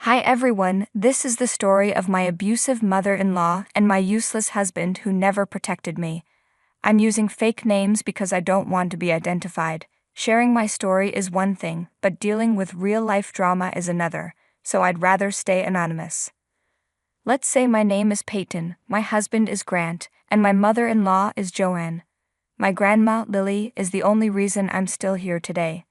Hi everyone, this is the story of my abusive mother-in-law and my useless husband who never protected me. I'm using fake names because I don't want to be identified. Sharing my story is one thing, but dealing with real-life drama is another, so I'd rather stay anonymous. Let's say my name is Peyton, my husband is Grant, and my mother-in-law is Joanne. My grandma, Lily, is the only reason I'm still here today.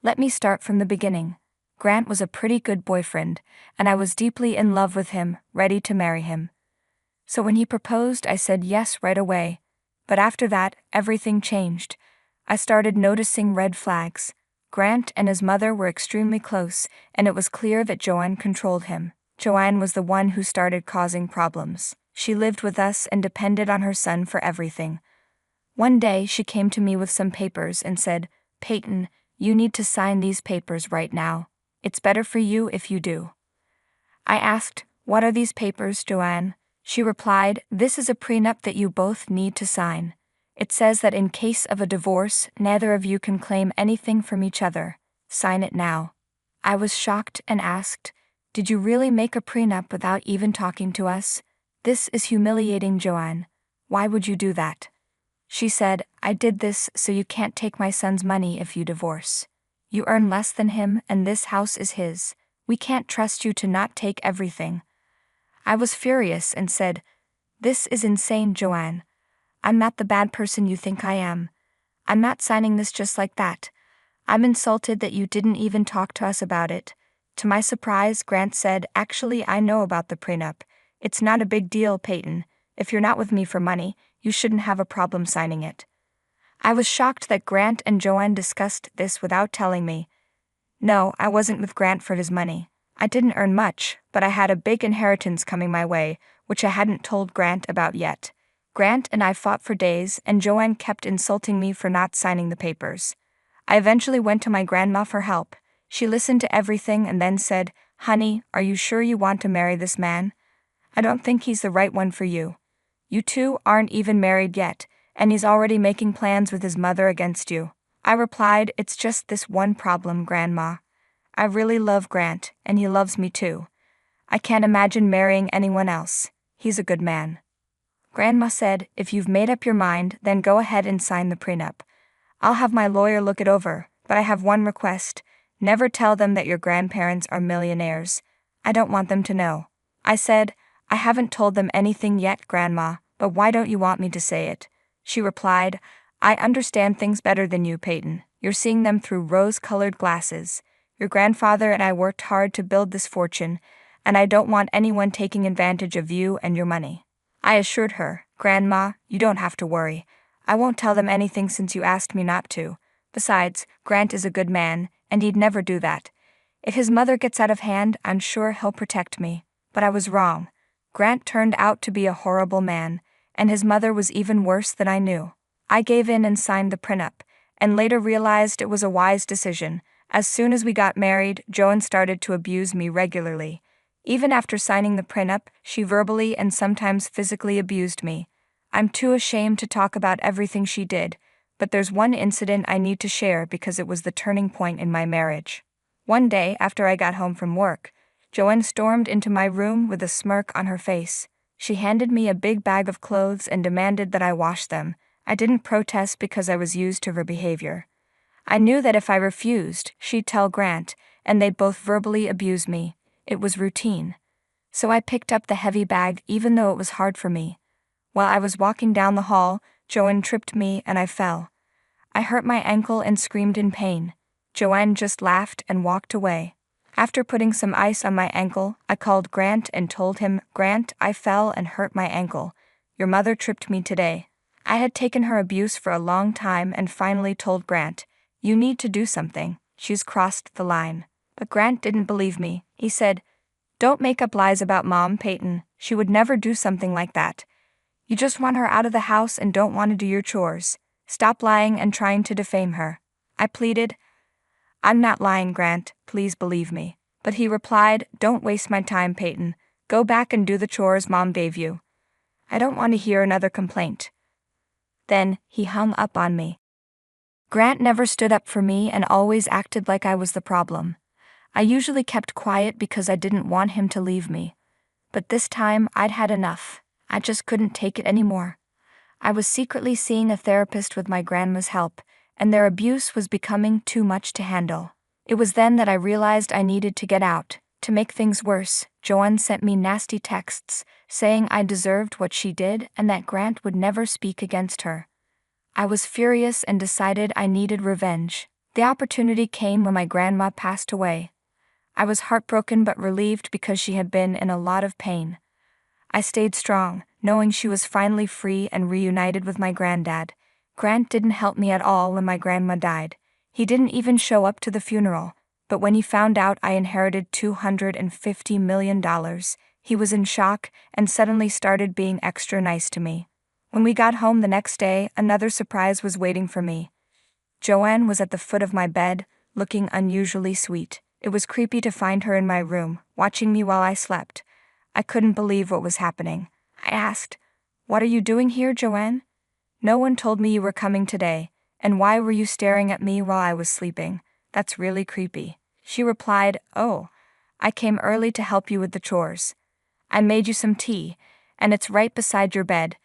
Let me start from the beginning. Grant was a pretty good boyfriend, and I was deeply in love with him, ready to marry him. So when he proposed, I said yes right away. But after that, everything changed. I started noticing red flags. Grant and his mother were extremely close, and it was clear that Joanne controlled him. Joanne was the one who started causing problems. She lived with us and depended on her son for everything. One day, she came to me with some papers and said, "Peyton, you need to sign these papers right now. It's better for you if you do." I asked, "What are these papers, Joanne?" She replied, "This is a prenup that you both need to sign. It says that in case of a divorce, neither of you can claim anything from each other. Sign it now." I was shocked and asked, "Did you really make a prenup without even talking to us? This is humiliating, Joanne. Why would you do that?" She said, "I did this so you can't take my son's money if you divorce. You earn less than him and this house is his. We can't trust you to not take everything." I was furious and said, "This is insane, Joanne. I'm not the bad person you think I am. I'm not signing this just like that. I'm insulted that you didn't even talk to us about it." To my surprise, Grant said, "Actually, I know about the prenup. It's not a big deal, Peyton. If you're not with me for money, you shouldn't have a problem signing it." I was shocked that Grant and Joanne discussed this without telling me. No, I wasn't with Grant for his money. I didn't earn much, but I had a big inheritance coming my way, which I hadn't told Grant about yet. Grant and I fought for days, and Joanne kept insulting me for not signing the papers. I eventually went to my grandma for help. She listened to everything and then said, "Honey, are you sure you want to marry this man? I don't think he's the right one for you. You two aren't even married yet, and he's already making plans with his mother against you." I replied, "It's just this one problem, Grandma. I really love Grant, and he loves me too. I can't imagine marrying anyone else. He's a good man." Grandma said, "If you've made up your mind, then go ahead and sign the prenup. I'll have my lawyer look it over, but I have one request. Never tell them that your grandparents are millionaires. I don't want them to know." I said, "I haven't told them anything yet, Grandma, but why don't you want me to say it?" She replied, "I understand things better than you, Peyton. You're seeing them through rose-colored glasses. Your grandfather and I worked hard to build this fortune, and I don't want anyone taking advantage of you and your money." I assured her, "Grandma, you don't have to worry. I won't tell them anything since you asked me not to. Besides, Grant is a good man, and he'd never do that. If his mother gets out of hand, I'm sure he'll protect me." But I was wrong. Grant turned out to be a horrible man, and his mother was even worse than I knew. I gave in and signed the prenup, and later realized it was a wise decision. As soon as we got married, Joanne started to abuse me regularly. Even after signing the prenup, she verbally and sometimes physically abused me. I'm too ashamed to talk about everything she did, but there's one incident I need to share because it was the turning point in my marriage. One day, after I got home from work, Joanne stormed into my room with a smirk on her face. She handed me a big bag of clothes and demanded that I wash them. I didn't protest because I was used to her behavior. I knew that if I refused, she'd tell Grant, and they'd both verbally abuse me. It was routine. So I picked up the heavy bag even though it was hard for me. While I was walking down the hall, Joanne tripped me and I fell. I hurt my ankle and screamed in pain. Joanne just laughed and walked away. After putting some ice on my ankle, I called Grant and told him, "Grant, I fell and hurt my ankle. Your mother tripped me today." I had taken her abuse for a long time and finally told Grant, "You need to do something. She's crossed the line." But Grant didn't believe me. He said, "Don't make up lies about Mom, Peyton. She would never do something like that. You just want her out of the house and don't want to do your chores. Stop lying and trying to defame her." I pleaded, "I'm not lying, Grant. Please believe me." But he replied, "Don't waste my time, Peyton. Go back and do the chores Mom gave you. I don't want to hear another complaint." Then he hung up on me. Grant never stood up for me and always acted like I was the problem. I usually kept quiet because I didn't want him to leave me. But this time, I'd had enough. I just couldn't take it anymore. I was secretly seeing a therapist with my grandma's help, and their abuse was becoming too much to handle. It was then that I realized I needed to get out. To make things worse, Joanne sent me nasty texts, saying I deserved what she did and that Grant would never speak against her. I was furious and decided I needed revenge. The opportunity came when my grandma passed away. I was heartbroken but relieved because she had been in a lot of pain. I stayed strong, knowing she was finally free and reunited with my granddad. Grant didn't help me at all when my grandma died. He didn't even show up to the funeral, but when he found out I inherited $250 million, he was in shock and suddenly started being extra nice to me. When we got home the next day, another surprise was waiting for me. Joanne was at the foot of my bed, looking unusually sweet. It was creepy to find her in my room, watching me while I slept. I couldn't believe what was happening. I asked, "What are you doing here, Joanne? No one told me you were coming today, and why were you staring at me while I was sleeping? That's really creepy." She replied, "Oh, I came early to help you with the chores. I made you some tea, and it's right beside your bed.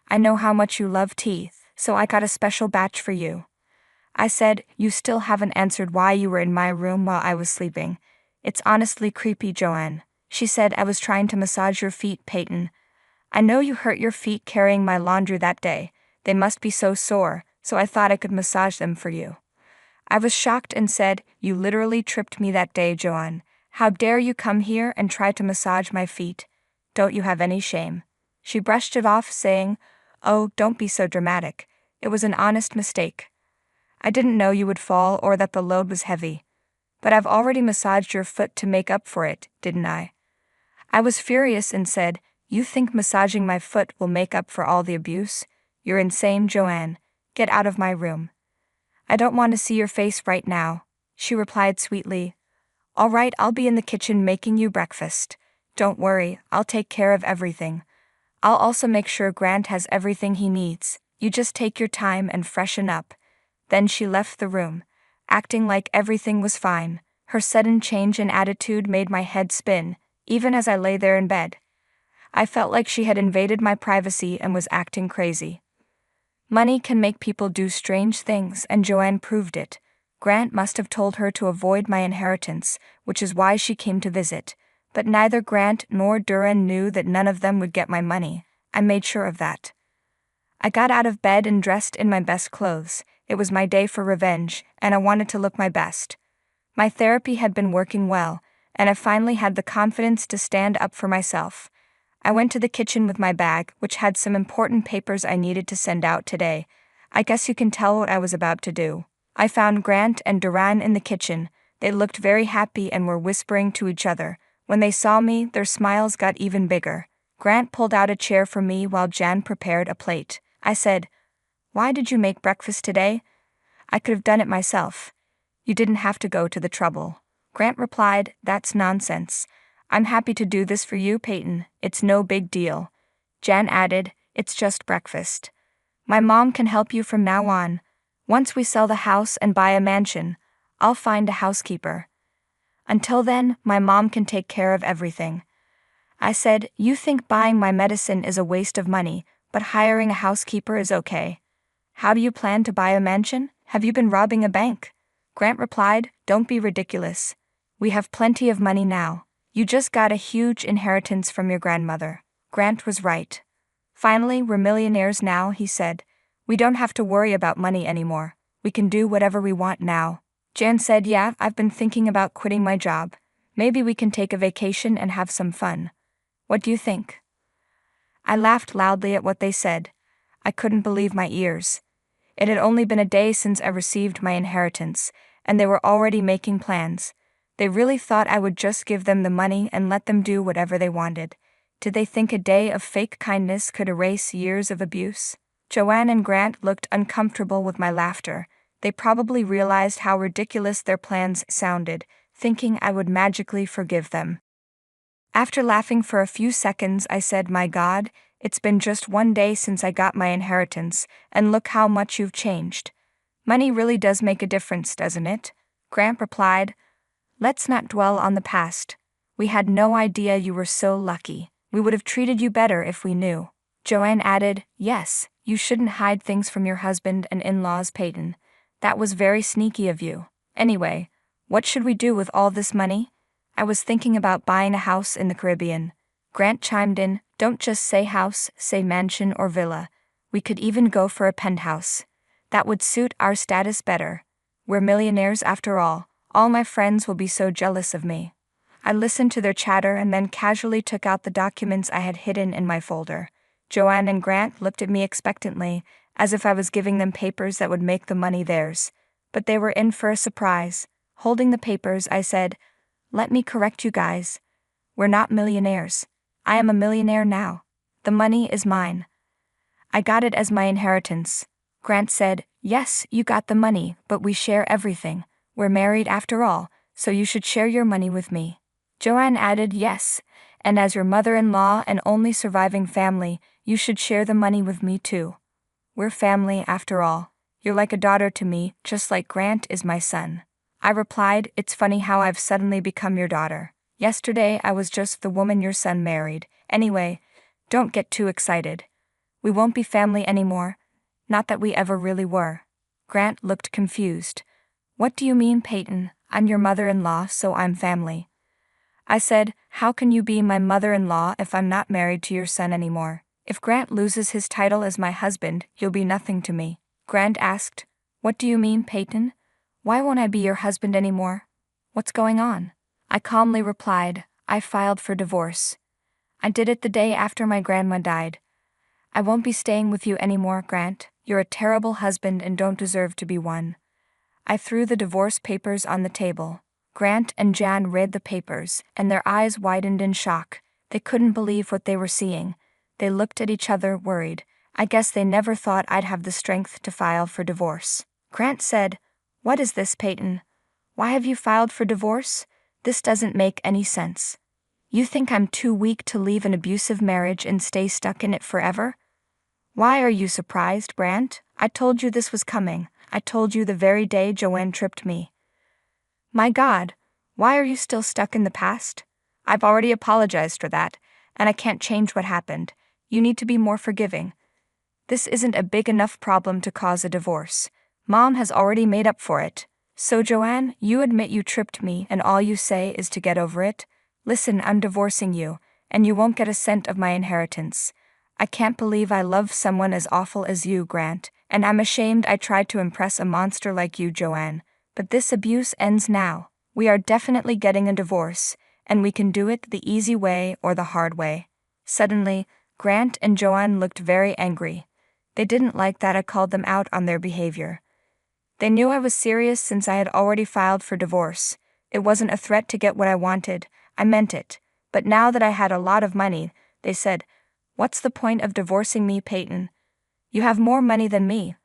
I know how much you love tea, so I got a special batch for you." I said, "You still haven't answered why you were in my room while I was sleeping. It's honestly creepy, Joanne." She said, "I was trying to massage your feet, Peyton. I know you hurt your feet carrying my laundry that day. They must be so sore, so I thought I could massage them for you." I was shocked and said, "You literally tripped me that day, Joanne. How dare you come here and try to massage my feet? Don't you have any shame?" She brushed it off, saying, "Oh, don't be so dramatic. It was an honest mistake. I didn't know you would fall or that the load was heavy. But I've already massaged your foot to make up for it, didn't I?" I was furious and said, "You think massaging my foot will make up for all the abuse? You're insane, Joanne. Get out of my room." "I don't want to see your face right now," she replied sweetly. "All right, I'll be in the kitchen making you breakfast. Don't worry, I'll take care of everything. I'll also make sure Grant has everything he needs. You just take your time and freshen up." Then she left the room, acting like everything was fine. Her sudden change in attitude made my head spin, even as I lay there in bed. I felt like she had invaded my privacy and was acting crazy. Money can make people do strange things, and Joanne proved it. Grant must have told her to avoid my inheritance, which is why she came to visit. But neither Grant nor Duran knew that none of them would get my money. I made sure of that. I got out of bed and dressed in my best clothes. It was my day for revenge, and I wanted to look my best. My therapy had been working well, and I finally had the confidence to stand up for myself. I went to the kitchen with my bag, which had some important papers I needed to send out today. I guess you can tell what I was about to do. I found Grant and Duran in the kitchen. They looked very happy and were whispering to each other. When they saw me, their smiles got even bigger. Grant pulled out a chair for me while Jan prepared a plate. I said, "Why did you make breakfast today? I could have done it myself. You didn't have to go to the trouble." Grant replied, "That's nonsense. I'm happy to do this for you, Peyton. It's no big deal." Jan added, "It's just breakfast. My mom can help you from now on. Once we sell the house and buy a mansion, I'll find a housekeeper. Until then, my mom can take care of everything." I said, "You think buying my medicine is a waste of money, but hiring a housekeeper is okay. How do you plan to buy a mansion? Have you been robbing a bank?" Grant replied, "Don't be ridiculous. We have plenty of money now. You just got a huge inheritance from your grandmother." Grant was right. "Finally, we're millionaires now," he said. "We don't have to worry about money anymore. We can do whatever we want now." Jan said, "Yeah, I've been thinking about quitting my job. Maybe we can take a vacation and have some fun. What do you think?" I laughed loudly at what they said. I couldn't believe my ears. It had only been a day since I received my inheritance, and they were already making plans. They really thought I would just give them the money and let them do whatever they wanted. Did they think a day of fake kindness could erase years of abuse? Joanne and Grant looked uncomfortable with my laughter. They probably realized how ridiculous their plans sounded, thinking I would magically forgive them. After laughing for a few seconds, I said, "My God, it's been just one day since I got my inheritance, and look how much you've changed. Money really does make a difference, doesn't it?" Grant replied, Let's not dwell on the past. We had no idea you were so lucky. We would have treated you better if we knew. Joanne added, yes, you shouldn't hide things from your husband and in-laws, Peyton. That was very sneaky of you. Anyway, what should we do with all this money? I was thinking about buying a house in the Caribbean. Grant chimed in, don't just say house, say mansion or villa. We could even go for a penthouse. That would suit our status better. We're millionaires after all. All my friends will be so jealous of me. I listened to their chatter and then casually took out the documents I had hidden in my folder. Joanne and Grant looked at me expectantly, as if I was giving them papers that would make the money theirs. But they were in for a surprise. Holding the papers, I said, let me correct you guys. We're not millionaires. I am a millionaire now. The money is mine. I got it as my inheritance. Grant said, yes, you got the money, but we share everything. We're married after all, so you should share your money with me. Joanne added, yes, and as your mother-in-law and only surviving family, you should share the money with me too. We're family after all. You're like a daughter to me, just like Grant is my son. I replied, it's funny how I've suddenly become your daughter. Yesterday I was just the woman your son married. Anyway, don't get too excited. We won't be family anymore. Not that we ever really were. Grant looked confused. What do you mean, Peyton? I'm your mother-in-law, so I'm family. I said, how can you be my mother-in-law if I'm not married to your son anymore? If Grant loses his title as my husband, you'll be nothing to me. Grant asked, what do you mean, Peyton? Why won't I be your husband anymore? What's going on? I calmly replied, I filed for divorce. I did it the day after my grandma died. I won't be staying with you anymore, Grant. You're a terrible husband and don't deserve to be one. I threw the divorce papers on the table. Grant and Jan read the papers, and their eyes widened in shock. They couldn't believe what they were seeing. They looked at each other, worried. I guess they never thought I'd have the strength to file for divorce. Grant said, what is this, Peyton? Why have you filed for divorce? This doesn't make any sense. You think I'm too weak to leave an abusive marriage and stay stuck in it forever? Why are you surprised, Grant? I told you this was coming. I told you the very day Joanne tripped me. My God, why are you still stuck in the past? I've already apologized for that, and I can't change what happened. You need to be more forgiving. This isn't a big enough problem to cause a divorce. Mom has already made up for it. So Joanne, you admit you tripped me and all you say is to get over it? Listen, I'm divorcing you, and you won't get a cent of my inheritance. I can't believe I love someone as awful as you, Grant, and I'm ashamed I tried to impress a monster like you, Joanne. But this abuse ends now. We are definitely getting a divorce, and we can do it the easy way or the hard way. Suddenly, Grant and Joanne looked very angry. They didn't like that I called them out on their behavior. They knew I was serious since I had already filed for divorce. It wasn't a threat to get what I wanted. I meant it. But now that I had a lot of money, they said, what's the point of divorcing me, Peyton? You have more money than me.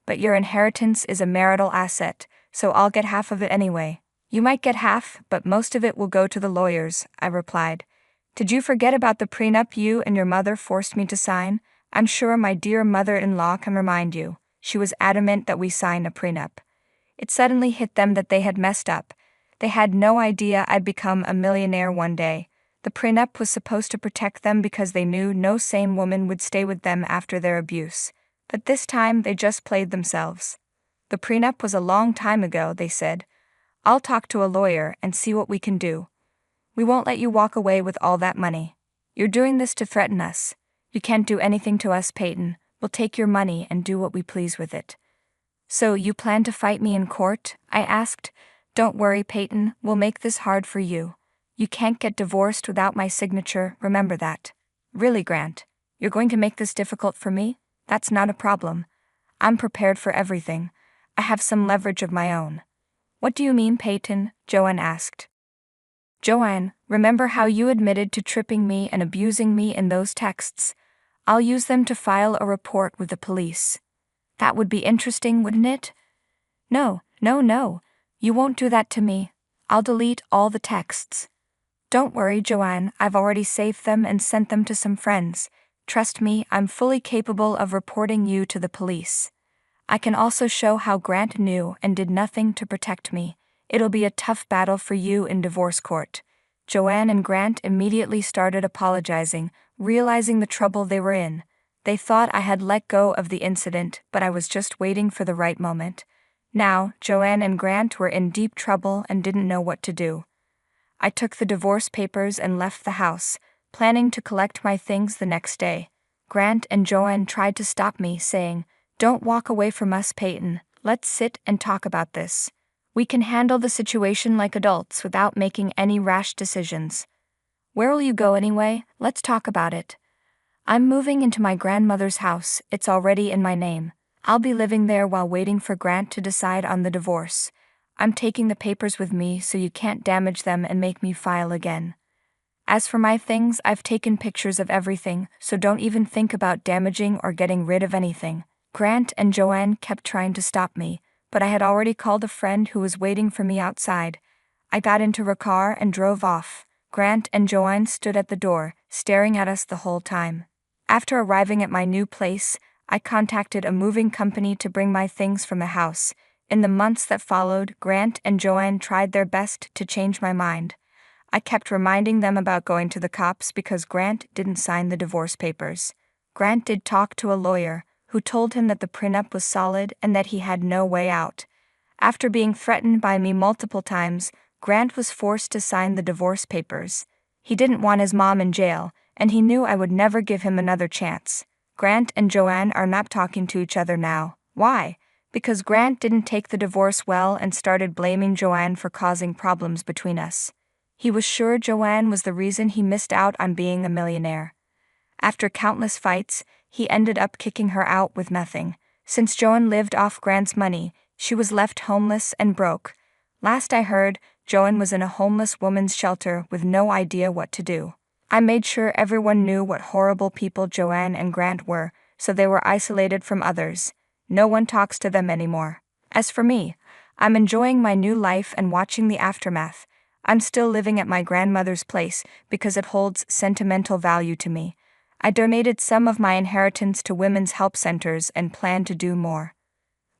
But your inheritance is a marital asset, so I'll get half of it anyway. You might get half, but most of it will go to the lawyers, I replied. Did you forget about the prenup you and your mother forced me to sign? I'm sure my dear mother-in-law can remind you. She was adamant that we sign a prenup. It suddenly hit them that they had messed up. They had no idea I'd become a millionaire one day. The prenup was supposed to protect them because they knew no sane woman would stay with them after their abuse. But this time they just played themselves. The prenup was a long time ago, they said. I'll talk to a lawyer and see what we can do. We won't let you walk away with all that money. You're doing this to threaten us. You can't do anything to us, Peyton. We'll take your money and do what we please with it. So you plan to fight me in court? I asked. Don't worry, Peyton. We'll make this hard for you. You can't get divorced without my signature, remember that. Really, Grant? You're going to make this difficult for me? That's not a problem. I'm prepared for everything. I have some leverage of my own. What do you mean, Peyton? Joanne asked. Joanne, remember how you admitted to tripping me and abusing me in those texts? I'll use them to file a report with the police. That would be interesting, wouldn't it? No. You won't do that to me. I'll delete all the texts. Don't worry, Joanne, I've already saved them and sent them to some friends. Trust me, I'm fully capable of reporting you to the police. I can also show how Grant knew and did nothing to protect me. It'll be a tough battle for you in divorce court." Joanne and Grant immediately started apologizing, realizing the trouble they were in. They thought I had let go of the incident, but I was just waiting for the right moment. Now, Joanne and Grant were in deep trouble and didn't know what to do. I took the divorce papers and left the house, planning to collect my things the next day. Grant and Joanne tried to stop me, saying, "Don't walk away from us, Peyton. Let's sit and talk about this. We can handle the situation like adults without making any rash decisions." "Where will you go anyway? Let's talk about it." "I'm moving into my grandmother's house. It's already in my name. I'll be living there while waiting for Grant to decide on the divorce. I'm taking the papers with me so you can't damage them and make me file again. As for my things, I've taken pictures of everything, so don't even think about damaging or getting rid of anything." Grant and Joanne kept trying to stop me, but I had already called a friend who was waiting for me outside. I got into her car and drove off. Grant and Joanne stood at the door, staring at us the whole time. After arriving at my new place, I contacted a moving company to bring my things from the house. In the months that followed, Grant and Joanne tried their best to change my mind. I kept reminding them about going to the cops because Grant didn't sign the divorce papers. Grant did talk to a lawyer, who told him that the prenup was solid and that he had no way out. After being threatened by me multiple times, Grant was forced to sign the divorce papers. He didn't want his mom in jail, and he knew I would never give him another chance. Grant and Joanne are not talking to each other now. Why? Because Grant didn't take the divorce well and started blaming Joanne for causing problems between us. He was sure Joanne was the reason he missed out on being a millionaire. After countless fights, he ended up kicking her out with nothing. Since Joanne lived off Grant's money, she was left homeless and broke. Last I heard, Joanne was in a homeless woman's shelter with no idea what to do. I made sure everyone knew what horrible people Joanne and Grant were, so they were isolated from others. No one talks to them anymore. As for me, I'm enjoying my new life and watching the aftermath. I'm still living at my grandmother's place because it holds sentimental value to me. I donated some of my inheritance to women's help centers and plan to do more.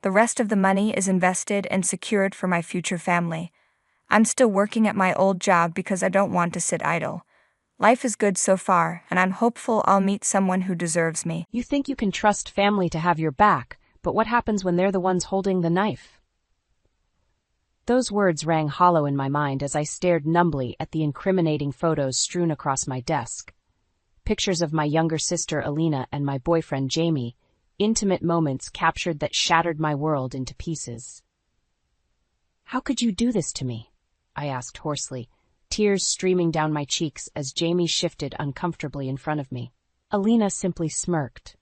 The rest of the money is invested and secured for my future family. I'm still working at my old job because I don't want to sit idle. Life is good so far, and I'm hopeful I'll meet someone who deserves me. You think you can trust family to have your back, but what happens when they're the ones holding the knife? Those words rang hollow in my mind as I stared numbly at the incriminating photos strewn across my desk. Pictures of my younger sister Alina and my boyfriend Jamie, intimate moments captured that shattered my world into pieces. "How could you do this to me?" I asked hoarsely, tears streaming down my cheeks as Jamie shifted uncomfortably in front of me. Alina simply smirked.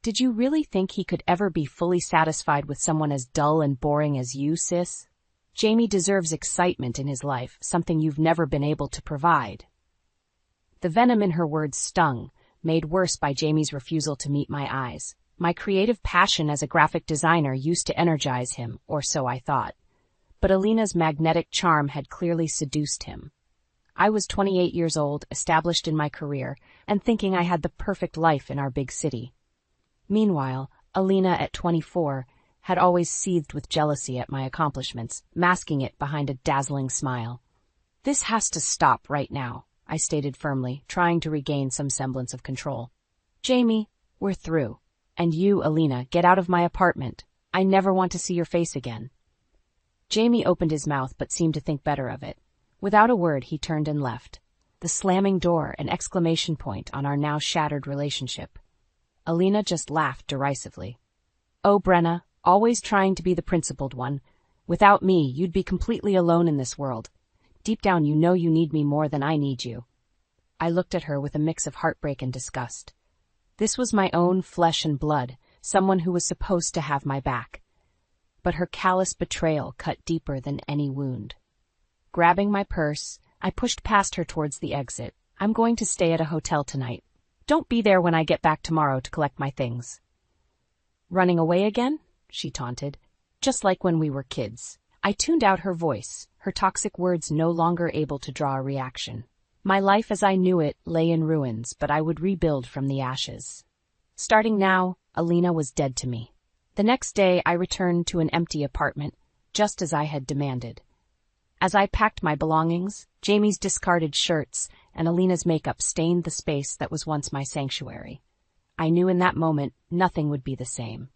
"Did you really think he could ever be fully satisfied with someone as dull and boring as you, sis? Jamie deserves excitement in his life, something you've never been able to provide." The venom in her words stung, made worse by Jamie's refusal to meet my eyes. My creative passion as a graphic designer used to energize him, or so I thought. But Alina's magnetic charm had clearly seduced him. I was 28 years old, established in my career, and thinking I had the perfect life in our big city. Meanwhile, Alina at 24 had always seethed with jealousy at my accomplishments, masking it behind a dazzling smile. "This has to stop right now," I stated firmly, trying to regain some semblance of control. "Jamie, we're through. And you, Alina, get out of my apartment. I never want to see your face again." Jamie opened his mouth but seemed to think better of it. Without a word, he turned and left, the slamming door an exclamation point on our now shattered relationship. Alina just laughed derisively. "Oh, Brenna, always trying to be the principled one. Without me, you'd be completely alone in this world. Deep down you know you need me more than I need you." I looked at her with a mix of heartbreak and disgust. This was my own flesh and blood, someone who was supposed to have my back. But her callous betrayal cut deeper than any wound. Grabbing my purse, I pushed past her towards the exit. "I'm going to stay at a hotel tonight. Don't be there when I get back tomorrow to collect my things." "Running away again?" she taunted. "Just like when we were kids." I tuned out her voice, her toxic words no longer able to draw a reaction. My life as I knew it lay in ruins, but I would rebuild from the ashes. Starting now, Alina was dead to me. The next day I returned to an empty apartment, just as I had demanded. As I packed my belongings, Jamie's discarded shirts and Alina's makeup stained the space that was once my sanctuary. I knew in that moment nothing would be the same.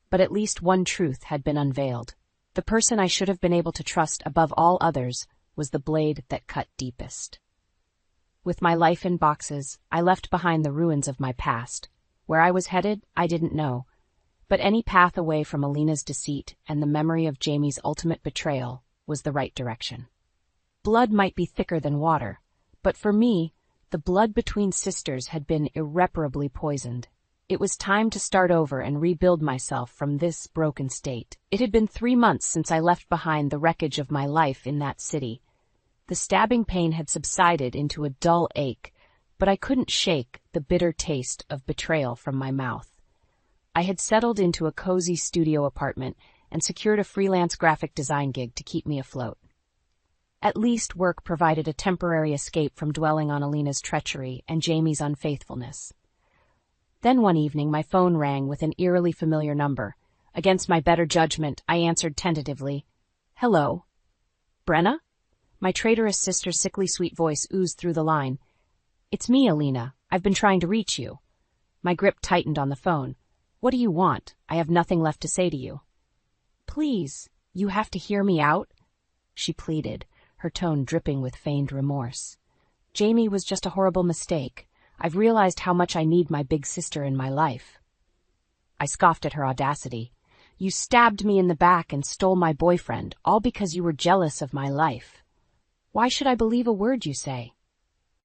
But at least one truth had been unveiled. The person I should have been able to trust above all others was the blade that cut deepest. With my life in boxes, I left behind the ruins of my past. Where I was headed, I didn't know. But any path away from Alina's deceit and the memory of Jamie's ultimate betrayal was the right direction. Blood might be thicker than water, but for me, the blood between sisters had been irreparably poisoned. It was time to start over and rebuild myself from this broken state. It had been 3 months since I left behind the wreckage of my life in that city. The stabbing pain had subsided into a dull ache, but I couldn't shake the bitter taste of betrayal from my mouth. I had settled into a cozy studio apartment and secured a freelance graphic design gig to keep me afloat. At least work provided a temporary escape from dwelling on Alina's treachery and Jamie's unfaithfulness. Then one evening my phone rang with an eerily familiar number. Against my better judgment, I answered tentatively. "Hello? Brenna?" My traitorous sister's sickly sweet voice oozed through the line. "It's me, Alina. I've been trying to reach you." My grip tightened on the phone. "What do you want? I have nothing left to say to you." "Please, you have to hear me out," she pleaded, her tone dripping with feigned remorse. "Jamie was just a horrible mistake. I've realized how much I need my big sister in my life." I scoffed at her audacity. "You stabbed me in the back and stole my boyfriend, all because you were jealous of my life. Why should I believe a word you say?"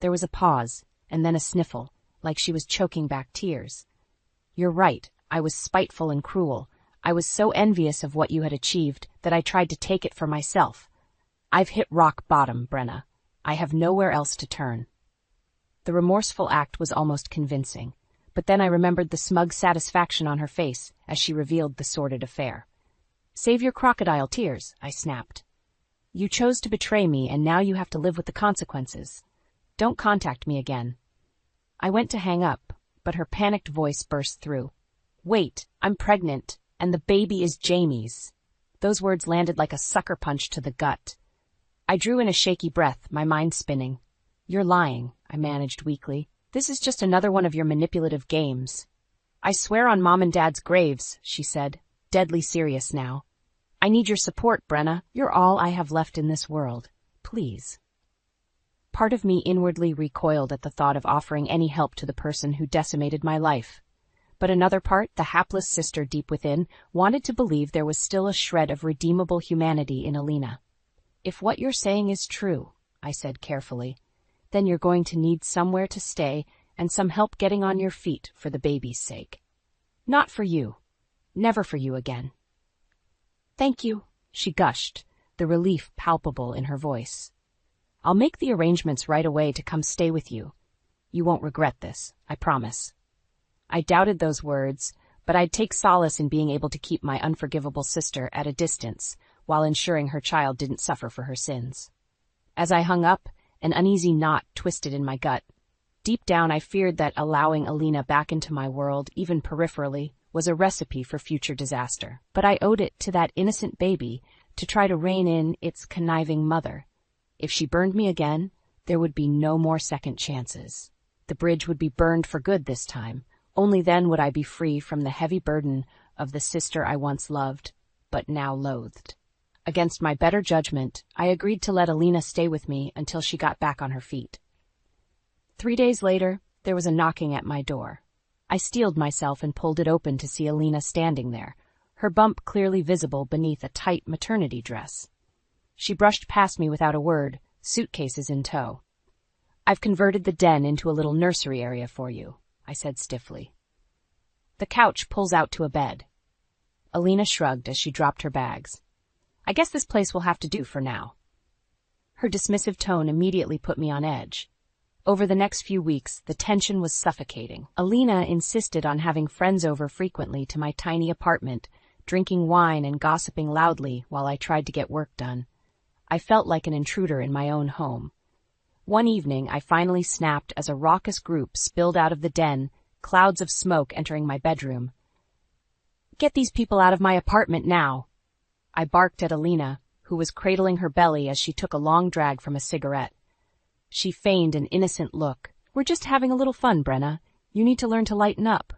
There was a pause, and then a sniffle, like she was choking back tears. "You're right. I was spiteful and cruel. I was so envious of what you had achieved that I tried to take it for myself. I've hit rock bottom, Brenna. I have nowhere else to turn." The remorseful act was almost convincing, but then I remembered the smug satisfaction on her face as she revealed the sordid affair. "Save your crocodile tears," I snapped. "You chose to betray me, and now you have to live with the consequences. Don't contact me again." I went to hang up, but her panicked voice burst through. "Wait, I'm pregnant, and the baby is Jamie's." Those words landed like a sucker punch to the gut. I drew in a shaky breath, my mind spinning. "You're lying," I managed weakly. "This is just another one of your manipulative games." "I swear on Mom and Dad's graves," she said, deadly serious now. "I need your support, Brenna. You're all I have left in this world. Please." Part of me inwardly recoiled at the thought of offering any help to the person who decimated my life. But another part, the hapless sister deep within, wanted to believe there was still a shred of redeemable humanity in Alina. "If what you're saying is true," I said carefully, "then you're going to need somewhere to stay and some help getting on your feet for the baby's sake. Not for you. Never for you again." "Thank you," she gushed, the relief palpable in her voice. "I'll make the arrangements right away to come stay with you. You won't regret this, I promise." I doubted those words, but I'd take solace in being able to keep my unforgivable sister at a distance while ensuring her child didn't suffer for her sins. As I hung up, an uneasy knot twisted in my gut. Deep down, I feared that allowing Alina back into my world, even peripherally, was a recipe for future disaster. But I owed it to that innocent baby to try to rein in its conniving mother. If she burned me again, there would be no more second chances. The bridge would be burned for good this time. Only then would I be free from the heavy burden of the sister I once loved, but now loathed. Against my better judgment, I agreed to let Alina stay with me until she got back on her feet. 3 days later, there was a knocking at my door. I steeled myself and pulled it open to see Alina standing there, her bump clearly visible beneath a tight maternity dress. She brushed past me without a word, suitcases in tow. "I've converted the den into a little nursery area for you," I said stiffly. "The couch pulls out to a bed." Alina shrugged as she dropped her bags. "I guess this place will have to do for now." Her dismissive tone immediately put me on edge. Over the next few weeks, the tension was suffocating. Alina insisted on having friends over frequently to my tiny apartment, drinking wine and gossiping loudly while I tried to get work done. I felt like an intruder in my own home. One evening, I finally snapped as a raucous group spilled out of the den, clouds of smoke entering my bedroom. "Get these people out of my apartment now!" I barked at Alina, who was cradling her belly as she took a long drag from a cigarette. She feigned an innocent look. "We're just having a little fun, Brenna. You need to learn to lighten up."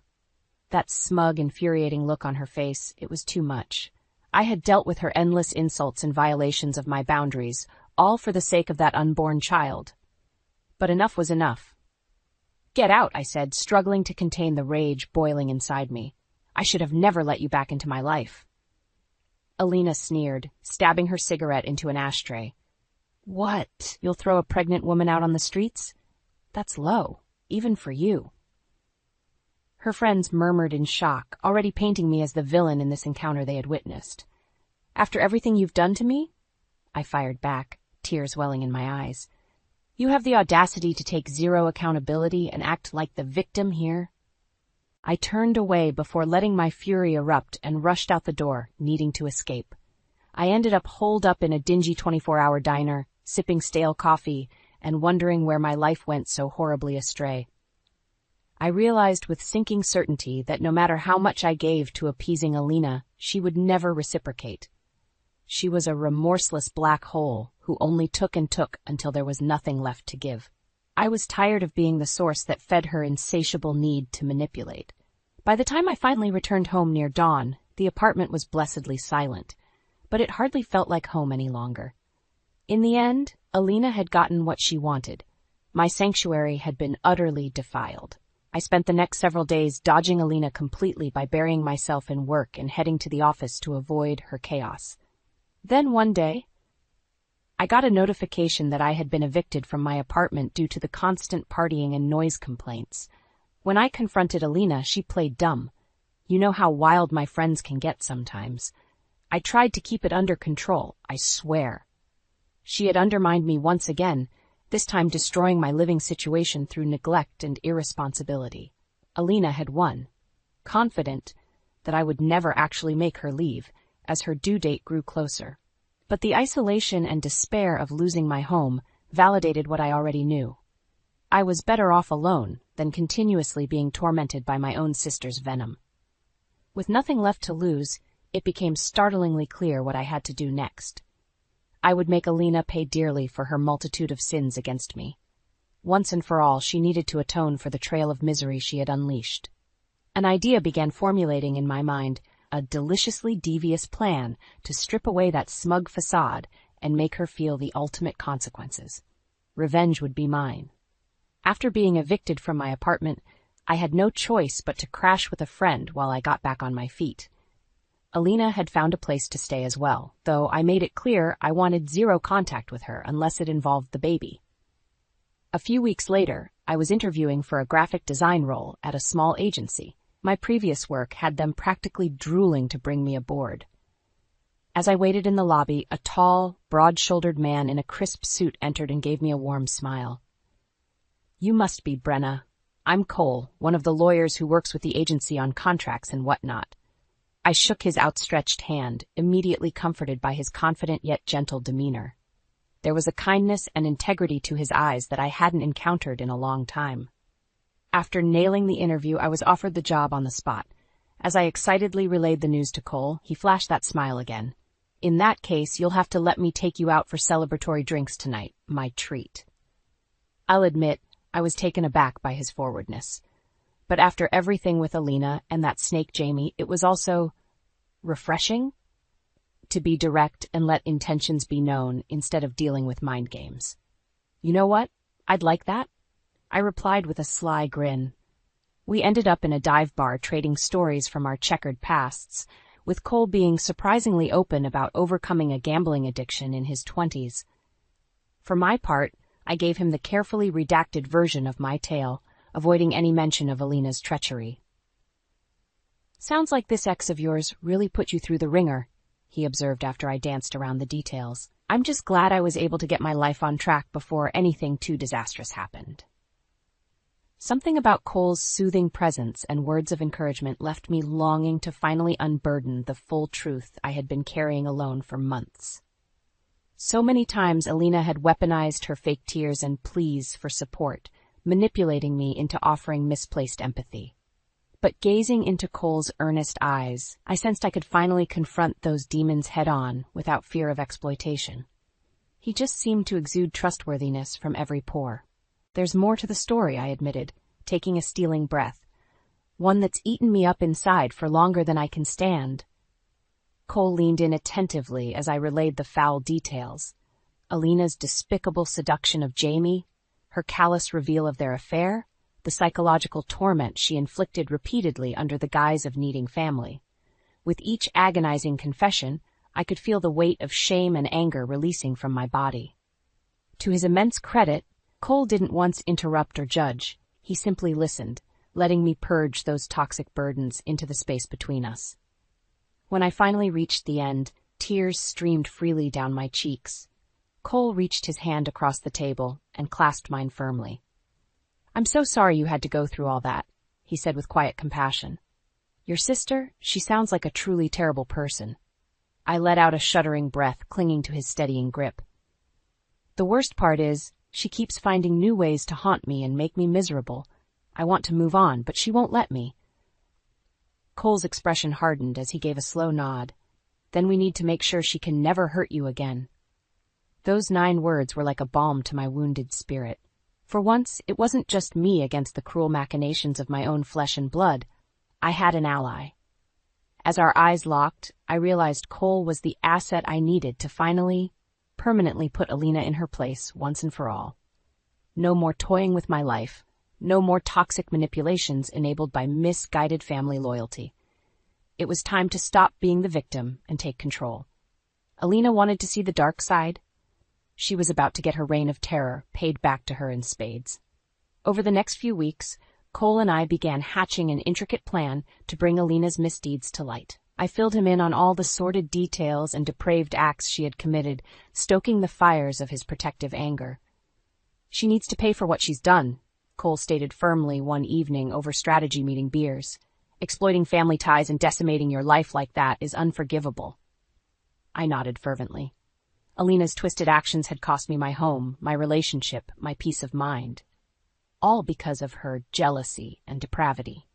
That smug, infuriating look on her face, it was too much. I had dealt with her endless insults and violations of my boundaries, all for the sake of that unborn child. But enough was enough. "Get out," I said, struggling to contain the rage boiling inside me. "I should have never let you back into my life." Alina sneered, stabbing her cigarette into an ashtray. "What? You'll throw a pregnant woman out on the streets? That's low, even for you." Her friends murmured in shock, already painting me as the villain in this encounter they had witnessed. "After everything you've done to me?" I fired back, tears welling in my eyes. "You have the audacity to take zero accountability and act like the victim here?" I turned away before letting my fury erupt and rushed out the door, needing to escape. I ended up holed up in a dingy 24-hour diner, sipping stale coffee, and wondering where my life went so horribly astray. I realized with sinking certainty that no matter how much I gave to appeasing Alina, she would never reciprocate. She was a remorseless black hole who only took and took until there was nothing left to give. I was tired of being the source that fed her insatiable need to manipulate. By the time I finally returned home near dawn, the apartment was blessedly silent, but it hardly felt like home any longer. In the end, Alina had gotten what she wanted. My sanctuary had been utterly defiled. I spent the next several days dodging Alina completely by burying myself in work and heading to the office to avoid her chaos. Then one day, I got a notification that I had been evicted from my apartment due to the constant partying and noise complaints. When I confronted Alina, she played dumb. You know how wild my friends can get sometimes. I tried to keep it under control, I swear. She had undermined me once again, this time destroying my living situation through neglect and irresponsibility. Alina had won, confident that I would never actually make her leave, as her due date grew closer. But the isolation and despair of losing my home validated what I already knew. I was better off alone than continuously being tormented by my own sister's venom. With nothing left to lose, it became startlingly clear what I had to do next. I would make Alina pay dearly for her multitude of sins against me. Once and for all, she needed to atone for the trail of misery she had unleashed. An idea began formulating in my mind, a deliciously devious plan to strip away that smug facade and make her feel the ultimate consequences. Revenge would be mine. After being evicted from my apartment, I had no choice but to crash with a friend while I got back on my feet. Alina had found a place to stay as well, though I made it clear I wanted zero contact with her unless it involved the baby. A few weeks later, I was interviewing for a graphic design role at a small agency. My previous work had them practically drooling to bring me aboard. As I waited in the lobby, a tall, broad-shouldered man in a crisp suit entered and gave me a warm smile. "You must be Brenna. I'm Cole, one of the lawyers who works with the agency on contracts and whatnot." I shook his outstretched hand, immediately comforted by his confident yet gentle demeanor. There was a kindness and integrity to his eyes that I hadn't encountered in a long time. After nailing the interview, I was offered the job on the spot. As I excitedly relayed the news to Cole, he flashed that smile again. "In that case, you'll have to let me take you out for celebratory drinks tonight, my treat." I'll admit, I was taken aback by his forwardness. But after everything with Alina and that snake Jamie, it was also refreshing to be direct and let intentions be known instead of dealing with mind games. "You know what? I'd like that," I replied with a sly grin. We ended up in a dive bar trading stories from our checkered pasts, with Cole being surprisingly open about overcoming a gambling addiction in his 20s. For my part, I gave him the carefully redacted version of my tale, avoiding any mention of Alina's treachery. "Sounds like this ex of yours really put you through the ringer," he observed after I danced around the details. "I'm just glad I was able to get my life on track before anything too disastrous happened." Something about Cole's soothing presence and words of encouragement left me longing to finally unburden the full truth I had been carrying alone for months. So many times Alina had weaponized her fake tears and pleas for support, manipulating me into offering misplaced empathy. But gazing into Cole's earnest eyes, I sensed I could finally confront those demons head-on without fear of exploitation. He just seemed to exude trustworthiness from every pore. "There's more to the story," I admitted, taking a stealing breath. "One that's eaten me up inside for longer than I can stand." Cole leaned in attentively as I relayed the foul details. Alina's despicable seduction of Jamie, her callous reveal of their affair, the psychological torment she inflicted repeatedly under the guise of needing family. With each agonizing confession, I could feel the weight of shame and anger releasing from my body. To his immense credit, Cole didn't once interrupt or judge. He simply listened, letting me purge those toxic burdens into the space between us. When I finally reached the end, tears streamed freely down my cheeks. Cole reached his hand across the table and clasped mine firmly. "I'm so sorry you had to go through all that," he said with quiet compassion. "Your sister, she sounds like a truly terrible person." I let out a shuddering breath, clinging to his steadying grip. "The worst part is, she keeps finding new ways to haunt me and make me miserable. I want to move on, but she won't let me." Cole's expression hardened as he gave a slow nod. "Then we need to make sure she can never hurt you again." Those 9 words were like a balm to my wounded spirit. For once, it wasn't just me against the cruel machinations of my own flesh and blood. I had an ally. As our eyes locked, I realized Cole was the asset I needed to finally, permanently put Alina in her place once and for all. No more toying with my life. No more toxic manipulations enabled by misguided family loyalty. It was time to stop being the victim and take control. Alina wanted to see the dark side. She was about to get her reign of terror paid back to her in spades. Over the next few weeks, Cole and I began hatching an intricate plan to bring Alina's misdeeds to light. I filled him in on all the sordid details and depraved acts she had committed, stoking the fires of his protective anger. "She needs to pay for what she's done," Cole stated firmly one evening over strategy meeting beers. "Exploiting family ties and decimating your life like that is unforgivable." I nodded fervently. Alina's twisted actions had cost me my home, my relationship, my peace of mind. All because of her jealousy and depravity.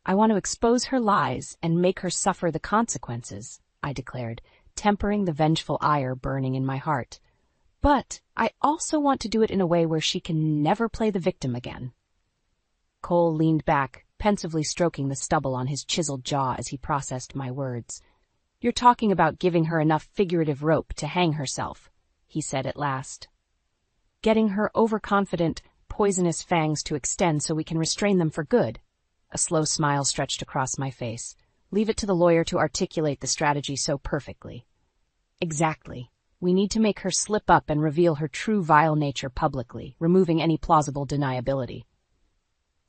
"I want to expose her lies and make her suffer the consequences," I declared, tempering the vengeful ire burning in my heart. "But I also want to do it in a way where she can never play the victim again." Cole leaned back, pensively stroking the stubble on his chiseled jaw as he processed my words. "You're talking about giving her enough figurative rope to hang herself," he said at last. "Getting her overconfident, poisonous fangs to extend so we can restrain them for good." A slow smile stretched across my face. "Leave it to the lawyer to articulate the strategy so perfectly." "Exactly. We need to make her slip up and reveal her true vile nature publicly, removing any plausible deniability."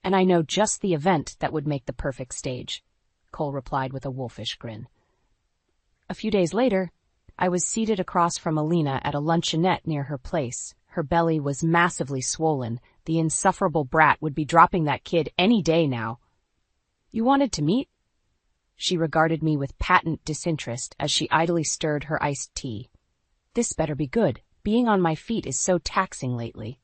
"And I know just the event that would make the perfect stage," Cole replied with a wolfish grin. A few days later, I was seated across from Alina at a luncheonette near her place. Her belly was massively swollen. The insufferable brat would be dropping that kid any day now. "You wanted to meet?" She regarded me with patent disinterest as she idly stirred her iced tea. "This better be good. Being on my feet is so taxing lately."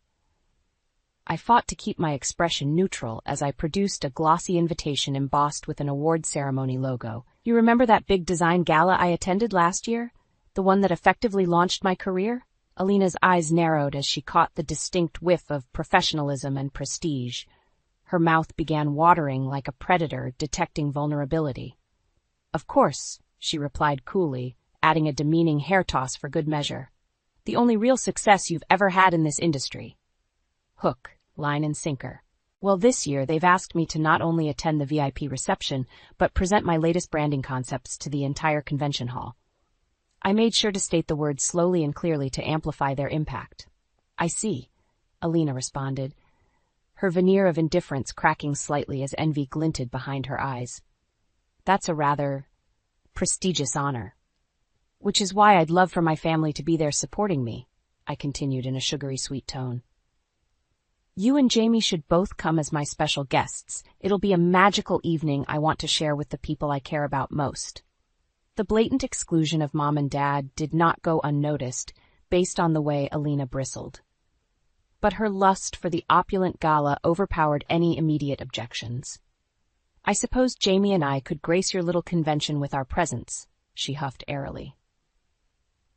I fought to keep my expression neutral as I produced a glossy invitation embossed with an award ceremony logo. "You remember that big design gala I attended last year? The one that effectively launched my career?" Alina's eyes narrowed as she caught the distinct whiff of professionalism and prestige. Her mouth began watering like a predator detecting vulnerability. "Of course," she replied coolly, adding a demeaning hair toss for good measure. "The only real success you've ever had in this industry." Hook, line and sinker. Well, this year they've asked me to not only attend the VIP reception, but present my latest branding concepts to the entire convention hall. I made sure to state the words slowly and clearly to amplify their impact. "I see," Alina responded, her veneer of indifference cracking slightly as envy glinted behind her eyes. "That's a rather prestigious honor. Which is why I'd love for my family to be there supporting me," I continued in a sugary sweet tone. "You and Jamie should both come as my special guests. It'll be a magical evening I want to share with the people I care about most." The blatant exclusion of Mom and Dad did not go unnoticed, based on the way Alina bristled. But her lust for the opulent gala overpowered any immediate objections. I suppose Jamie and I could grace your little convention with our presence, she huffed airily.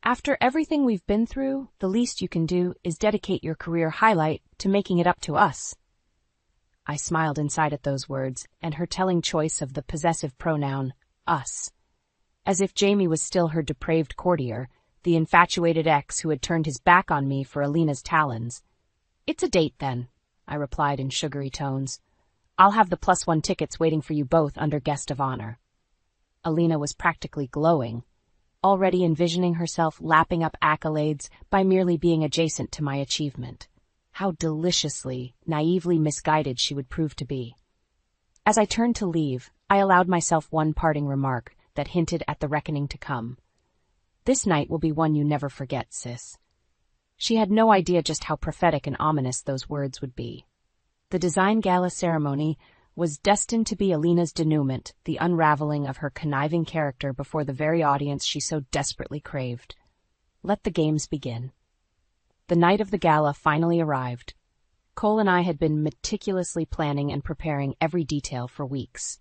After everything we've been through, the least you can do is dedicate your career highlight to making it up to us. I smiled inside at those words and her telling choice of the possessive pronoun, us. As if Jamie was still her depraved courtier, the infatuated ex who had turned his back on me for Alina's talons. It's a date, then, I replied in sugary tones. I'll have the +1 tickets waiting for you both under guest of honor. Alina was practically glowing, already envisioning herself lapping up accolades by merely being adjacent to my achievement. How deliciously, naively misguided she would prove to be. As I turned to leave, I allowed myself one parting remark that hinted at the reckoning to come. This night will be one you never forget, sis. She had no idea just how prophetic and ominous those words would be. The design gala ceremony was destined to be Alina's denouement, the unraveling of her conniving character before the very audience she so desperately craved. Let the games begin. The night of the gala finally arrived. Cole and I had been meticulously planning and preparing every detail for weeks.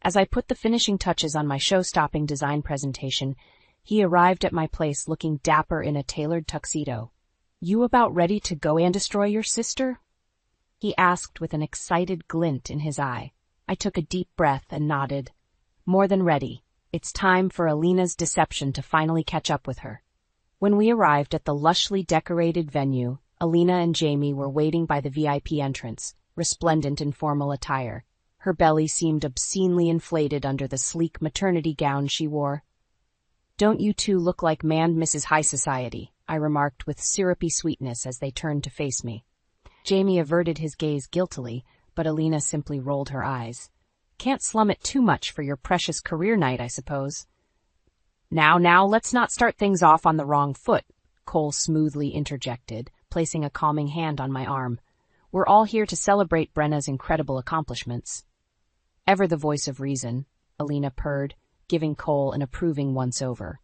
As I put the finishing touches on my show-stopping design presentation, he arrived at my place looking dapper in a tailored tuxedo. You about ready to go and destroy your sister? He asked with an excited glint in his eye. I took a deep breath and nodded. More than ready. It's time for Alina's deception to finally catch up with her. When we arrived at the lushly decorated venue, Alina and Jamie were waiting by the VIP entrance, resplendent in formal attire. Her belly seemed obscenely inflated under the sleek maternity gown she wore. Don't you two look like manned Mrs. High Society, I remarked with syrupy sweetness as they turned to face me. Jamie averted his gaze guiltily, but Alina simply rolled her eyes. Can't slum it too much for your precious career night, I suppose. Now, let's not start things off on the wrong foot, Cole smoothly interjected, placing a calming hand on my arm. We're all here to celebrate Brenna's incredible accomplishments. Ever the voice of reason, Alina purred, giving Cole an approving once-over.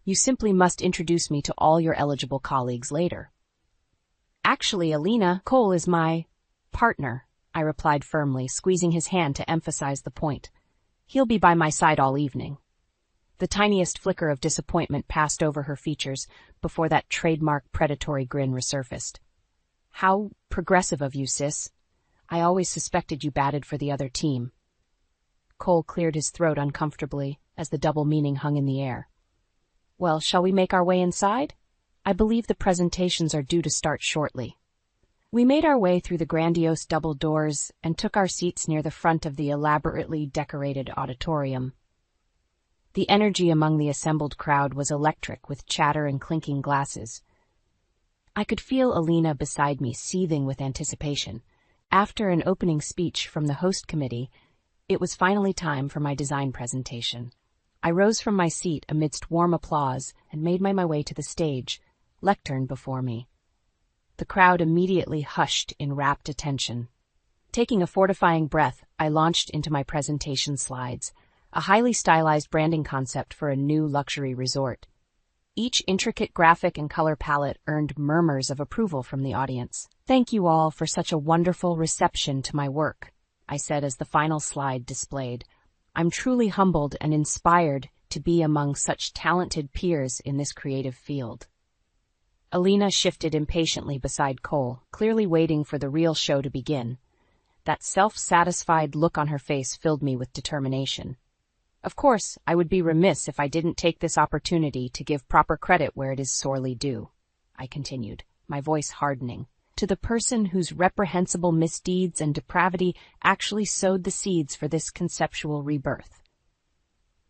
You simply must introduce me to all your eligible colleagues later. Actually, Alina, Cole is my partner, I replied firmly, squeezing his hand to emphasize the point. He'll be by my side all evening. The tiniest flicker of disappointment passed over her features before that trademark predatory grin resurfaced. How progressive of you, sis. I always suspected you batted for the other team. Cole cleared his throat uncomfortably as the double meaning hung in the air. Well, shall we make our way inside? I believe the presentations are due to start shortly. We made our way through the grandiose double doors and took our seats near the front of the elaborately decorated auditorium. The energy among the assembled crowd was electric, with chatter and clinking glasses. I could feel Alina beside me seething with anticipation. After an opening speech from the host committee, it was finally time for my design presentation. I rose from my seat amidst warm applause and made my way to the stage, lectern before me. The crowd immediately hushed in rapt attention. Taking a fortifying breath, I launched into my presentation slides, a highly stylized branding concept for a new luxury resort. Each intricate graphic and color palette earned murmurs of approval from the audience. Thank you all for such a wonderful reception to my work, I said as the final slide displayed. I'm truly humbled and inspired to be among such talented peers in this creative field. Alina shifted impatiently beside Cole, clearly waiting for the real show to begin. That self-satisfied look on her face filled me with determination. Of course, I would be remiss if I didn't take this opportunity to give proper credit where it is sorely due, I continued, my voice hardening, to the person whose reprehensible misdeeds and depravity actually sowed the seeds for this conceptual rebirth.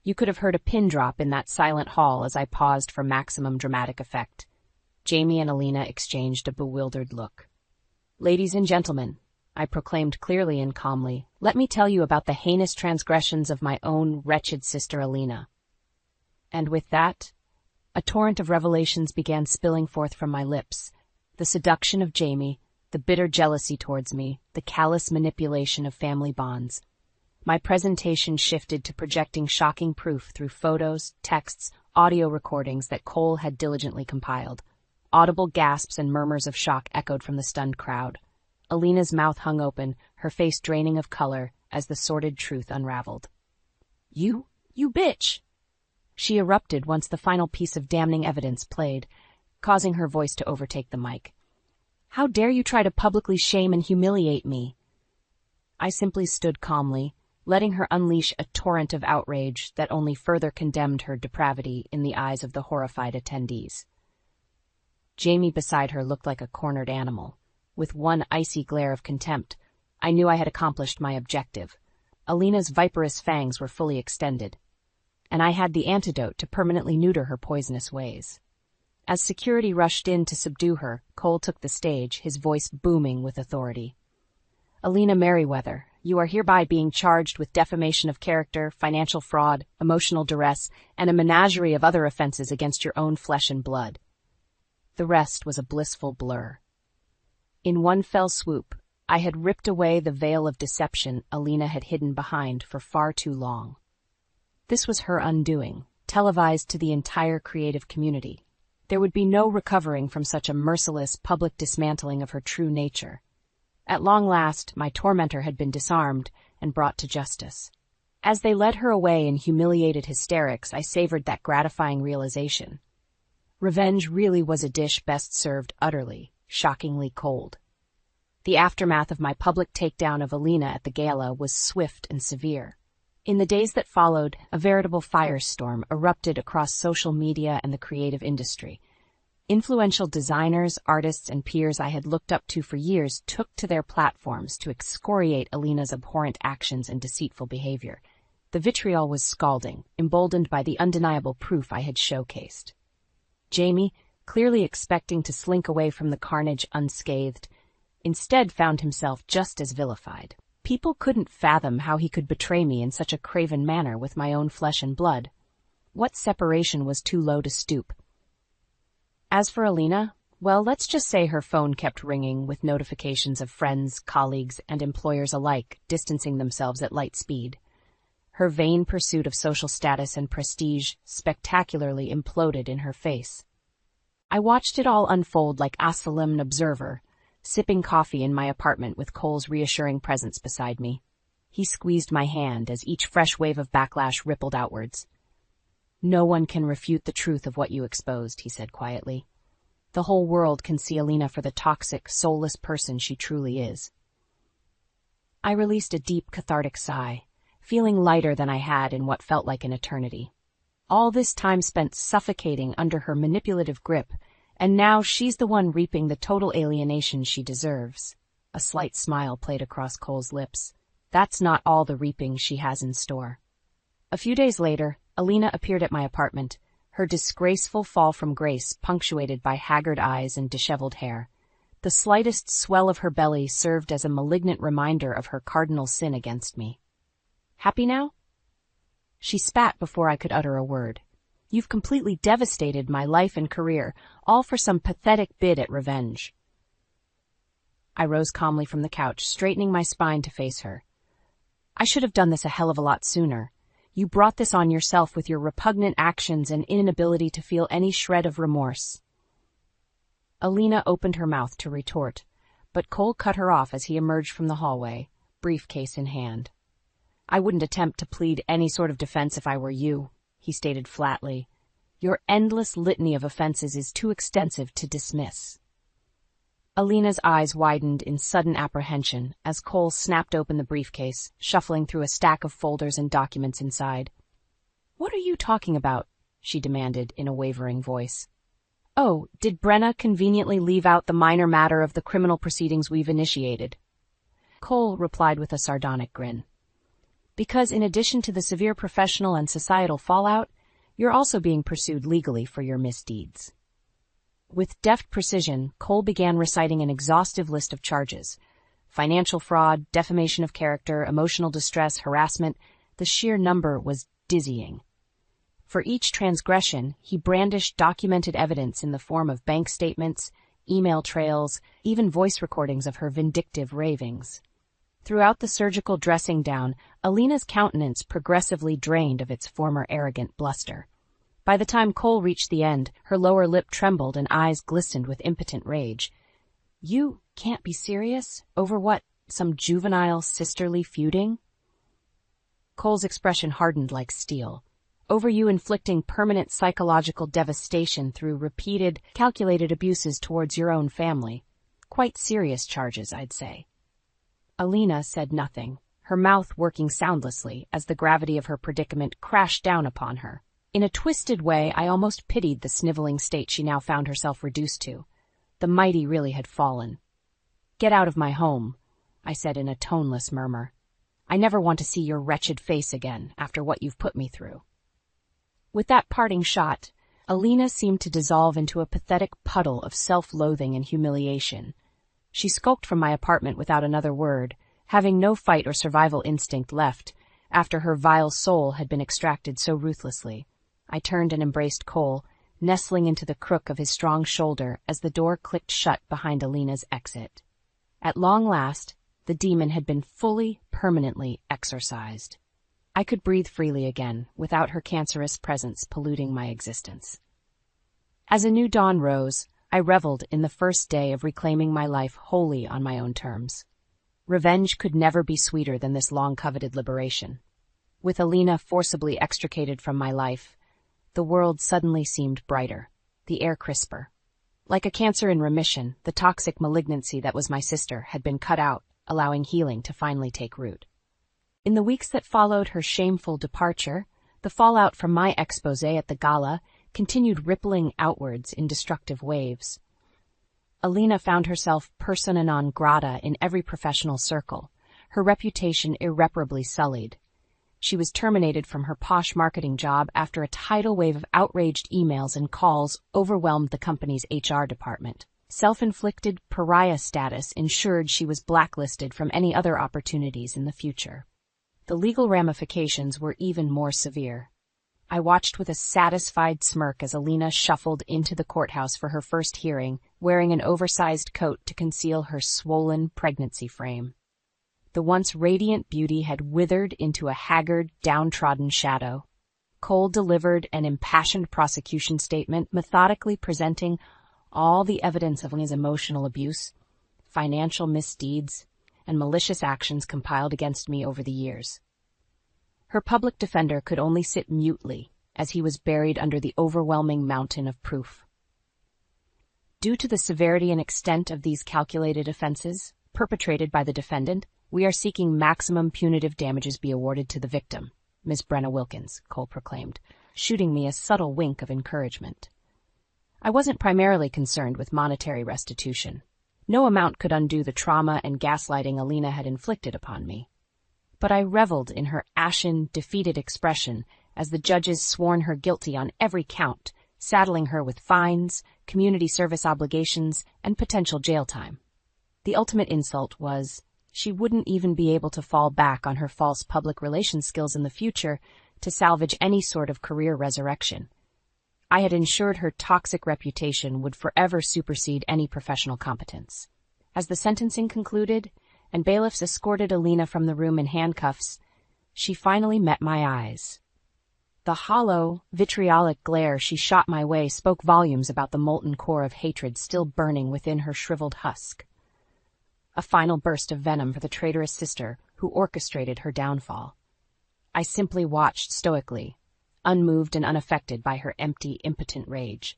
You could have heard a pin drop in that silent hall as I paused for maximum dramatic effect. Jamie and Alina exchanged a bewildered look. Ladies and gentlemen, I proclaimed clearly and calmly, let me tell you about the heinous transgressions of my own wretched sister Alina. And with that, a torrent of revelations began spilling forth from my lips. The seduction of Jamie, the bitter jealousy towards me, the callous manipulation of family bonds. My presentation shifted to projecting shocking proof through photos, texts, audio recordings that Cole had diligently compiled. Audible gasps and murmurs of shock echoed from the stunned crowd. Alina's mouth hung open, her face draining of color, as the sordid truth unraveled. You bitch! She erupted once the final piece of damning evidence played, causing her voice to overtake the mic. How dare you try to publicly shame and humiliate me? I simply stood calmly, letting her unleash a torrent of outrage that only further condemned her depravity in the eyes of the horrified attendees. Jamie beside her looked like a cornered animal. With one icy glare of contempt, I knew I had accomplished my objective. Alina's viperous fangs were fully extended, and I had the antidote to permanently neuter her poisonous ways. As security rushed in to subdue her, Cole took the stage, his voice booming with authority. Alina Merriweather, you are hereby being charged with defamation of character, financial fraud, emotional duress, and a menagerie of other offenses against your own flesh and blood. The rest was a blissful blur. In one fell swoop, I had ripped away the veil of deception Alina had hidden behind for far too long. This was her undoing, televised to the entire creative community. There would be no recovering from such a merciless public dismantling of her true nature. At long last, my tormentor had been disarmed and brought to justice. As they led her away in humiliated hysterics, I savored that gratifying realization. Revenge really was a dish best served utterly, shockingly cold. The aftermath of my public takedown of Alina at the gala was swift and severe. In the days that followed, a veritable firestorm erupted across social media and the creative industry. Influential designers, artists, and peers I had looked up to for years took to their platforms to excoriate Alina's abhorrent actions and deceitful behavior. The vitriol was scalding, emboldened by the undeniable proof I had showcased. Jamie, clearly expecting to slink away from the carnage unscathed, instead found himself just as vilified. People couldn't fathom how he could betray me in such a craven manner with my own flesh and blood. What separation was too low to stoop? As for Alina, well, let's just say her phone kept ringing with notifications of friends, colleagues, and employers alike distancing themselves at light speed. Her vain pursuit of social status and prestige spectacularly imploded in her face. I watched it all unfold like a solemn observer, sipping coffee in my apartment with Cole's reassuring presence beside me. He squeezed my hand as each fresh wave of backlash rippled outwards. No one can refute the truth of what you exposed, he said quietly. The whole world can see Alina for the toxic, soulless person she truly is. I released a deep, cathartic sigh, feeling lighter than I had in what felt like an eternity. All this time spent suffocating under her manipulative grip, and now she's the one reaping the total alienation she deserves. A slight smile played across Cole's lips. That's not all the reaping she has in store. A few days later, Alina appeared at my apartment, her disgraceful fall from grace punctuated by haggard eyes and disheveled hair. The slightest swell of her belly served as a malignant reminder of her cardinal sin against me. Happy now? She spat before I could utter a word. You've completely devastated my life and career, all for some pathetic bid at revenge. I rose calmly from the couch, straightening my spine to face her. I should have done this a hell of a lot sooner. You brought this on yourself with your repugnant actions and inability to feel any shred of remorse. Alina opened her mouth to retort, but Cole cut her off as he emerged from the hallway, briefcase in hand. I wouldn't attempt to plead any sort of defense if I were you, he stated flatly. Your endless litany of offenses is too extensive to dismiss. Alina's eyes widened in sudden apprehension as Cole snapped open the briefcase, shuffling through a stack of folders and documents inside. What are you talking about? She demanded in a wavering voice. Oh, did Brenna conveniently leave out the minor matter of the criminal proceedings we've initiated? Cole replied with a sardonic grin. Because in addition to the severe professional and societal fallout, you're also being pursued legally for your misdeeds. With deft precision, Cole began reciting an exhaustive list of charges. Financial fraud, defamation of character, emotional distress, harassment. The sheer number was dizzying. For each transgression, he brandished documented evidence in the form of bank statements, email trails, even voice recordings of her vindictive ravings. Throughout the surgical dressing down, Alina's countenance progressively drained of its former arrogant bluster. By the time Cole reached the end, her lower lip trembled and eyes glistened with impotent rage. You can't be serious? Over what, some juvenile sisterly feuding? Cole's expression hardened like steel. Over you inflicting permanent psychological devastation through repeated, calculated abuses towards your own family. Quite serious charges, I'd say. Alina said nothing, her mouth working soundlessly as the gravity of her predicament crashed down upon her. In a twisted way, I almost pitied the sniveling state she now found herself reduced to. The mighty really had fallen. "Get out of my home," I said in a toneless murmur. "I never want to see your wretched face again after what you've put me through." With that parting shot, Alina seemed to dissolve into a pathetic puddle of self-loathing and humiliation. She skulked from my apartment without another word, having no fight or survival instinct left after her vile soul had been extracted so ruthlessly. I turned and embraced Cole, nestling into the crook of his strong shoulder as the door clicked shut behind Alina's exit. At long last, the demon had been fully, permanently exorcised. I could breathe freely again, without her cancerous presence polluting my existence. As a new dawn rose, I reveled in the first day of reclaiming my life wholly on my own terms. Revenge could never be sweeter than this long-coveted liberation. With Alina forcibly extricated from my life, the world suddenly seemed brighter, the air crisper. Like a cancer in remission, the toxic malignancy that was my sister had been cut out, allowing healing to finally take root. In the weeks that followed her shameful departure, the fallout from my exposé at the gala continued rippling outwards in destructive waves. Alina found herself persona non grata in every professional circle, her reputation irreparably sullied. She was terminated from her posh marketing job after a tidal wave of outraged emails and calls overwhelmed the company's HR department. Self-inflicted pariah status ensured she was blacklisted from any other opportunities in the future. The legal ramifications were even more severe. I watched with a satisfied smirk as Alina shuffled into the courthouse for her first hearing, wearing an oversized coat to conceal her swollen pregnancy frame. The once radiant beauty had withered into a haggard, downtrodden shadow. Cole delivered an impassioned prosecution statement, methodically presenting all the evidence of his emotional abuse, financial misdeeds, and malicious actions compiled against me over the years. Her public defender could only sit mutely as he was buried under the overwhelming mountain of proof. Due to the severity and extent of these calculated offenses perpetrated by the defendant, we are seeking maximum punitive damages be awarded to the victim, Miss Brenna Wilkins, Cole proclaimed, shooting me a subtle wink of encouragement. I wasn't primarily concerned with monetary restitution. No amount could undo the trauma and gaslighting Alina had inflicted upon me. But I reveled in her ashen, defeated expression as the judges sworn her guilty on every count, saddling her with fines, community service obligations, and potential jail time. The ultimate insult was she wouldn't even be able to fall back on her false public relations skills in the future to salvage any sort of career resurrection. I had ensured her toxic reputation would forever supersede any professional competence. As the sentencing concluded, and bailiffs escorted Alina from the room in handcuffs, she finally met my eyes. The hollow, vitriolic glare she shot my way spoke volumes about the molten core of hatred still burning within her shriveled husk. A final burst of venom for the traitorous sister who orchestrated her downfall. I simply watched stoically, unmoved and unaffected by her empty, impotent rage.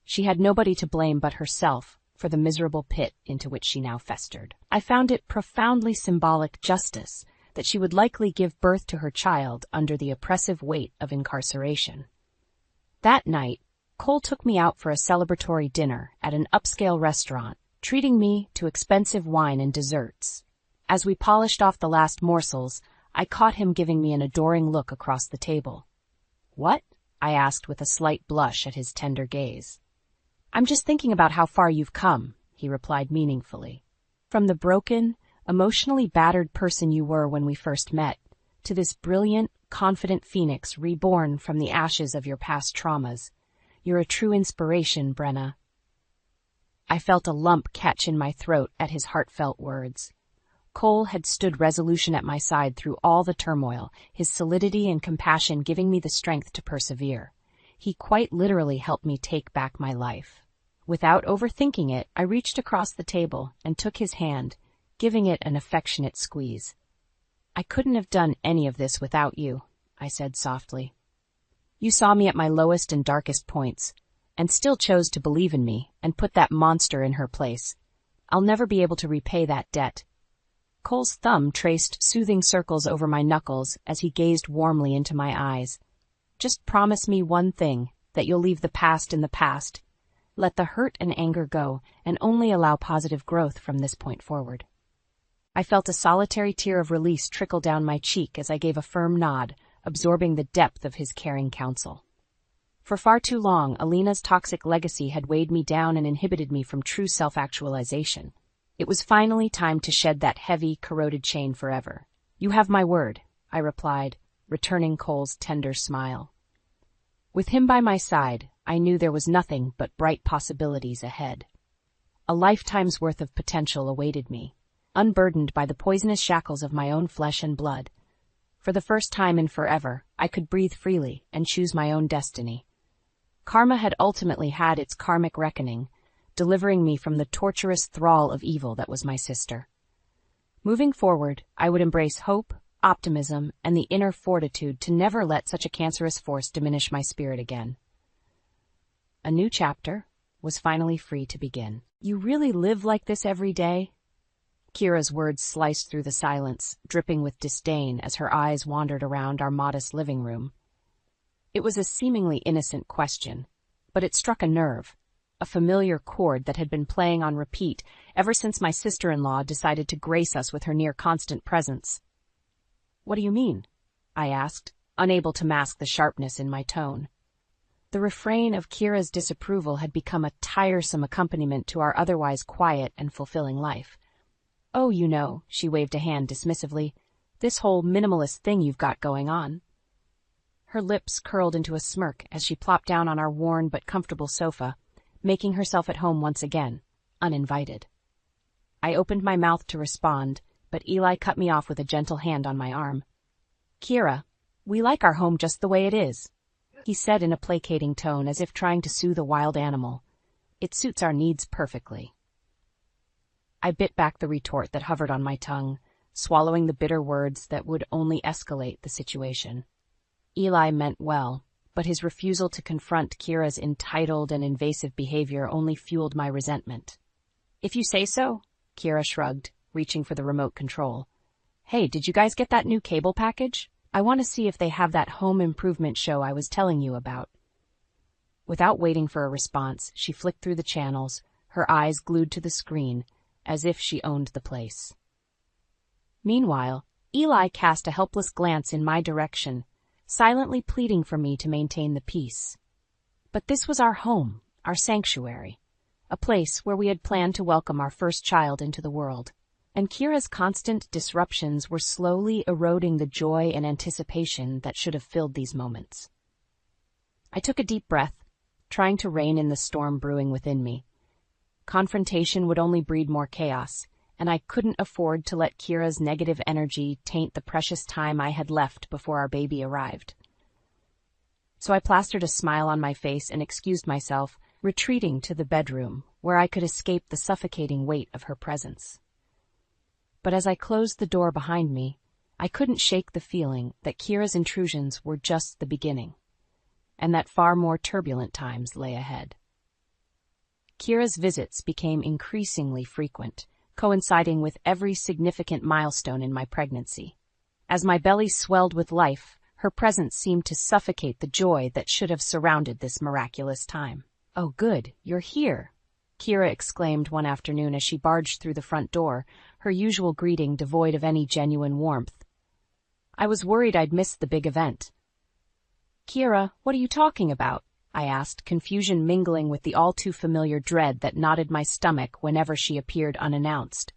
She had nobody to blame but herself for the miserable pit into which she now festered. I found it profoundly symbolic justice that she would likely give birth to her child under the oppressive weight of incarceration. That night, Cole took me out for a celebratory dinner at an upscale restaurant, treating me to expensive wine and desserts. As we polished off the last morsels, I caught him giving me an adoring look across the table. "What?" I asked with a slight blush at his tender gaze. "I'm just thinking about how far you've come," he replied meaningfully. "From the broken, emotionally battered person you were when we first met, to this brilliant, confident phoenix reborn from the ashes of your past traumas. You're a true inspiration, Brenna." I felt a lump catch in my throat at his heartfelt words. Cole had stood resolution at my side through all the turmoil, his solidity and compassion giving me the strength to persevere. He quite literally helped me take back my life. Without overthinking it, I reached across the table and took his hand, giving it an affectionate squeeze. I couldn't have done any of this without you, I said softly. You saw me at my lowest and darkest points, and still chose to believe in me and put that monster in her place. I'll never be able to repay that debt. Cole's thumb traced soothing circles over my knuckles as he gazed warmly into my eyes. Just promise me one thing, that you'll leave the past in the past. Let the hurt and anger go, and only allow positive growth from this point forward. I felt a solitary tear of release trickle down my cheek as I gave a firm nod, absorbing the depth of his caring counsel. For far too long, Alina's toxic legacy had weighed me down and inhibited me from true self-actualization. It was finally time to shed that heavy, corroded chain forever. You have my word, I replied, returning Cole's tender smile. With him by my side, I knew there was nothing but bright possibilities ahead. A lifetime's worth of potential awaited me, unburdened by the poisonous shackles of my own flesh and blood. For the first time in forever, I could breathe freely and choose my own destiny. Karma had ultimately had its karmic reckoning, delivering me from the torturous thrall of evil that was my sister. Moving forward, I would embrace hope, optimism, and the inner fortitude to never let such a cancerous force diminish my spirit again. A new chapter was finally free to begin. You really live like this every day? Kira's words sliced through the silence, dripping with disdain as her eyes wandered around our modest living room. It was a seemingly innocent question, but it struck a nerve, a familiar chord that had been playing on repeat ever since my sister-in-law decided to grace us with her near-constant presence. What do you mean? I asked, unable to mask the sharpness in my tone. The refrain of Kira's disapproval had become a tiresome accompaniment to our otherwise quiet and fulfilling life. Oh, you know, she waved a hand dismissively, this whole minimalist thing you've got going on. Her lips curled into a smirk as she plopped down on our worn but comfortable sofa, making herself at home once again, uninvited. I opened my mouth to respond, but Eli cut me off with a gentle hand on my arm. Kira, we like our home just the way it is, he said in a placating tone as if trying to soothe a wild animal. It suits our needs perfectly. I bit back the retort that hovered on my tongue, swallowing the bitter words that would only escalate the situation. Eli meant well, but his refusal to confront Kira's entitled and invasive behavior only fueled my resentment. If you say so, Kira shrugged, reaching for the remote control. Hey, did you guys get that new cable package? I want to see if they have that home improvement show I was telling you about. Without waiting for a response, she flicked through the channels, her eyes glued to the screen, as if she owned the place. Meanwhile, Eli cast a helpless glance in my direction, silently pleading for me to maintain the peace. But this was our home, our sanctuary, a place where we had planned to welcome our first child into the world, and Kira's constant disruptions were slowly eroding the joy and anticipation that should have filled these moments. I took a deep breath, trying to rein in the storm brewing within me. Confrontation would only breed more chaos, and I couldn't afford to let Kira's negative energy taint the precious time I had left before our baby arrived. So I plastered a smile on my face and excused myself, retreating to the bedroom, where I could escape the suffocating weight of her presence. But as I closed the door behind me, I couldn't shake the feeling that Kira's intrusions were just the beginning, and that far more turbulent times lay ahead. Kira's visits became increasingly frequent, coinciding with every significant milestone in my pregnancy. As my belly swelled with life, her presence seemed to suffocate the joy that should have surrounded this miraculous time. "Oh, good, you're here," Kira exclaimed one afternoon as she barged through the front door, her usual greeting devoid of any genuine warmth. I was worried I'd missed the big event. "Kira, what are you talking about?" I asked, confusion mingling with the all-too-familiar dread that knotted my stomach whenever she appeared unannounced.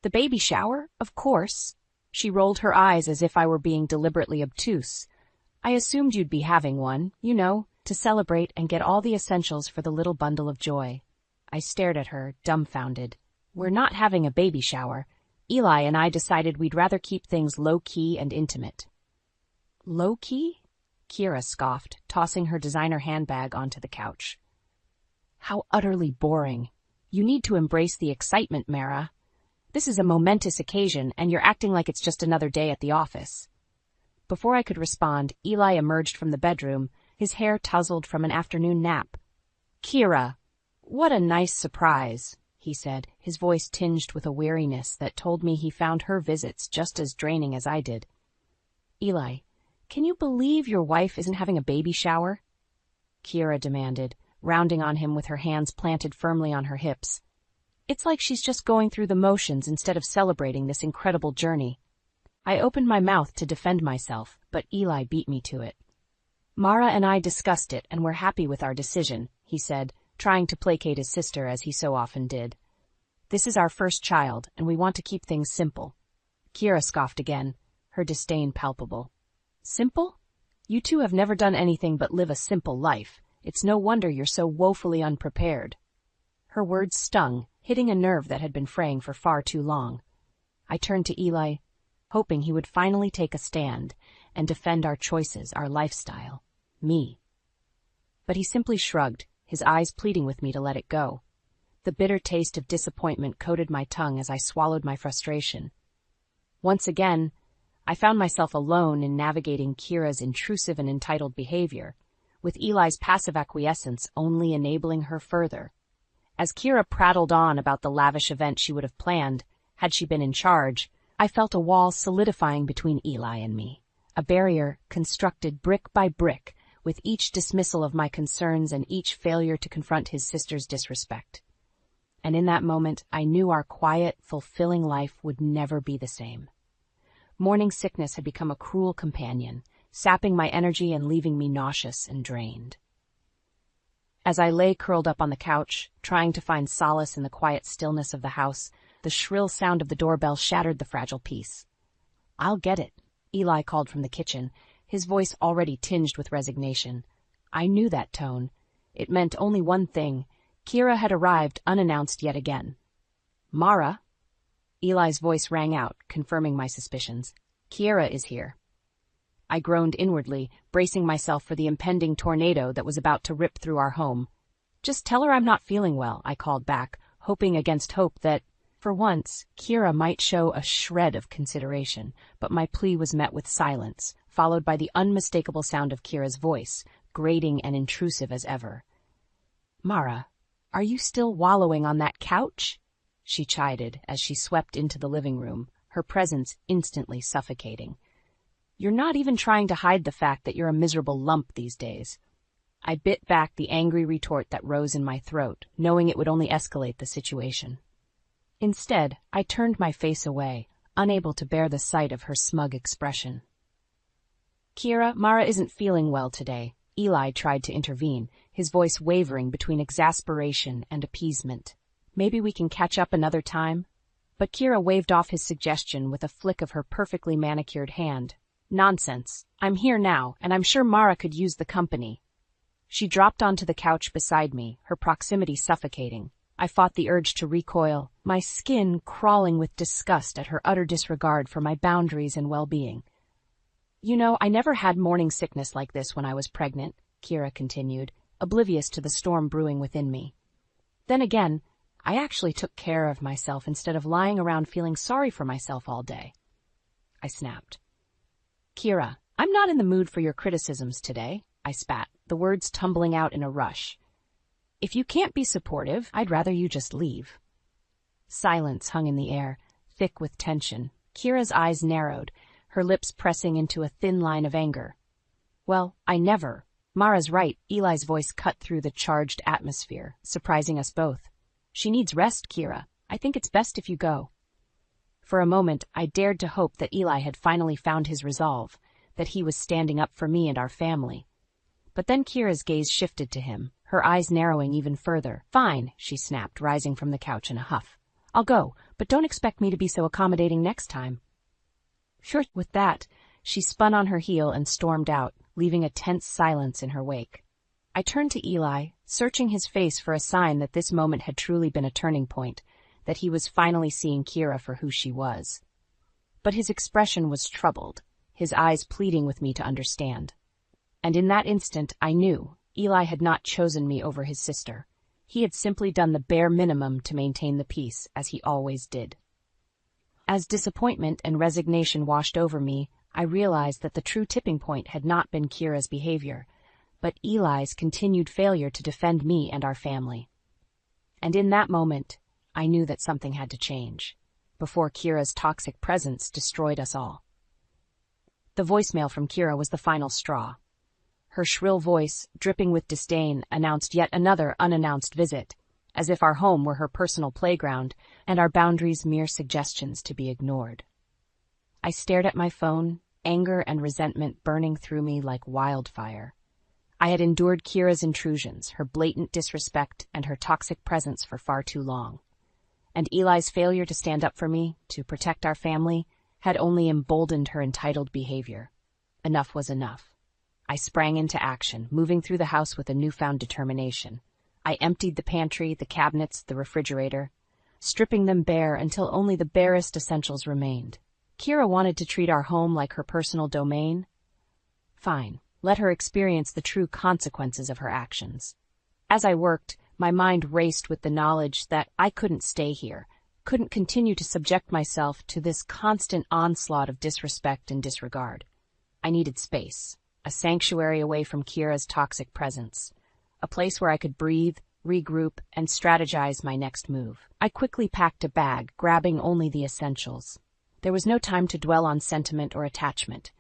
"The baby shower? Of course." She rolled her eyes as if I were being deliberately obtuse. "I assumed you'd be having one, you know, to celebrate and get all the essentials for the little bundle of joy." I stared at her, dumbfounded. "We're not having a baby shower. Eli and I decided we'd rather keep things low-key and intimate." "Low-key?" Kira scoffed, tossing her designer handbag onto the couch. "How utterly boring. You need to embrace the excitement, Mara. This is a momentous occasion, and you're acting like it's just another day at the office." Before I could respond, Eli emerged from the bedroom, his hair tousled from an afternoon nap. "Kira, what a nice surprise," he said, his voice tinged with a weariness that told me he found her visits just as draining as I did. "Eli, can you believe your wife isn't having a baby shower?" Kira demanded, rounding on him with her hands planted firmly on her hips. "It's like she's just going through the motions instead of celebrating this incredible journey." I opened my mouth to defend myself, but Eli beat me to it. "Mara and I discussed it, and we're happy with our decision," he said, trying to placate his sister as he so often did. "This is our first child, and we want to keep things simple." Kira scoffed again, her disdain palpable. "Simple? You two have never done anything but live a simple life. It's no wonder you're so woefully unprepared." Her words stung, hitting a nerve that had been fraying for far too long. I turned to Eli, hoping he would finally take a stand and defend our choices, our lifestyle, me. But he simply shrugged, his eyes pleading with me to let it go. The bitter taste of disappointment coated my tongue as I swallowed my frustration. Once again, I found myself alone in navigating Kira's intrusive and entitled behavior, with Eli's passive acquiescence only enabling her further. As Kira prattled on about the lavish event she would have planned, had she been in charge, I felt a wall solidifying between Eli and me, a barrier constructed brick by brick, with each dismissal of my concerns and each failure to confront his sister's disrespect. And in that moment, I knew our quiet, fulfilling life would never be the same. Morning sickness had become a cruel companion, sapping my energy and leaving me nauseous and drained. As I lay curled up on the couch, trying to find solace in the quiet stillness of the house, the shrill sound of the doorbell shattered the fragile peace. "I'll get it," Eli called from the kitchen, his voice already tinged with resignation. I knew that tone. It meant only one thing. Kira had arrived unannounced yet again. "Mara?" Eli's voice rang out, confirming my suspicions. "Kira is here." I groaned inwardly, bracing myself for the impending tornado that was about to rip through our home. "Just tell her I'm not feeling well," I called back, hoping against hope that, for once, Kira might show a shred of consideration, but my plea was met with silence, followed by the unmistakable sound of Kira's voice, grating and intrusive as ever. "Mara, are you still wallowing on that couch?" she chided as she swept into the living room, her presence instantly suffocating. "You're not even trying to hide the fact that you're a miserable lump these days." I bit back the angry retort that rose in my throat, knowing it would only escalate the situation. Instead, I turned my face away, unable to bear the sight of her smug expression. "Kira, Mara isn't feeling well today," Eli tried to intervene, his voice wavering between exasperation and appeasement. "Maybe we can catch up another time?" But Kira waved off his suggestion with a flick of her perfectly manicured hand. "Nonsense. I'm here now, and I'm sure Mara could use the company." She dropped onto the couch beside me, her proximity suffocating. I fought the urge to recoil, my skin crawling with disgust at her utter disregard for my boundaries and well-being. "You know, I never had morning sickness like this when I was pregnant," Kira continued, oblivious to the storm brewing within me. "Then again, I actually took care of myself instead of lying around feeling sorry for myself all day." I snapped. "Kira, I'm not in the mood for your criticisms today," I spat, the words tumbling out in a rush. "If you can't be supportive, I'd rather you just leave." Silence hung in the air, thick with tension. Kira's eyes narrowed, her lips pressing into a thin line of anger. "Well, I never." Mara's right, Eli's voice cut through the charged atmosphere, surprising us both. "She needs rest, Kira. I think it's best if you go." For a moment, I dared to hope that Eli had finally found his resolve, that he was standing up for me and our family. But then Kira's gaze shifted to him, her eyes narrowing even further. "Fine," she snapped, rising from the couch in a huff. "I'll go, but don't expect me to be so accommodating next time." Sure. With that, she spun on her heel and stormed out, leaving a tense silence in her wake. I turned to Eli, searching his face for a sign that this moment had truly been a turning point, that he was finally seeing Kira for who she was. But his expression was troubled, his eyes pleading with me to understand. And in that instant, I knew Eli had not chosen me over his sister. He had simply done the bare minimum to maintain the peace, as he always did. As disappointment and resignation washed over me, I realized that the true tipping point had not been Kira's behavior, but Eli's continued failure to defend me and our family. And in that moment, I knew that something had to change, before Kira's toxic presence destroyed us all. The voicemail from Kira was the final straw. Her shrill voice, dripping with disdain, announced yet another unannounced visit, as if our home were her personal playground and our boundaries mere suggestions to be ignored. I stared at my phone, anger and resentment burning through me like wildfire. I had endured Kira's intrusions, her blatant disrespect, and her toxic presence for far too long. And Eli's failure to stand up for me, to protect our family, had only emboldened her entitled behavior. Enough was enough. I sprang into action, moving through the house with a newfound determination. I emptied the pantry, the cabinets, the refrigerator, stripping them bare until only the barest essentials remained. Kira wanted to treat our home like her personal domain. Fine, let her experience the true consequences of her actions. As I worked, my mind raced with the knowledge that I couldn't stay here, couldn't continue to subject myself to this constant onslaught of disrespect and disregard. I needed space, a sanctuary away from Kira's toxic presence, a place where I could breathe, regroup, and strategize my next move. I quickly packed a bag, grabbing only the essentials. There was no time to dwell on sentiment or attachment.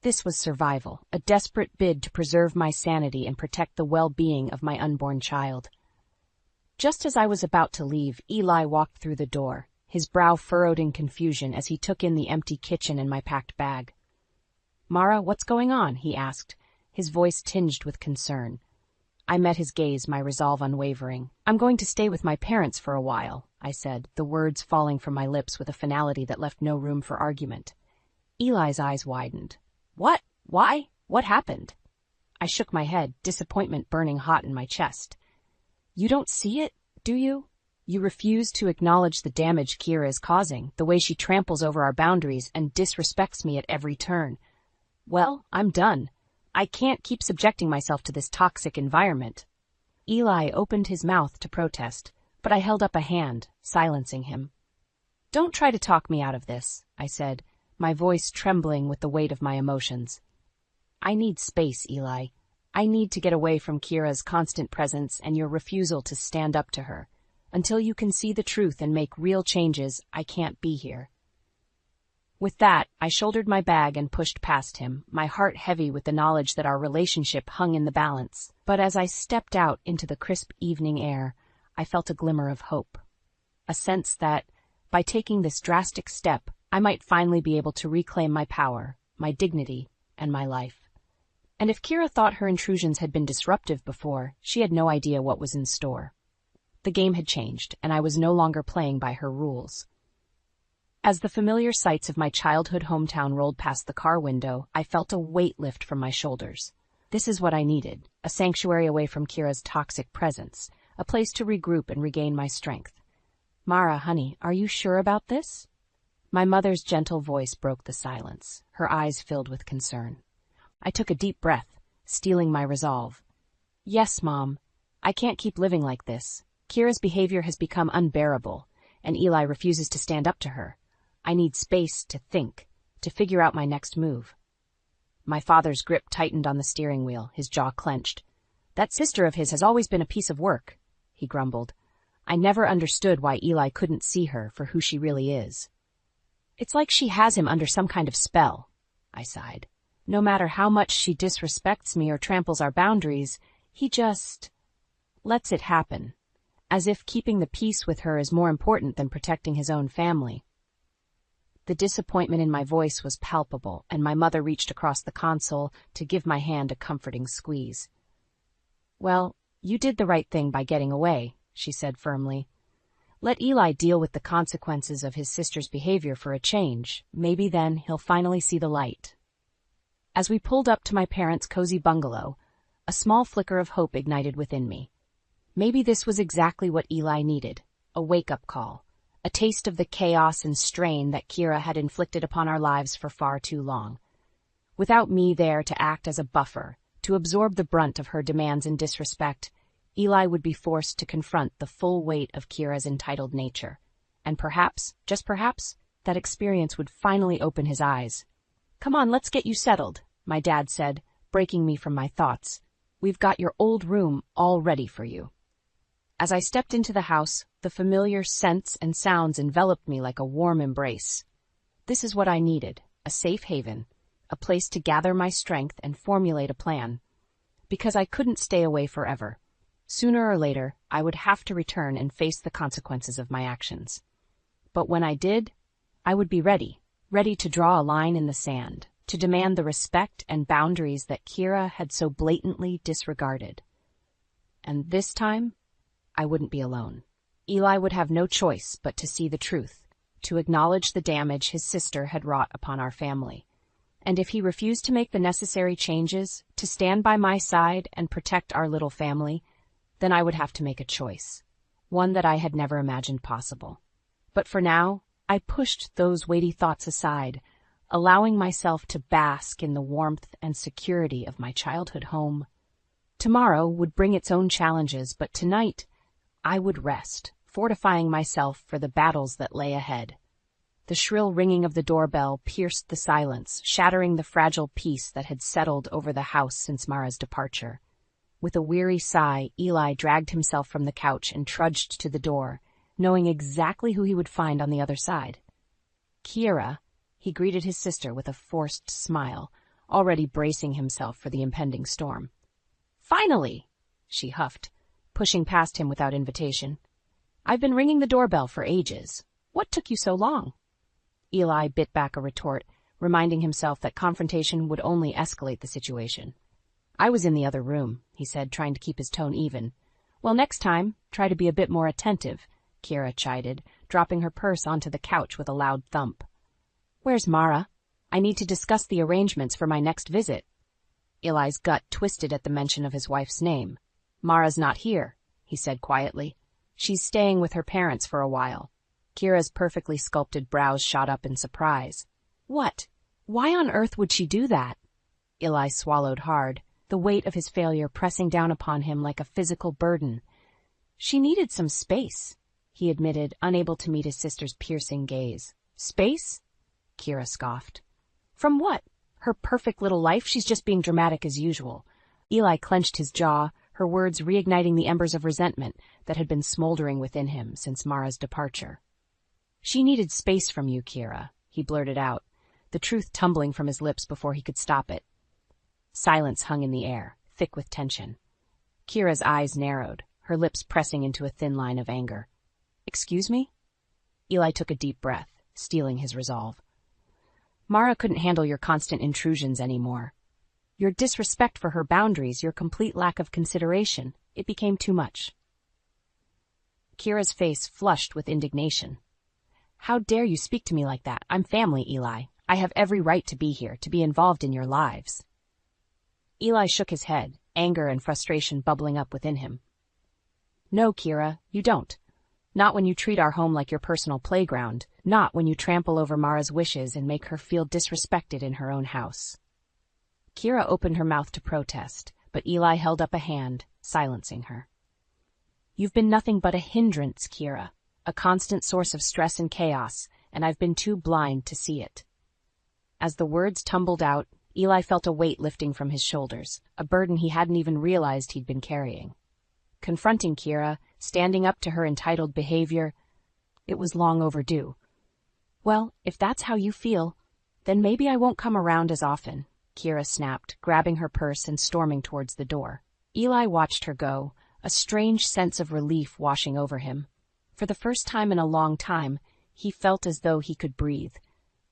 This was survival, a desperate bid to preserve my sanity and protect the well-being of my unborn child. Just as I was about to leave, Eli walked through the door, his brow furrowed in confusion as he took in the empty kitchen and my packed bag. "Mara, what's going on?" he asked, his voice tinged with concern. I met his gaze, my resolve unwavering. "I'm going to stay with my parents for a while," I said, the words falling from my lips with a finality that left no room for argument. Eli's eyes widened. "What? Why? What happened?" I shook my head, disappointment burning hot in my chest. "You don't see it, do you? You refuse to acknowledge the damage Kira is causing, the way she tramples over our boundaries and disrespects me at every turn. Well, I'm done. I can't keep subjecting myself to this toxic environment." Eli opened his mouth to protest, but I held up a hand, silencing him. "Don't try to talk me out of this," I said, my voice trembling with the weight of my emotions. "I need space, Eli. I need to get away from Kira's constant presence and your refusal to stand up to her. Until you can see the truth and make real changes, I can't be here." With that, I shouldered my bag and pushed past him, my heart heavy with the knowledge that our relationship hung in the balance. But as I stepped out into the crisp evening air, I felt a glimmer of hope. A sense that, by taking this drastic step, I might finally be able to reclaim my power, my dignity, and my life. And if Kira thought her intrusions had been disruptive before, she had no idea what was in store. The game had changed, and I was no longer playing by her rules. As the familiar sights of my childhood hometown rolled past the car window, I felt a weight lift from my shoulders. This is what I needed, a sanctuary away from Kira's toxic presence, a place to regroup and regain my strength. "Mara, honey, are you sure about this?" My mother's gentle voice broke the silence, her eyes filled with concern. I took a deep breath, steeling my resolve. "Yes, Mom. I can't keep living like this. Kira's behavior has become unbearable, and Eli refuses to stand up to her. I need space to think, to figure out my next move." My father's grip tightened on the steering wheel, his jaw clenched. "That sister of his has always been a piece of work," he grumbled. "I never understood why Eli couldn't see her for who she really is." "It's like she has him under some kind of spell," I sighed. "No matter how much she disrespects me or tramples our boundaries, he just lets it happen, as if keeping the peace with her is more important than protecting his own family." The disappointment in my voice was palpable, and my mother reached across the console to give my hand a comforting squeeze. "Well, you did the right thing by getting away," she said firmly. "Let Eli deal with the consequences of his sister's behavior for a change. Maybe then he'll finally see the light." As we pulled up to my parents' cozy bungalow, a small flicker of hope ignited within me. Maybe this was exactly what Eli needed, a wake-up call. A taste of the chaos and strain that Kira had inflicted upon our lives for far too long. Without me there to act as a buffer, to absorb the brunt of her demands and disrespect, Eli would be forced to confront the full weight of Kira's entitled nature. And perhaps, just perhaps, That experience would finally open his eyes. "Come on, let's get you settled," my dad said, breaking me from my thoughts. "We've got your old room all ready for you." As I stepped into the house, the familiar scents and sounds enveloped me like a warm embrace. This is what I needed, a safe haven, a place to gather my strength and formulate a plan. Because I couldn't stay away forever. Sooner or later, I would have to return and face the consequences of my actions. But when I did, I would be ready to draw a line in the sand, to demand the respect and boundaries that Kira had so blatantly disregarded. And this time, I wouldn't be alone. Eli would have no choice but to see the truth, to acknowledge the damage his sister had wrought upon our family. And if he refused to make the necessary changes, to stand by my side and protect our little family, then I would have to make a choice, one that I had never imagined possible. But for now, I pushed those weighty thoughts aside, allowing myself to bask in the warmth and security of my childhood home. Tomorrow would bring its own challenges, but tonight I would rest, fortifying myself for the battles that lay ahead. The shrill ringing of the doorbell pierced the silence, shattering the fragile peace that had settled over the house since Mara's departure. With a weary sigh, Eli dragged himself from the couch and trudged to the door, knowing exactly who he would find on the other side. "Kira," he greeted his sister with a forced smile, already bracing himself for the impending storm. "Finally!" she huffed, pushing past him without invitation. "I've been ringing the doorbell for ages. What took you so long?" Eli bit back a retort, reminding himself that confrontation would only escalate the situation. "I was in the other room," he said, trying to keep his tone even. "Well, next time, try to be a bit more attentive," Kira chided, dropping her purse onto the couch with a loud thump. "Where's Mara? I need to discuss the arrangements for my next visit." Eli's gut twisted at the mention of his wife's name. "Mara's not here," he said quietly. "She's staying with her parents for a while." Kira's perfectly sculpted brows shot up in surprise. "What? Why on earth would she do that?" Eli swallowed hard, the weight of his failure pressing down upon him like a physical burden. "She needed some space," he admitted, unable to meet his sister's piercing gaze. "Space?" Kira scoffed. "From what? Her perfect little life? She's just being dramatic as usual." Eli clenched his jaw, her words reigniting the embers of resentment that had been smoldering within him since Mara's departure. "She needed space from you, Kira," he blurted out, the truth tumbling from his lips before he could stop it. Silence hung in the air, thick with tension. Kira's eyes narrowed, her lips pressing into a thin line of anger. "Excuse me?" Eli took a deep breath, steeling his resolve. "Mara couldn't handle your constant intrusions anymore. Your disrespect for her boundaries, your complete lack of consideration, it became too much." Kira's face flushed with indignation. "How dare you speak to me like that? I'm family, Eli. I have every right to be here, to be involved in your lives." Eli shook his head, anger and frustration bubbling up within him. "No, Kira, you don't. Not when you treat our home like your personal playground, not when you trample over Mara's wishes and make her feel disrespected in her own house." Kira opened her mouth to protest, but Eli held up a hand, silencing her. "You've been nothing but a hindrance, Kira, a constant source of stress and chaos, and I've been too blind to see it." As the words tumbled out, Eli felt a weight lifting from his shoulders, a burden he hadn't even realized he'd been carrying. Confronting Kira, standing up to her entitled behavior, it was long overdue. "Well, if that's how you feel, then maybe I won't come around as often," Kira snapped, grabbing her purse and storming towards the door. Eli watched her go, a strange sense of relief washing over him. For the first time in a long time, he felt as though he could breathe,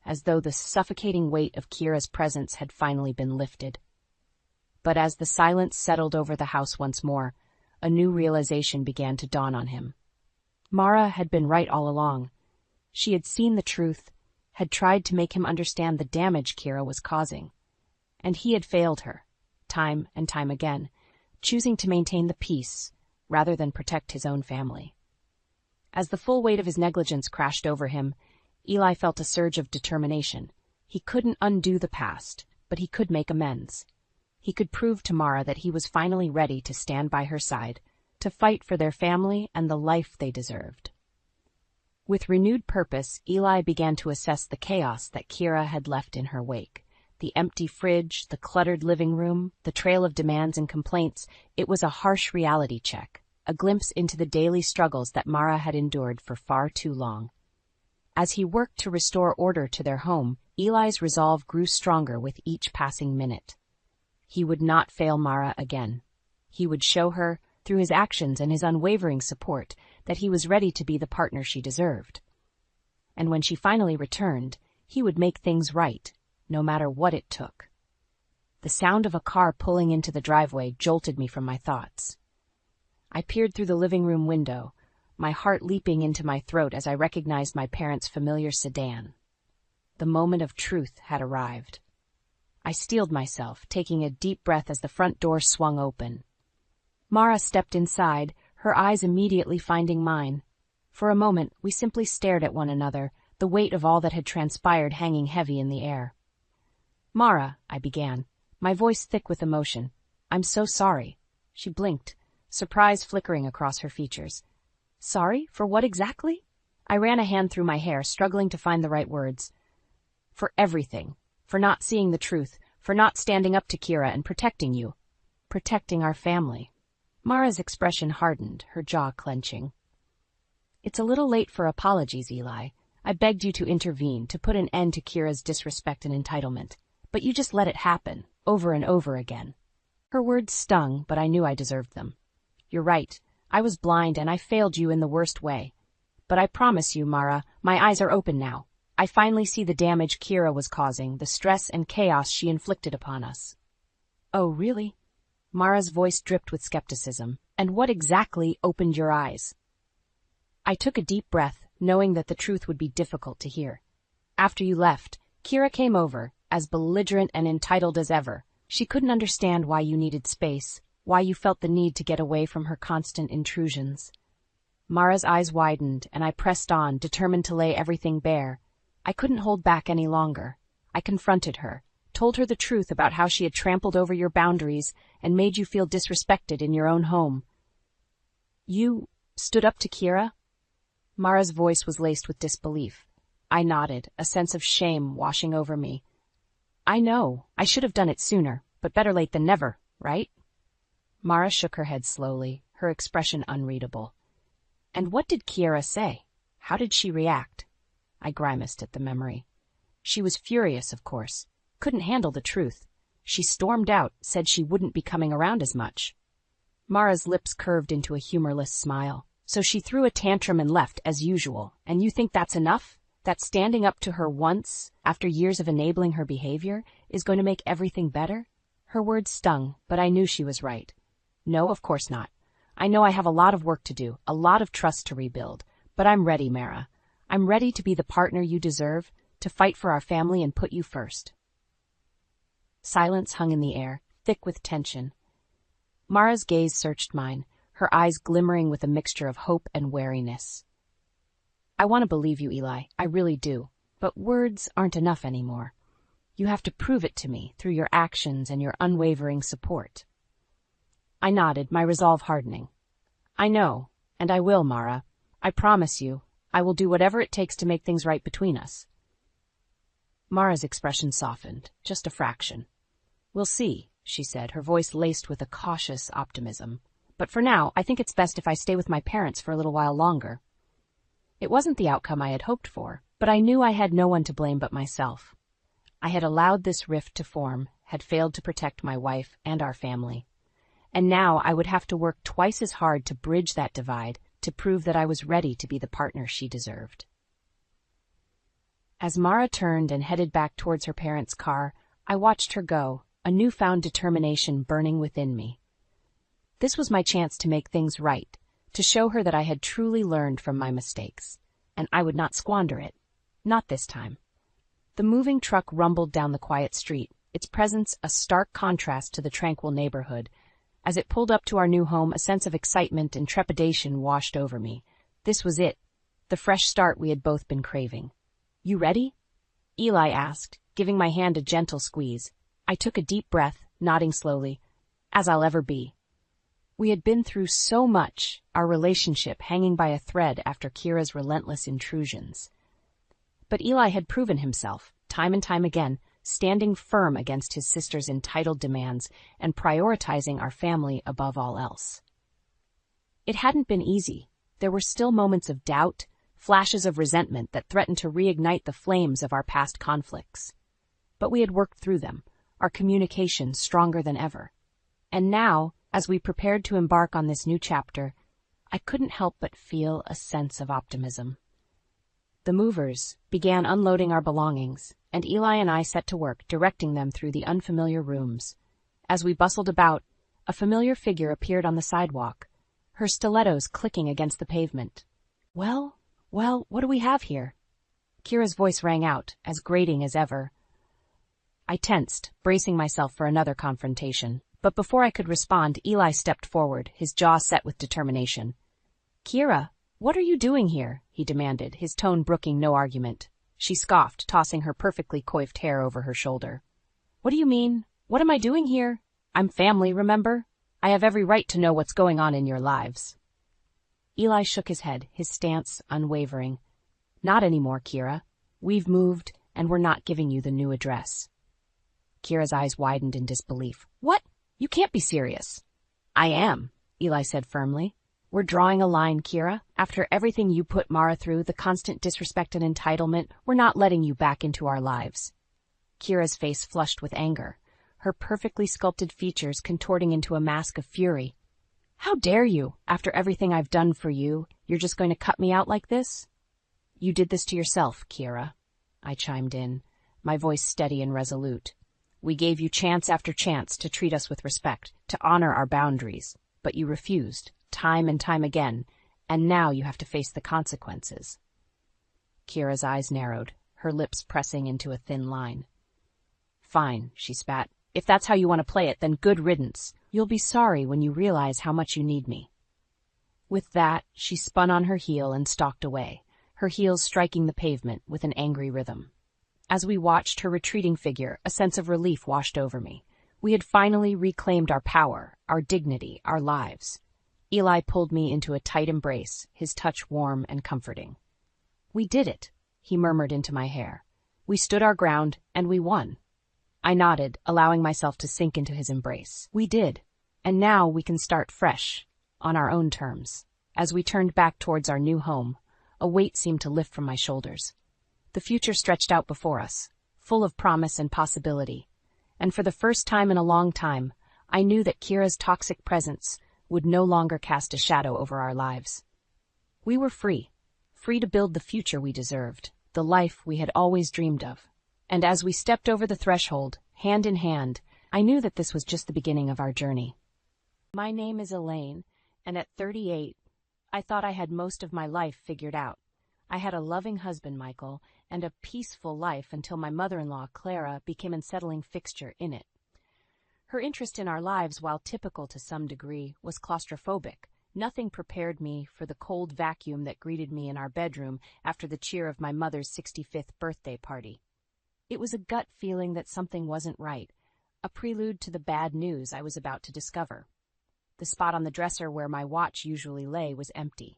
as though the suffocating weight of Kira's presence had finally been lifted. But as the silence settled over the house once more, a new realization began to dawn on him. Mara had been right all along. She had seen the truth, had tried to make him understand the damage Kira was causing. And he had failed her, time and time again, choosing to maintain the peace rather than protect his own family. As the full weight of his negligence crashed over him, Eli felt a surge of determination. He couldn't undo the past, but he could make amends. He could prove to Mara that he was finally ready to stand by her side, to fight for their family and the life they deserved. With renewed purpose, Eli began to assess the chaos that Kira had left in her wake. The empty fridge, the cluttered living room, the trail of demands and complaints. It was a harsh reality check, a glimpse into the daily struggles that Mara had endured for far too long. As he worked to restore order to their home, Eli's resolve grew stronger with each passing minute. He would not fail Mara again. He would show her, through his actions and his unwavering support, that he was ready to be the partner she deserved. And when she finally returned, he would make things right, no matter what it took. The sound of a car pulling into the driveway jolted me from my thoughts. I peered through the living room window, my heart leaping into my throat as I recognized my parents' familiar sedan. The moment of truth had arrived. I steeled myself, taking a deep breath as the front door swung open. Mara stepped inside, her eyes immediately finding mine. For a moment, we simply stared at one another, the weight of all that had transpired hanging heavy in the air. "Mara," I began, my voice thick with emotion. "I'm so sorry." She blinked, surprise flickering across her features. "Sorry? For what exactly?" I ran a hand through my hair, struggling to find the right words. "For everything. For not seeing the truth. For not standing up to Kira and protecting you. Protecting our family." Mara's expression hardened, her jaw clenching. "It's a little late for apologies, Eli. I begged you to intervene, to put an end to Kira's disrespect and entitlement. But you just let it happen, over and over again." Her words stung, but I knew I deserved them. "You're right. I was blind and I failed you in the worst way. But I promise you, Mara, my eyes are open now. I finally see the damage Kira was causing, the stress and chaos she inflicted upon us." "Oh, really?" Mara's voice dripped with skepticism. "And what exactly opened your eyes?" I took a deep breath, knowing that the truth would be difficult to hear. "After you left, Kira came over, as belligerent and entitled as ever. She couldn't understand why you needed space, why you felt the need to get away from her constant intrusions." Mara's eyes widened, and I pressed on, determined to lay everything bare. I couldn't hold back any longer. I confronted her, told her the truth about how she had trampled over your boundaries and made you feel disrespected in your own home. "You stood up to Kira?" Mara's voice was laced with disbelief. I nodded, a sense of shame washing over me. "I know. I should have done it sooner, but better late than never, right?" Mara shook her head slowly, her expression unreadable. "And what did Kira say? How did she react?" I grimaced at the memory. "She was furious, of course. Couldn't handle the truth. She stormed out, said she wouldn't be coming around as much." Mara's lips curved into a humorless smile. "So she threw a tantrum and left, as usual. And you think that's enough? That standing up to her once, after years of enabling her behavior, is going to make everything better?" Her words stung, but I knew she was right. "No, of course not. I know I have a lot of work to do, a lot of trust to rebuild. But I'm ready, Mara. I'm ready to be the partner you deserve, to fight for our family and put you first." Silence hung in the air, thick with tension. Mara's gaze searched mine, her eyes glimmering with a mixture of hope and wariness. "I want to believe you, Eli. I really do. But words aren't enough anymore. You have to prove it to me through your actions and your unwavering support." I nodded, my resolve hardening. "I know, and I will, Mara. I promise you, I will do whatever it takes to make things right between us." Mara's expression softened, just a fraction. "We'll see," she said, her voice laced with a cautious optimism. "But for now, I think it's best if I stay with my parents for a little while longer." It wasn't the outcome I had hoped for, but I knew I had no one to blame but myself. I had allowed this rift to form, had failed to protect my wife and our family. And now I would have to work twice as hard to bridge that divide, to prove that I was ready to be the partner she deserved. As Mara turned and headed back towards her parents' car, I watched her go, a newfound determination burning within me. This was my chance to make things right, to show her that I had truly learned from my mistakes, and I would not squander it. Not this time. The moving truck rumbled down the quiet street, its presence a stark contrast to the tranquil neighborhood. As it pulled up to our new home, a sense of excitement and trepidation washed over me. This was it, the fresh start we had both been craving. "You ready?" Eli asked, giving my hand a gentle squeeze. I took a deep breath, nodding slowly. "As I'll ever be." We had been through so much, our relationship hanging by a thread after Kira's relentless intrusions. But Eli had proven himself, time and time again, standing firm against his sister's entitled demands and prioritizing our family above all else. It hadn't been easy. There were still moments of doubt, flashes of resentment that threatened to reignite the flames of our past conflicts. But we had worked through them, our communication stronger than ever. And now, as we prepared to embark on this new chapter, I couldn't help but feel a sense of optimism. The movers began unloading our belongings, and Eli and I set to work directing them through the unfamiliar rooms. As we bustled about, a familiar figure appeared on the sidewalk, her stilettos clicking against the pavement. Well, what do we have here? Kira's voice rang out, as grating as ever. I tensed, bracing myself for another confrontation. But before I could respond, Eli stepped forward, his jaw set with determination. "Kira, what are you doing here?" he demanded, his tone brooking no argument. She scoffed, tossing her perfectly coiffed hair over her shoulder. "What do you mean? What am I doing here? I'm family, remember? I have every right to know what's going on in your lives." Eli shook his head, his stance unwavering. "Not anymore, Kira. We've moved, and we're not giving you the new address." Kira's eyes widened in disbelief. "What? You can't be serious." "I am," Eli said firmly. "We're drawing a line, Kira. After everything you put Mara through, the constant disrespect and entitlement, we're not letting you back into our lives." Kira's face flushed with anger, her perfectly sculpted features contorting into a mask of fury. "How dare you? After everything I've done for you, you're just going to cut me out like this?" "You did this to yourself, Kira," I chimed in, my voice steady and resolute. "We gave you chance after chance to treat us with respect, to honor our boundaries, but you refused, time and time again, and now you have to face the consequences." Kira's eyes narrowed, her lips pressing into a thin line. "Fine," she spat. "If that's how you want to play it, then good riddance. You'll be sorry when you realize how much you need me." With that, she spun on her heel and stalked away, her heels striking the pavement with an angry rhythm. As we watched her retreating figure, a sense of relief washed over me. We had finally reclaimed our power, our dignity, our lives. Eli pulled me into a tight embrace, his touch warm and comforting. "We did it," he murmured into my hair. "We stood our ground, and we won." I nodded, allowing myself to sink into his embrace. "We did, and now we can start fresh, on our own terms." As we turned back towards our new home, a weight seemed to lift from my shoulders. The future stretched out before us, full of promise and possibility, and for the first time in a long time, I knew that Kira's toxic presence would no longer cast a shadow over our lives. We were free to build the future we deserved, the life we had always dreamed of. And as we stepped over the threshold, hand in hand, I knew that this was just the beginning of our journey. My name is Elaine, and at 38, I thought I had most of my life figured out. I had a loving husband, Michael, and a peaceful life until my mother-in-law, Clara, became an unsettling fixture in it. Her interest in our lives, while typical to some degree, was claustrophobic. Nothing prepared me for the cold vacuum that greeted me in our bedroom after the cheer of my mother's 65th birthday party. It was a gut feeling that something wasn't right, a prelude to the bad news I was about to discover. The spot on the dresser where my watch usually lay was empty.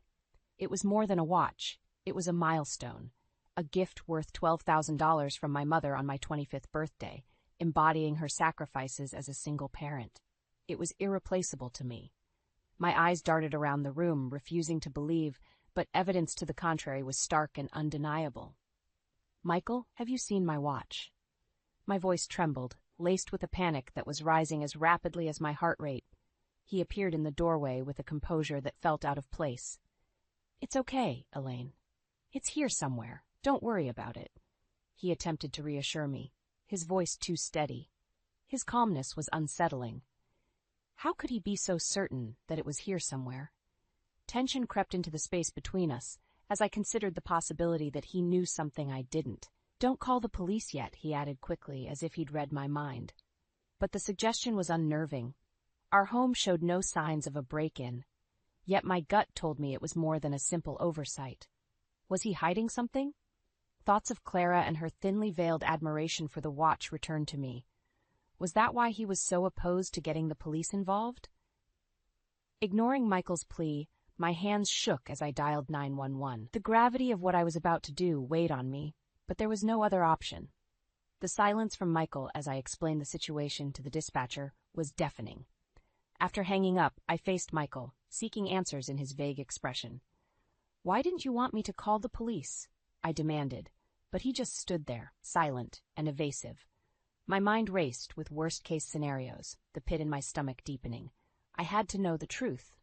It was more than a watch. It was a milestone, a gift worth $12,000 from my mother on my 25th birthday, embodying her sacrifices as a single parent. It was irreplaceable to me. My eyes darted around the room, refusing to believe, but evidence to the contrary was stark and undeniable. "Michael, have you seen my watch?" My voice trembled, laced with a panic that was rising as rapidly as my heart rate. He appeared in the doorway with a composure that felt out of place. "It's okay, Elaine. It's here somewhere. Don't worry about it." He attempted to reassure me, his voice too steady. His calmness was unsettling. How could he be so certain that it was here somewhere? Tension crept into the space between us, as I considered the possibility that he knew something I didn't. "Don't call the police yet," he added quickly, as if he'd read my mind. But the suggestion was unnerving. Our home showed no signs of a break-in, yet my gut told me it was more than a simple oversight. Was he hiding something? Thoughts of Clara and her thinly veiled admiration for the watch returned to me. Was that why he was so opposed to getting the police involved? Ignoring Michael's plea, my hands shook as I dialed 911. The gravity of what I was about to do weighed on me, but there was no other option. The silence from Michael as I explained the situation to the dispatcher was deafening. After hanging up, I faced Michael, seeking answers in his vague expression. "Why didn't you want me to call the police?" I demanded, but he just stood there, silent and evasive. My mind raced with worst-case scenarios, the pit in my stomach deepening. I had to know the truth.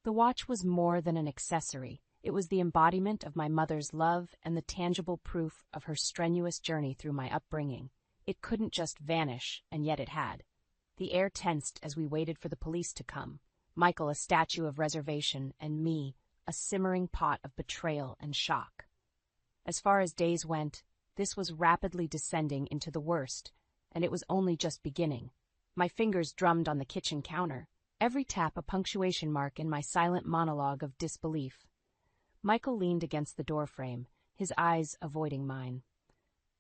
The watch was more than an accessory. It was the embodiment of my mother's love and the tangible proof of her strenuous journey through my upbringing. It couldn't just vanish, and yet it had. The air tensed as we waited for the police to come. Michael a statue of reservation, and me, a simmering pot of betrayal and shock. As far as days went, this was rapidly descending into the worst, and it was only just beginning. My fingers drummed on the kitchen counter, every tap a punctuation mark in my silent monologue of disbelief. Michael leaned against the doorframe, his eyes avoiding mine.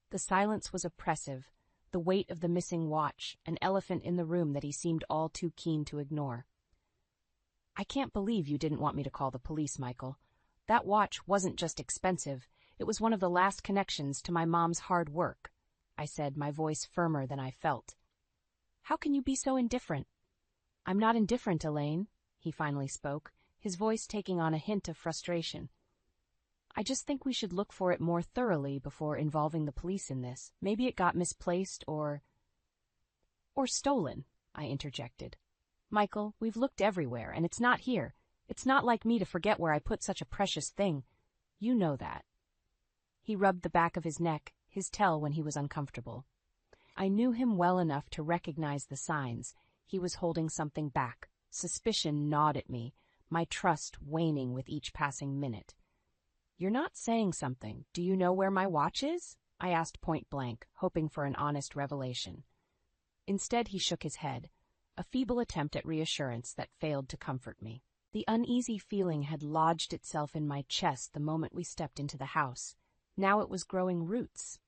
The silence was oppressive, the weight of the missing watch, an elephant in the room that he seemed all too keen to ignore. "I can't believe you didn't want me to call the police, Michael. That watch wasn't just expensive, it was one of the last connections to my mom's hard work," I said, my voice firmer than I felt. "How can you be so indifferent?" "I'm not indifferent, Elaine," he finally spoke, his voice taking on a hint of frustration. "I just think we should look for it more thoroughly before involving the police in this. Maybe it got misplaced or stolen," I interjected. "Michael, we've looked everywhere, and it's not here. It's not like me to forget where I put such a precious thing. You know that." He rubbed the back of his neck, his tell when he was uncomfortable. I knew him well enough to recognize the signs. He was holding something back. Suspicion gnawed at me, my trust waning with each passing minute. "You're not saying something. Do you know where my watch is?" I asked point blank, hoping for an honest revelation. Instead, he shook his head, a feeble attempt at reassurance that failed to comfort me. The uneasy feeling had lodged itself in my chest the moment we stepped into the house. Now it was growing roots.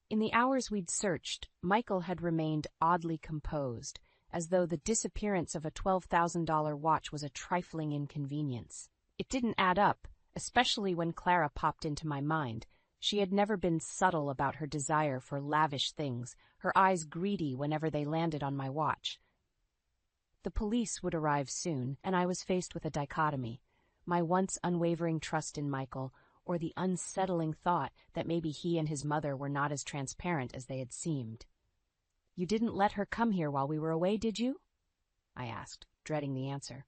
In the hours we'd searched, Michael had remained oddly composed, as though the disappearance of a $12,000 watch was a trifling inconvenience. It didn't add up, especially when Clara popped into my mind. She had never been subtle about her desire for lavish things, her eyes greedy whenever they landed on my watch. The police would arrive soon, and I was faced with a dichotomy: my once unwavering trust in Michael, or the unsettling thought that maybe he and his mother were not as transparent as they had seemed. "You didn't let her come here while we were away, did you?" I asked, dreading the answer.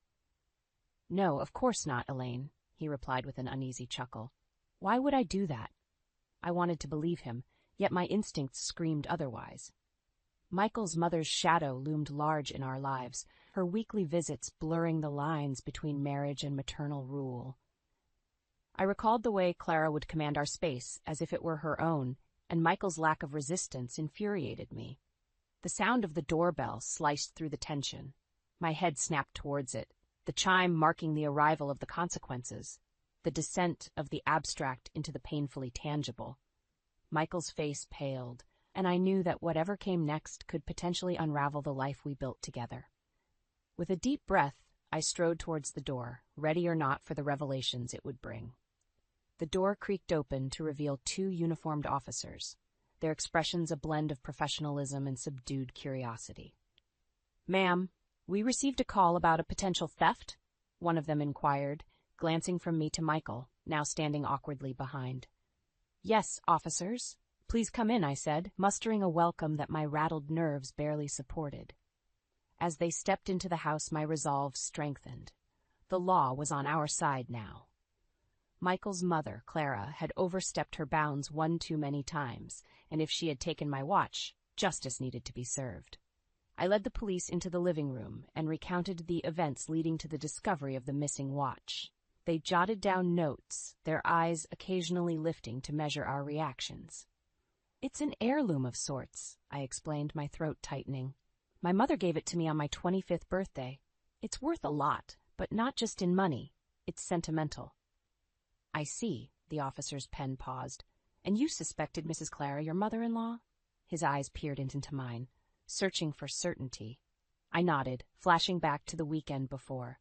"No, of course not, Elaine," he replied with an uneasy chuckle. "Why would I do that?" I wanted to believe him, yet my instincts screamed otherwise. Michael's mother's shadow loomed large in our lives, her weekly visits blurring the lines between marriage and maternal rule. I recalled the way Clara would command our space as if it were her own, and Michael's lack of resistance infuriated me. The sound of the doorbell sliced through the tension. My head snapped towards it, the chime marking the arrival of the consequences, the descent of the abstract into the painfully tangible. Michael's face paled, and I knew that whatever came next could potentially unravel the life we built together. With a deep breath, I strode towards the door, ready or not for the revelations it would bring. The door creaked open to reveal 2 uniformed officers, their expressions a blend of professionalism and subdued curiosity. "Ma'am, we received a call about a potential theft?" one of them inquired, glancing from me to Michael, now standing awkwardly behind. "Yes, officers. Please come in," I said, mustering a welcome that my rattled nerves barely supported. As they stepped into the house, my resolve strengthened. The law was on our side now. Michael's mother, Clara, had overstepped her bounds one too many times, and if she had taken my watch, justice needed to be served. I led the police into the living room and recounted the events leading to the discovery of the missing watch. They jotted down notes, their eyes occasionally lifting to measure our reactions. "It's an heirloom of sorts," I explained, my throat tightening. "My mother gave it to me on my 25th birthday. It's worth a lot, but not just in money. It's sentimental." "I see," the officer's pen paused. "And you suspected Mrs. Clara, your mother-in-law?" His eyes peered into mine, searching for certainty. I nodded, flashing back to the weekend before.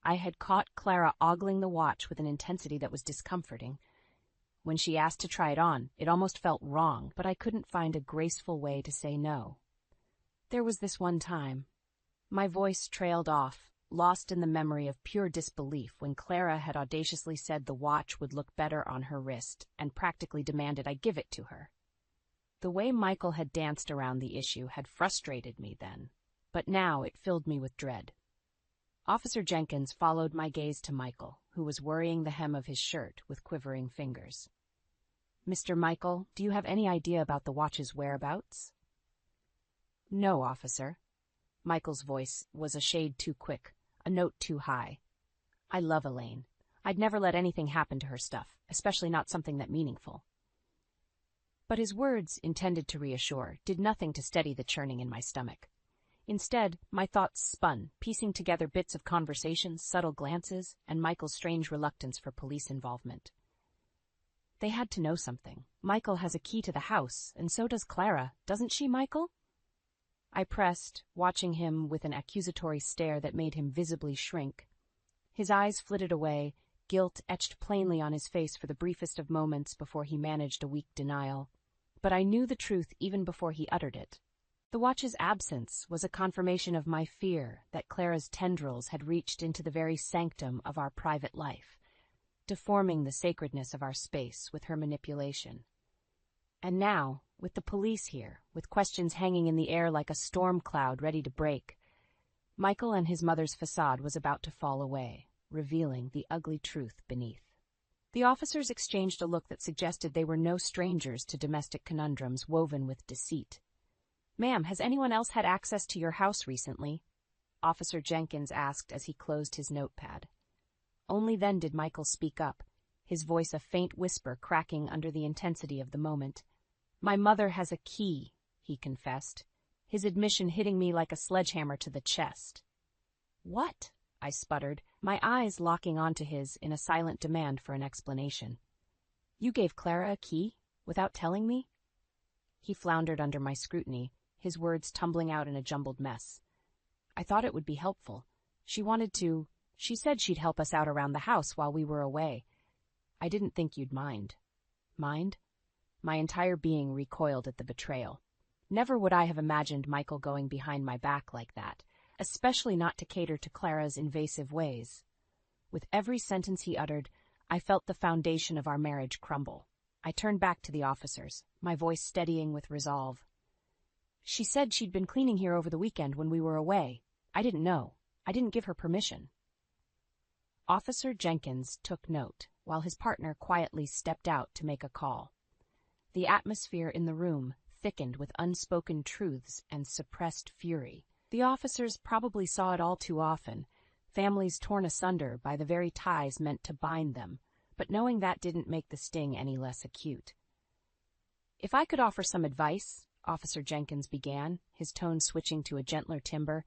I had caught Clara ogling the watch with an intensity that was discomforting. When she asked to try it on, it almost felt wrong, but I couldn't find a graceful way to say no. There was this one time. My voice trailed off, lost in the memory of pure disbelief when Clara had audaciously said the watch would look better on her wrist and practically demanded I give it to her. The way Michael had danced around the issue had frustrated me then, but now it filled me with dread. Officer Jenkins followed my gaze to Michael, who was worrying the hem of his shirt with quivering fingers. "Mr. Michael, do you have any idea about the watch's whereabouts?" "No, officer." Michael's voice was a shade too quick, a note too high. "I love Elaine. I'd never let anything happen to her stuff, especially not something that meaningful." But his words, intended to reassure, did nothing to steady the churning in my stomach. Instead, my thoughts spun, piecing together bits of conversation, subtle glances, and Michael's strange reluctance for police involvement. They had to know something. Michael has a key to the house, and so does Clara, doesn't she, Michael? I pressed, watching him with an accusatory stare that made him visibly shrink. His eyes flitted away, guilt etched plainly on his face for the briefest of moments before he managed a weak denial. But I knew the truth even before he uttered it. The watch's absence was a confirmation of my fear that Clara's tendrils had reached into the very sanctum of our private life, deforming the sacredness of our space with her manipulation. And now, with the police here, with questions hanging in the air like a storm cloud ready to break, Michael and his mother's facade was about to fall away, revealing the ugly truth beneath. The officers exchanged a look that suggested they were no strangers to domestic conundrums woven with deceit. "Ma'am, has anyone else had access to your house recently?" Officer Jenkins asked as he closed his notepad. Only then did Michael speak up, his voice a faint whisper cracking under the intensity of the moment. "My mother has a key," he confessed, his admission hitting me like a sledgehammer to the chest. "What?" I sputtered, my eyes locking onto his in a silent demand for an explanation. "You gave Clara a key, without telling me?" He floundered under my scrutiny, his words tumbling out in a jumbled mess. "I thought it would be helpful. She said she'd help us out around the house while we were away. I didn't think you'd mind." Mind? My entire being recoiled at the betrayal. Never would I have imagined Michael going behind my back like that, especially not to cater to Clara's invasive ways. With every sentence he uttered, I felt the foundation of our marriage crumble. I turned back to the officers, my voice steadying with resolve. "She said she'd been cleaning here over the weekend when we were away. I didn't know. I didn't give her permission." Officer Jenkins took note, while his partner quietly stepped out to make a call. The atmosphere in the room thickened with unspoken truths and suppressed fury. The officers probably saw it all too often, families torn asunder by the very ties meant to bind them, but knowing that didn't make the sting any less acute. "If I could offer some advice," Officer Jenkins began, his tone switching to a gentler timbre,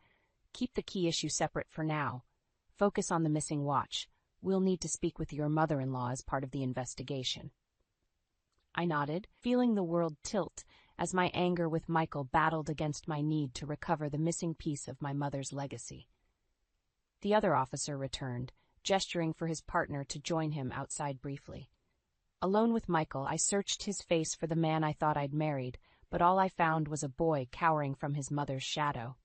"keep the key issue separate for now. Focus on the missing watch. We'll need to speak with your mother-in-law as part of the investigation." I nodded, feeling the world tilt as my anger with Michael battled against my need to recover the missing piece of my mother's legacy. The other officer returned, gesturing for his partner to join him outside briefly. Alone with Michael, I searched his face for the man I thought I'd married, but all I found was a boy cowering from his mother's shadow.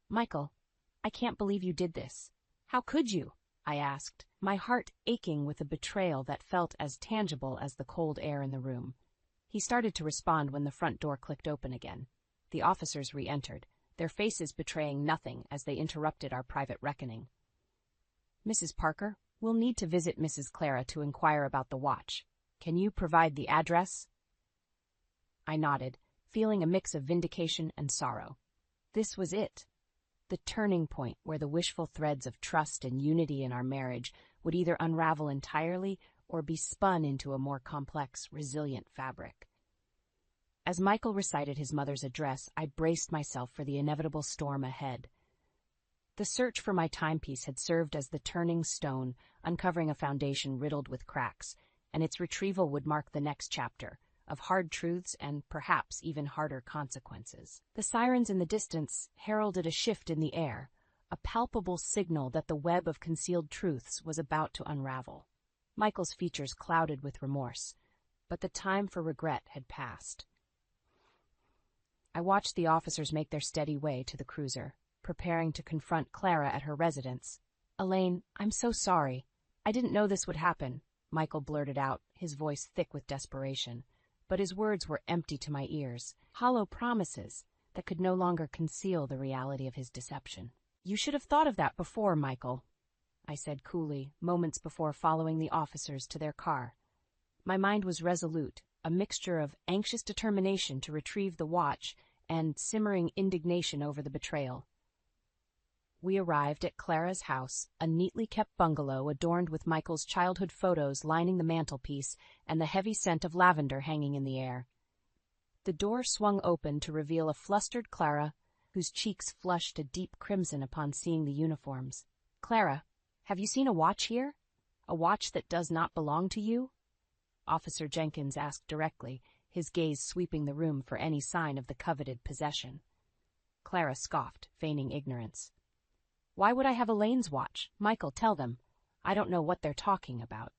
"Michael, I can't believe you did this. How could you?" I asked, my heart aching with a betrayal that felt as tangible as the cold air in the room. He started to respond when the front door clicked open again. The officers re-entered, their faces betraying nothing as they interrupted our private reckoning. "Mrs. Parker, we'll need to visit Mrs. Clara to inquire about the watch. Can you provide the address?" I nodded, feeling a mix of vindication and sorrow. This was it. The turning point where the wishful threads of trust and unity in our marriage would either unravel entirely or be spun into a more complex, resilient fabric. As Michael recited his mother's address, I braced myself for the inevitable storm ahead. The search for my timepiece had served as the turning stone, uncovering a foundation riddled with cracks, and its retrieval would mark the next chapter, of hard truths and perhaps even harder consequences. The sirens in the distance heralded a shift in the air, a palpable signal that the web of concealed truths was about to unravel. Michael's features clouded with remorse, but the time for regret had passed. I watched the officers make their steady way to the cruiser, preparing to confront Clara at her residence. "Elaine, I'm so sorry. I didn't know this would happen," Michael blurted out, his voice thick with desperation. But his words were empty to my ears, hollow promises that could no longer conceal the reality of his deception. "You should have thought of that before, Michael," I said coolly, moments before following the officers to their car. My mind was resolute, a mixture of anxious determination to retrieve the watch and simmering indignation over the betrayal. We arrived at Clara's house, a neatly kept bungalow adorned with Michael's childhood photos lining the mantelpiece and the heavy scent of lavender hanging in the air. The door swung open to reveal a flustered Clara, whose cheeks flushed a deep crimson upon seeing the uniforms. "Clara, have you seen a watch here? A watch that does not belong to you?" Officer Jenkins asked directly, his gaze sweeping the room for any sign of the coveted possession. Clara scoffed, feigning ignorance. "Why would I have Elaine's watch? Michael, tell them. I don't know what they're talking about."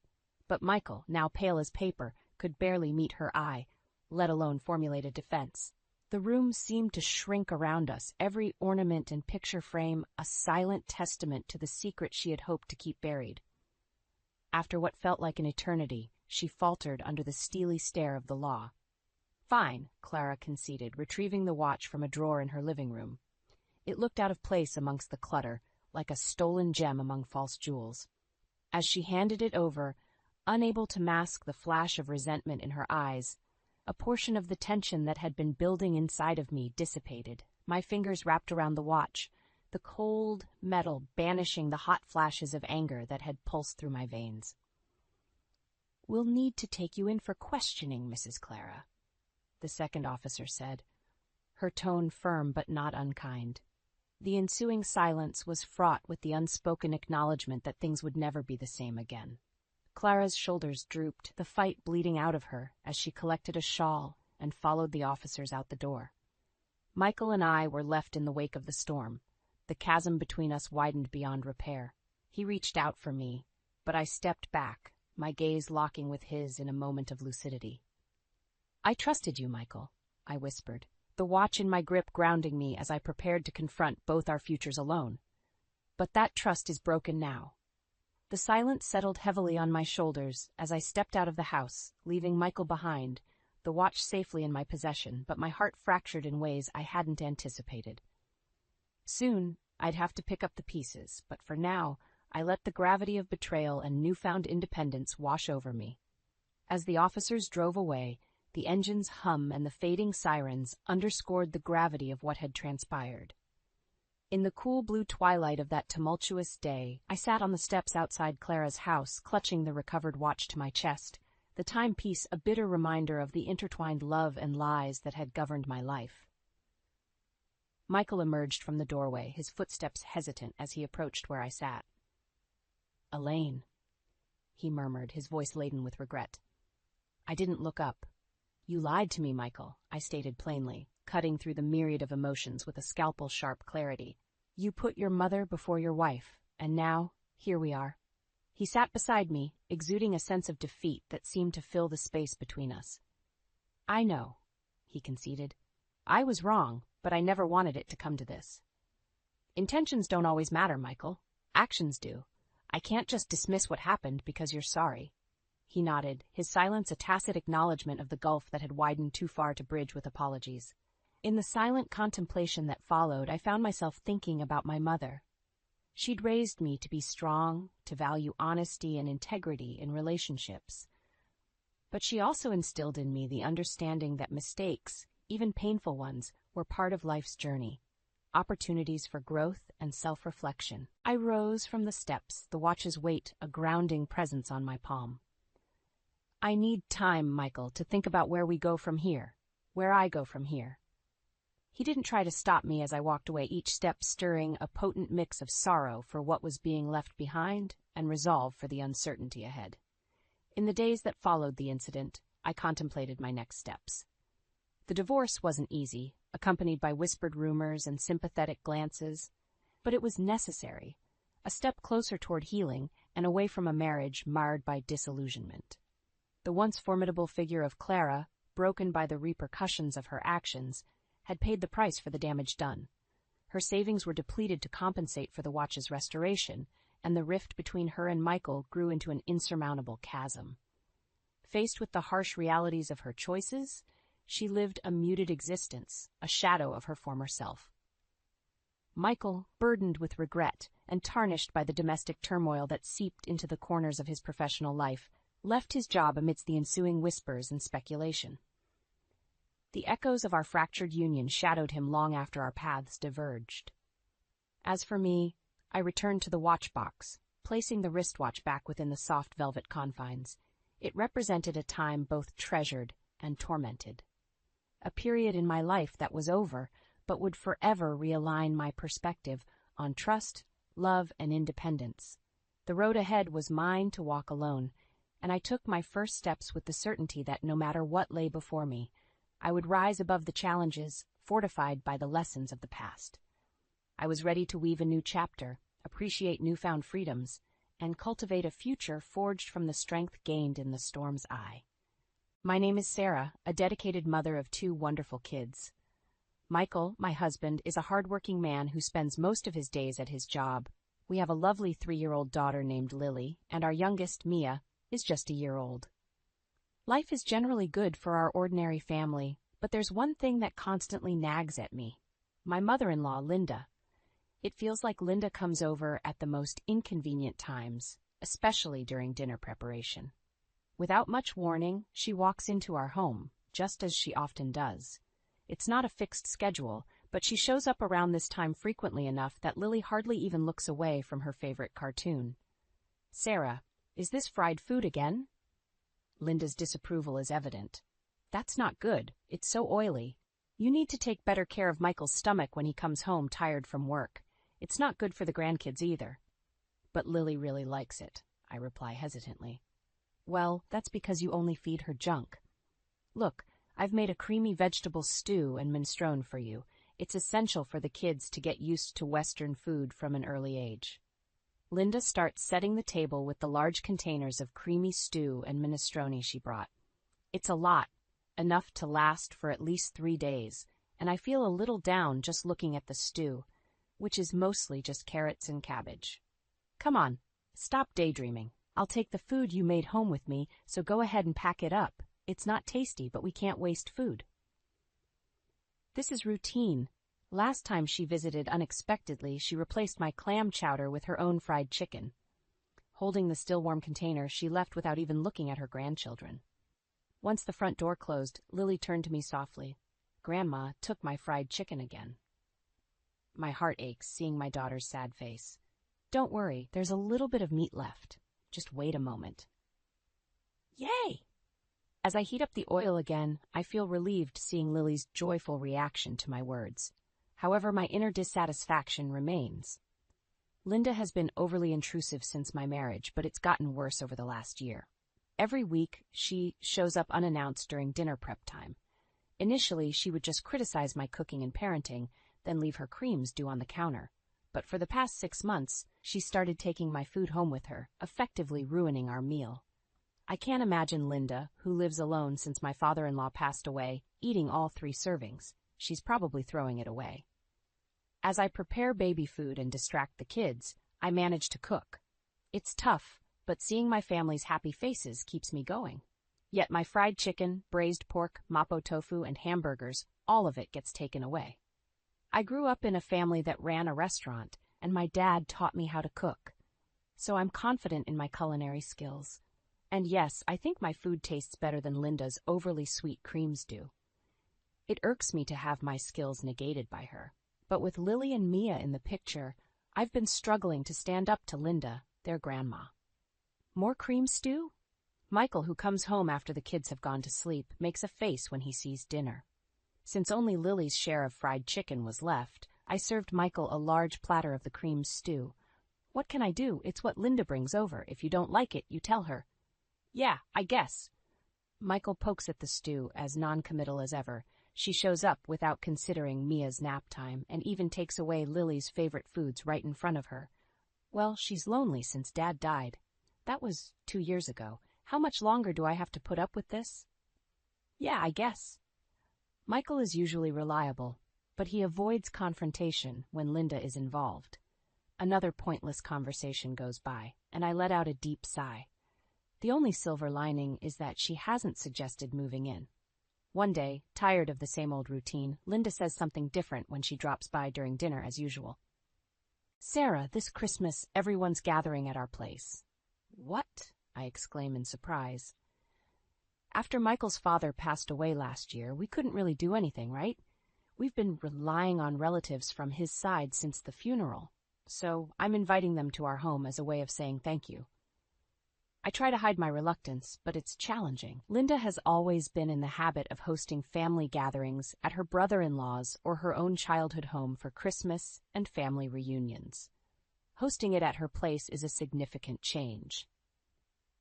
But Michael, now pale as paper, could barely meet her eye, let alone formulate a defense. The room seemed to shrink around us, every ornament and picture frame a silent testament to the secret she had hoped to keep buried. After what felt like an eternity, she faltered under the steely stare of the law. "Fine," Clara conceded, retrieving the watch from a drawer in her living room. It looked out of place amongst the clutter, like a stolen gem among false jewels. As she handed it over, unable to mask the flash of resentment in her eyes, a portion of the tension that had been building inside of me dissipated. My fingers wrapped around the watch, the cold metal banishing the hot flashes of anger that had pulsed through my veins. "We'll need to take you in for questioning, Mrs. Clara," the second officer said, her tone firm but not unkind. The ensuing silence was fraught with the unspoken acknowledgement that things would never be the same again. Clara's shoulders drooped, the fight bleeding out of her as she collected a shawl and followed the officers out the door. Michael and I were left in the wake of the storm. The chasm between us widened beyond repair. He reached out for me, but I stepped back, my gaze locking with his in a moment of lucidity. "I trusted you, Michael," I whispered, the watch in my grip grounding me as I prepared to confront both our futures alone. "But that trust is broken now." The silence settled heavily on my shoulders as I stepped out of the house, leaving Michael behind, the watch safely in my possession, but my heart fractured in ways I hadn't anticipated. Soon, I'd have to pick up the pieces, but for now, I let the gravity of betrayal and newfound independence wash over me. As the officers drove away, the engine's hum and the fading sirens underscored the gravity of what had transpired. In the cool blue twilight of that tumultuous day, I sat on the steps outside Clara's house, clutching the recovered watch to my chest, the timepiece a bitter reminder of the intertwined love and lies that had governed my life. Michael emerged from the doorway, his footsteps hesitant as he approached where I sat. "Elaine," he murmured, his voice laden with regret. I didn't look up. "You lied to me, Michael," I stated plainly, cutting through the myriad of emotions with a scalpel-sharp clarity. "You put your mother before your wife, and now, here we are." He sat beside me, exuding a sense of defeat that seemed to fill the space between us. "I know," he conceded. "I was wrong, but I never wanted it to come to this." "Intentions don't always matter, Michael. Actions do. I can't just dismiss what happened because you're sorry." He nodded, his silence a tacit acknowledgement of the gulf that had widened too far to bridge with apologies. In the silent contemplation that followed, I found myself thinking about my mother. She'd raised me to be strong, to value honesty and integrity in relationships. But she also instilled in me the understanding that mistakes, even painful ones, were part of life's journey, opportunities for growth and self-reflection. I rose from the steps, the watch's weight a grounding presence on my palm. "I need time, Michael, to think about where we go from here, where I go from here." He didn't try to stop me as I walked away, each step stirring a potent mix of sorrow for what was being left behind and resolve for the uncertainty ahead. In the days that followed the incident, I contemplated my next steps. The divorce wasn't easy, accompanied by whispered rumors and sympathetic glances. But it was necessary. A step closer toward healing and away from a marriage marred by disillusionment. The once formidable figure of Clara, broken by the repercussions of her actions, had paid the price for the damage done. Her savings were depleted to compensate for the watch's restoration, and the rift between her and Michael grew into an insurmountable chasm. Faced with the harsh realities of her choices, she lived a muted existence, a shadow of her former self. Michael, burdened with regret and tarnished by the domestic turmoil that seeped into the corners of his professional life, left his job amidst the ensuing whispers and speculation. The echoes of our fractured union shadowed him long after our paths diverged. As for me, I returned to the watch box, placing the wristwatch back within the soft velvet confines. It represented a time both treasured and tormented. A period in my life that was over, but would forever realign my perspective on trust, love, and independence. The road ahead was mine to walk alone, and I took my first steps with the certainty that no matter what lay before me, I would rise above the challenges, fortified by the lessons of the past. I was ready to weave a new chapter, appreciate newfound freedoms, and cultivate a future forged from the strength gained in the storm's eye. My name is Sarah, a dedicated mother of 2 wonderful kids. Michael, my husband, is a hardworking man who spends most of his days at his job. We have a lovely 3-year-old daughter named Lily, and our youngest, Mia, is just a year old. Life is generally good for our ordinary family, but there's one thing that constantly nags at me. My mother-in-law, Linda. It feels like Linda comes over at the most inconvenient times, especially during dinner preparation. Without much warning, she walks into our home, just as she often does. It's not a fixed schedule, but she shows up around this time frequently enough that Lily hardly even looks away from her favorite cartoon. "Sarah, is this fried food again?" Linda's disapproval is evident. "That's not good. It's so oily. You need to take better care of Michael's stomach when he comes home tired from work. It's not good for the grandkids either." "But Lily really likes it," I reply hesitantly. "Well, that's because you only feed her junk. Look, I've made a creamy vegetable stew and minestrone for you. It's essential for the kids to get used to Western food from an early age." Linda starts setting the table with the large containers of creamy stew and minestrone she brought. It's a lot, enough to last for at least 3 days, and I feel a little down just looking at the stew, which is mostly just carrots and cabbage. "Come on, stop daydreaming. I'll take the food you made home with me, so go ahead and pack it up. It's not tasty, but we can't waste food." This is routine. Last time she visited unexpectedly, she replaced my clam chowder with her own fried chicken. Holding the still-warm container, she left without even looking at her grandchildren. Once the front door closed, Lily turned to me softly. "Grandma took my fried chicken again." My heart aches seeing my daughter's sad face. "Don't worry, there's a little bit of meat left. Just wait a moment." Yay! As I heat up the oil again, I feel relieved seeing Lily's joyful reaction to my words. However, my inner dissatisfaction remains. Linda has been overly intrusive since my marriage, but it's gotten worse over the last year. Every week, she shows up unannounced during dinner prep time. Initially, she would just criticize my cooking and parenting, then leave her creams due on the counter. But for the past 6 months, she started taking my food home with her, effectively ruining our meal. I can't imagine Linda, who lives alone since my father-in-law passed away, eating all 3 servings. She's probably throwing it away. As I prepare baby food and distract the kids, I manage to cook. It's tough, but seeing my family's happy faces keeps me going. Yet my fried chicken, braised pork, mapo tofu, and hamburgers, all of it gets taken away. I grew up in a family that ran a restaurant, and my dad taught me how to cook. So I'm confident in my culinary skills. And yes, I think my food tastes better than Linda's overly sweet creams do. It irks me to have my skills negated by her. But with Lily and Mia in the picture, I've been struggling to stand up to Linda, their grandma. More cream stew? Michael, who comes home after the kids have gone to sleep, makes a face when he sees dinner. Since only Lily's share of fried chicken was left, I served Michael a large platter of the cream stew. What can I do? It's what Linda brings over. If you don't like it, you tell her. "Yeah, I guess." Michael pokes at the stew, as non-committal as ever, She shows up without considering Mia's nap time and even takes away Lily's favorite foods right in front of her. Well, she's lonely since Dad died. That was 2 years ago. How much longer do I have to put up with this? Yeah, I guess. Michael is usually reliable, but he avoids confrontation when Linda is involved. Another pointless conversation goes by, and I let out a deep sigh. The only silver lining is that she hasn't suggested moving in. One day, tired of the same old routine, Linda says something different when she drops by during dinner as usual. Sarah, this Christmas, everyone's gathering at our place. What? I exclaim in surprise. After Michael's father passed away last year, we couldn't really do anything, right? We've been relying on relatives from his side since the funeral, so I'm inviting them to our home as a way of saying thank you. I try to hide my reluctance, but it's challenging. Linda has always been in the habit of hosting family gatherings at her brother-in-law's or her own childhood home for Christmas and family reunions. Hosting it at her place is a significant change.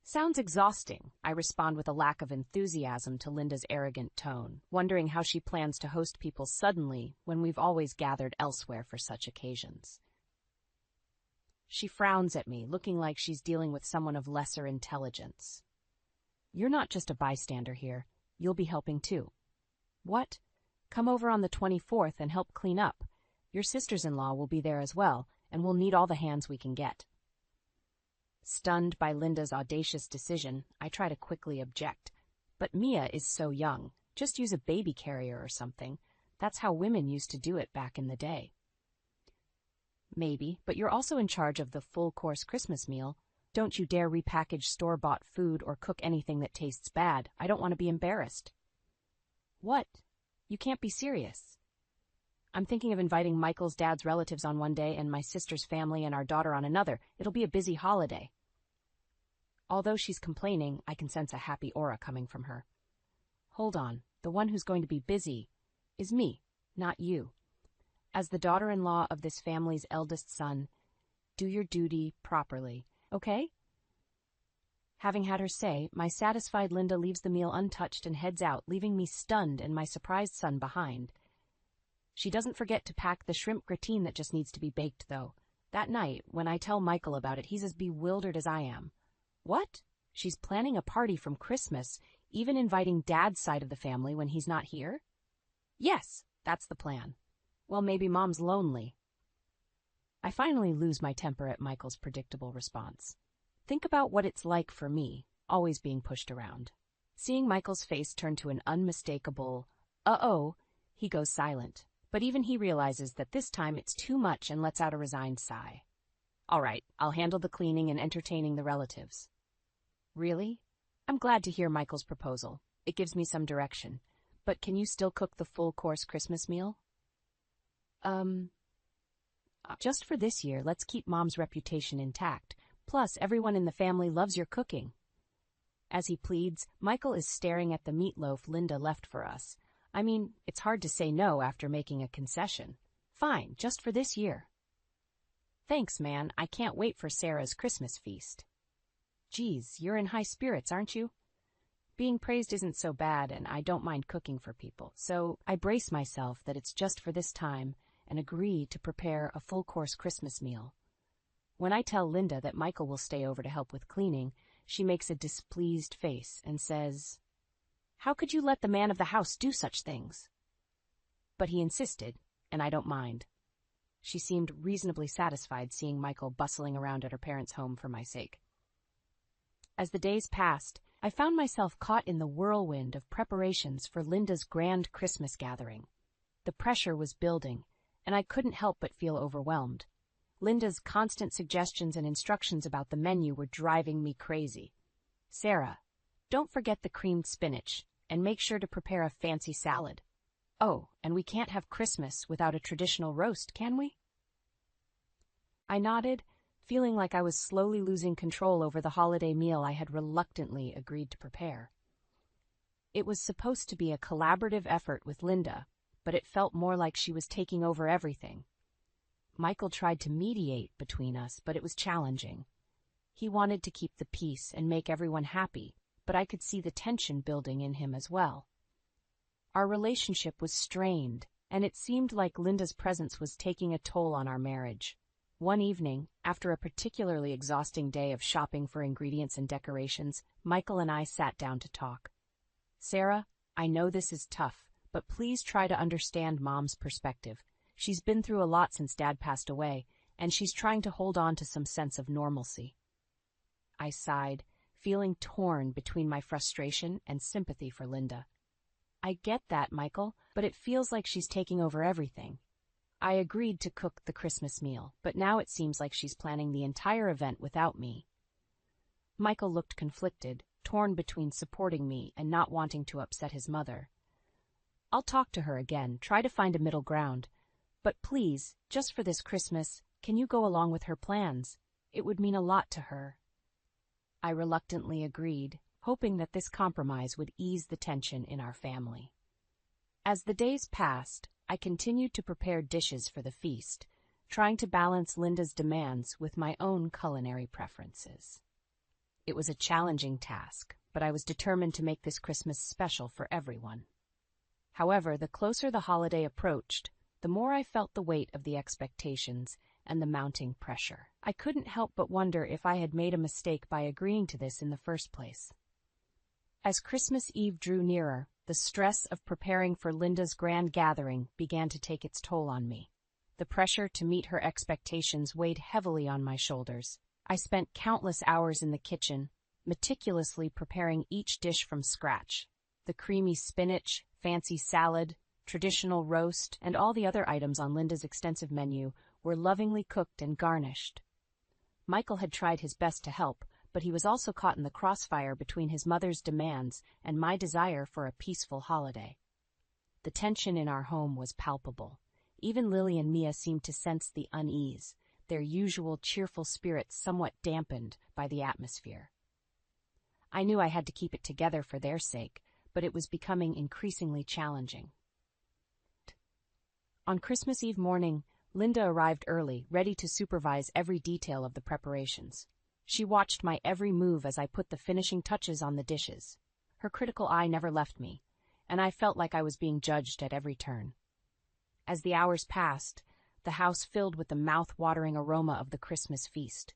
Sounds exhausting, I respond with a lack of enthusiasm to Linda's arrogant tone, wondering how she plans to host people suddenly when we've always gathered elsewhere for such occasions. She frowns at me, looking like she's dealing with someone of lesser intelligence. You're not just a bystander here. You'll be helping too. What? Come over on the 24th and help clean up. Your sisters-in-law will be there as well, and we'll need all the hands we can get. Stunned by Linda's audacious decision, I try to quickly object. But Mia is so young. Just use a baby carrier or something. That's how women used to do it back in the day. Maybe, but you're also in charge of the full-course Christmas meal. Don't you dare repackage store-bought food or cook anything that tastes bad. I don't want to be embarrassed. What? You can't be serious. I'm thinking of inviting Michael's dad's relatives on one day and my sister's family and our daughter on another. It'll be a busy holiday. Although she's complaining, I can sense a happy aura coming from her. Hold on. The one who's going to be busy is me, not you. As the daughter-in-law of this family's eldest son, do your duty properly, okay? Having had her say, my satisfied Linda leaves the meal untouched and heads out, leaving me stunned and my surprised son behind. She doesn't forget to pack the shrimp gratin that just needs to be baked, though. That night, when I tell Michael about it, he's as bewildered as I am. What? She's planning a party from Christmas, even inviting Dad's side of the family when he's not here? Yes, that's the plan. Well, maybe Mom's lonely. I finally lose my temper at Michael's predictable response. Think about what it's like for me, always being pushed around. Seeing Michael's face turn to an unmistakable, uh-oh, he goes silent. But even he realizes that this time it's too much and lets out a resigned sigh. All right, I'll handle the cleaning and entertaining the relatives. Really? I'm glad to hear Michael's proposal. It gives me some direction. But can you still cook the full-course Christmas meal? Just for this year, let's keep Mom's reputation intact. Plus, everyone in the family loves your cooking. As he pleads, Michael is staring at the meatloaf Linda left for us. I mean, it's hard to say no after making a concession. Fine, just for this year. Thanks, man. I can't wait for Sarah's Christmas feast. Geez, you're in high spirits, aren't you? Being praised isn't so bad, and I don't mind cooking for people, so I brace myself that it's just for this time and agree to prepare a full-course Christmas meal. When I tell Linda that Michael will stay over to help with cleaning, she makes a displeased face and says, "How could you let the man of the house do such things?" But he insisted, and I don't mind. She seemed reasonably satisfied seeing Michael bustling around at her parents' home for my sake. As the days passed, I found myself caught in the whirlwind of preparations for Linda's grand Christmas gathering. The pressure was building, and I couldn't help but feel overwhelmed. Linda's constant suggestions and instructions about the menu were driving me crazy. Sarah, don't forget the creamed spinach, and make sure to prepare a fancy salad. Oh, and we can't have Christmas without a traditional roast, can we? I nodded, feeling like I was slowly losing control over the holiday meal I had reluctantly agreed to prepare. It was supposed to be a collaborative effort with Linda, but it felt more like she was taking over everything. Michael tried to mediate between us, but it was challenging. He wanted to keep the peace and make everyone happy, but I could see the tension building in him as well. Our relationship was strained, and it seemed like Linda's presence was taking a toll on our marriage. One evening, after a particularly exhausting day of shopping for ingredients and decorations, Michael and I sat down to talk. "Sarah, I know this is tough, but please try to understand Mom's perspective. She's been through a lot since Dad passed away, and she's trying to hold on to some sense of normalcy." I sighed, feeling torn between my frustration and sympathy for Linda. "I get that, Michael, but it feels like she's taking over everything." I agreed to cook the Christmas meal, but now it seems like she's planning the entire event without me. Michael looked conflicted, torn between supporting me and not wanting to upset his mother. "I'll talk to her again, try to find a middle ground. But please, just for this Christmas, can you go along with her plans? It would mean a lot to her." I reluctantly agreed, hoping that this compromise would ease the tension in our family. As the days passed, I continued to prepare dishes for the feast, trying to balance Linda's demands with my own culinary preferences. It was a challenging task, but I was determined to make this Christmas special for everyone. However, the closer the holiday approached, the more I felt the weight of the expectations and the mounting pressure. I couldn't help but wonder if I had made a mistake by agreeing to this in the first place. As Christmas Eve drew nearer, the stress of preparing for Linda's grand gathering began to take its toll on me. The pressure to meet her expectations weighed heavily on my shoulders. I spent countless hours in the kitchen, meticulously preparing each dish from scratch. The creamy spinach, fancy salad, traditional roast, and all the other items on Linda's extensive menu were lovingly cooked and garnished. Michael had tried his best to help, but he was also caught in the crossfire between his mother's demands and my desire for a peaceful holiday. The tension in our home was palpable. Even Lily and Mia seemed to sense the unease, their usual cheerful spirits somewhat dampened by the atmosphere. I knew I had to keep it together for their sake, but it was becoming increasingly challenging. On Christmas Eve morning, Linda arrived early, ready to supervise every detail of the preparations. She watched my every move as I put the finishing touches on the dishes. Her critical eye never left me, and I felt like I was being judged at every turn. As the hours passed, the house filled with the mouth-watering aroma of the Christmas feast.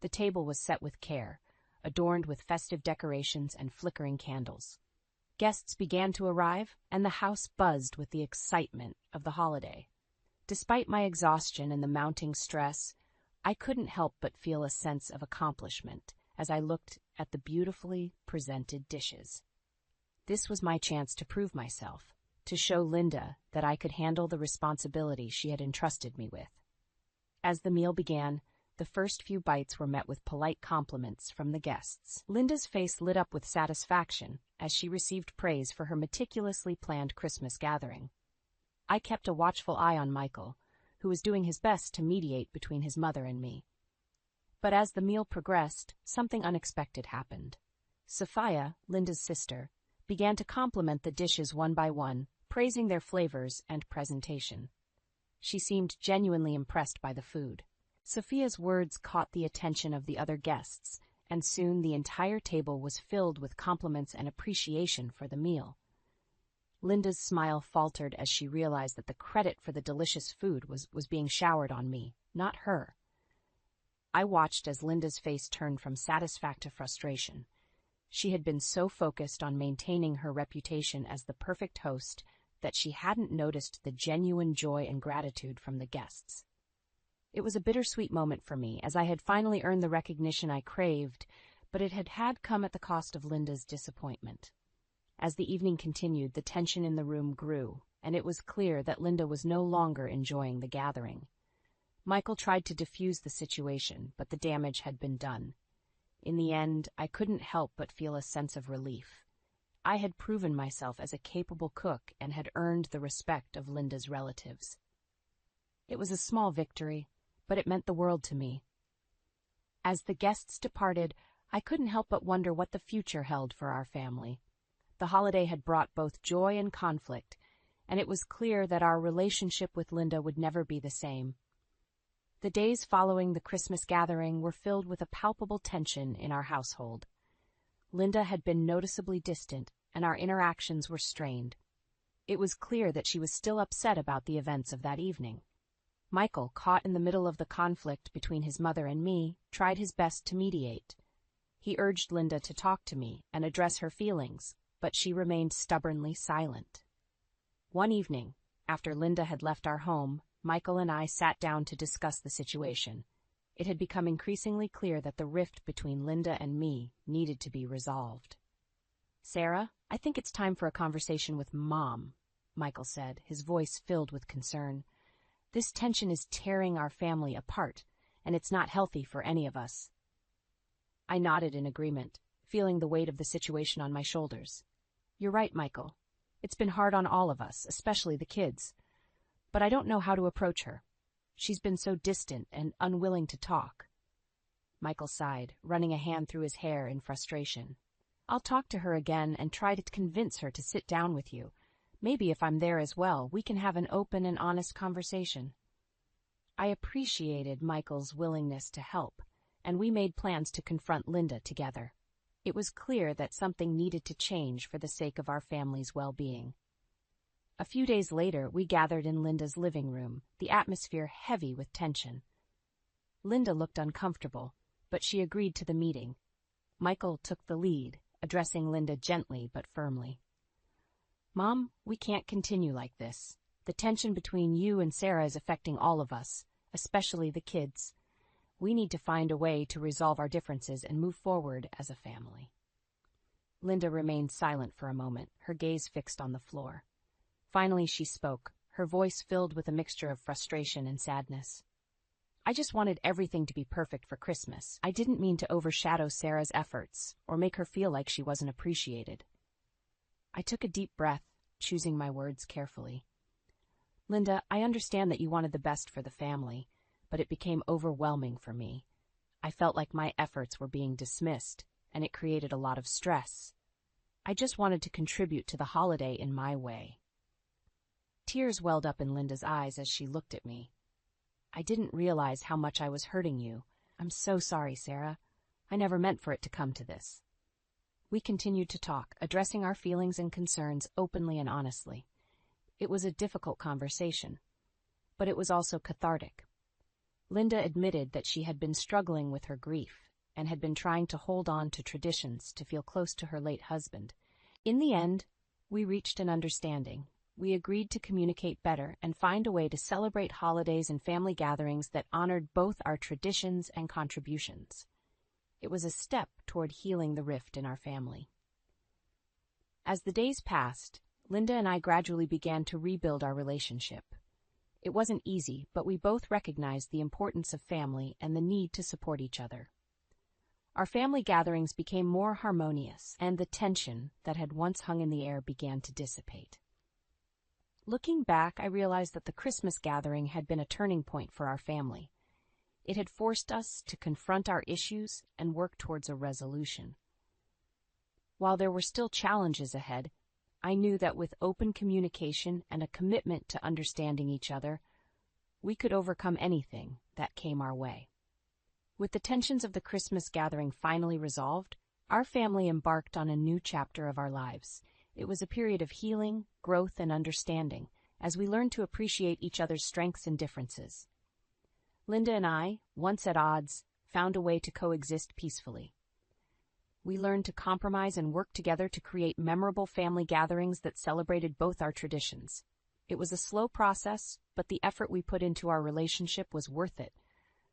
The table was set with care, adorned with festive decorations and flickering candles. Guests began to arrive, and the house buzzed with the excitement of the holiday. Despite my exhaustion and the mounting stress, I couldn't help but feel a sense of accomplishment as I looked at the beautifully presented dishes. This was my chance to prove myself, to show Linda that I could handle the responsibility she had entrusted me with. As the meal began, the first few bites were met with polite compliments from the guests. Linda's face lit up with satisfaction as she received praise for her meticulously planned Christmas gathering. I kept a watchful eye on Michael, who was doing his best to mediate between his mother and me. But as the meal progressed, something unexpected happened. Sophia, Linda's sister, began to compliment the dishes one by one, praising their flavors and presentation. She seemed genuinely impressed by the food. Sophia's words caught the attention of the other guests, and soon the entire table was filled with compliments and appreciation for the meal. Linda's smile faltered as she realized that the credit for the delicious food was being showered on me, not her. I watched as Linda's face turned from satisfaction to frustration. She had been so focused on maintaining her reputation as the perfect host that she hadn't noticed the genuine joy and gratitude from the guests. It was a bittersweet moment for me, as I had finally earned the recognition I craved, but it had come at the cost of Linda's disappointment. As the evening continued, the tension in the room grew, and it was clear that Linda was no longer enjoying the gathering. Michael tried to defuse the situation, but the damage had been done. In the end, I couldn't help but feel a sense of relief. I had proven myself as a capable cook and had earned the respect of Linda's relatives. It was a small victory, but it meant the world to me. As the guests departed, I couldn't help but wonder what the future held for our family. The holiday had brought both joy and conflict, and it was clear that our relationship with Linda would never be the same. The days following the Christmas gathering were filled with a palpable tension in our household. Linda had been noticeably distant, and our interactions were strained. It was clear that she was still upset about the events of that evening. Michael, caught in the middle of the conflict between his mother and me, tried his best to mediate. He urged Linda to talk to me and address her feelings, but she remained stubbornly silent. One evening, after Linda had left our home, Michael and I sat down to discuss the situation. It had become increasingly clear that the rift between Linda and me needed to be resolved. "Sarah, I think it's time for a conversation with Mom," Michael said, his voice filled with concern. "This tension is tearing our family apart, and it's not healthy for any of us." I nodded in agreement, feeling the weight of the situation on my shoulders. "You're right, Michael. It's been hard on all of us, especially the kids. But I don't know how to approach her. She's been so distant and unwilling to talk." Michael sighed, running a hand through his hair in frustration. "I'll talk to her again and try to convince her to sit down with you. Maybe if I'm there as well, we can have an open and honest conversation." I appreciated Michael's willingness to help, and we made plans to confront Linda together. It was clear that something needed to change for the sake of our family's well-being. A few days later, we gathered in Linda's living room, the atmosphere heavy with tension. Linda looked uncomfortable, but she agreed to the meeting. Michael took the lead, addressing Linda gently but firmly. "Mom, we can't continue like this. The tension between you and Sarah is affecting all of us, especially the kids. We need to find a way to resolve our differences and move forward as a family." Linda remained silent for a moment, her gaze fixed on the floor. Finally she spoke, her voice filled with a mixture of frustration and sadness. "I just wanted everything to be perfect for Christmas. I didn't mean to overshadow Sarah's efforts or make her feel like she wasn't appreciated." I took a deep breath, choosing my words carefully. "Linda, I understand that you wanted the best for the family, but it became overwhelming for me. I felt like my efforts were being dismissed, and it created a lot of stress. I just wanted to contribute to the holiday in my way." Tears welled up in Linda's eyes as she looked at me. "I didn't realize how much I was hurting you. I'm so sorry, Sarah. I never meant for it to come to this." We continued to talk, addressing our feelings and concerns openly and honestly. It was a difficult conversation, but it was also cathartic. Linda admitted that she had been struggling with her grief and had been trying to hold on to traditions to feel close to her late husband. In the end, we reached an understanding. We agreed to communicate better and find a way to celebrate holidays and family gatherings that honored both our traditions and contributions. It was a step toward healing the rift in our family. As the days passed, Linda and I gradually began to rebuild our relationship. It wasn't easy, but we both recognized the importance of family and the need to support each other. Our family gatherings became more harmonious, and the tension that had once hung in the air began to dissipate. Looking back, I realized that the Christmas gathering had been a turning point for our family. It had forced us to confront our issues and work towards a resolution. While there were still challenges ahead, I knew that with open communication and a commitment to understanding each other, we could overcome anything that came our way. With the tensions of the Christmas gathering finally resolved, our family embarked on a new chapter of our lives. It was a period of healing, growth, and understanding, as we learned to appreciate each other's strengths and differences. Linda and I, once at odds, found a way to coexist peacefully. We learned to compromise and work together to create memorable family gatherings that celebrated both our traditions. It was a slow process, but the effort we put into our relationship was worth it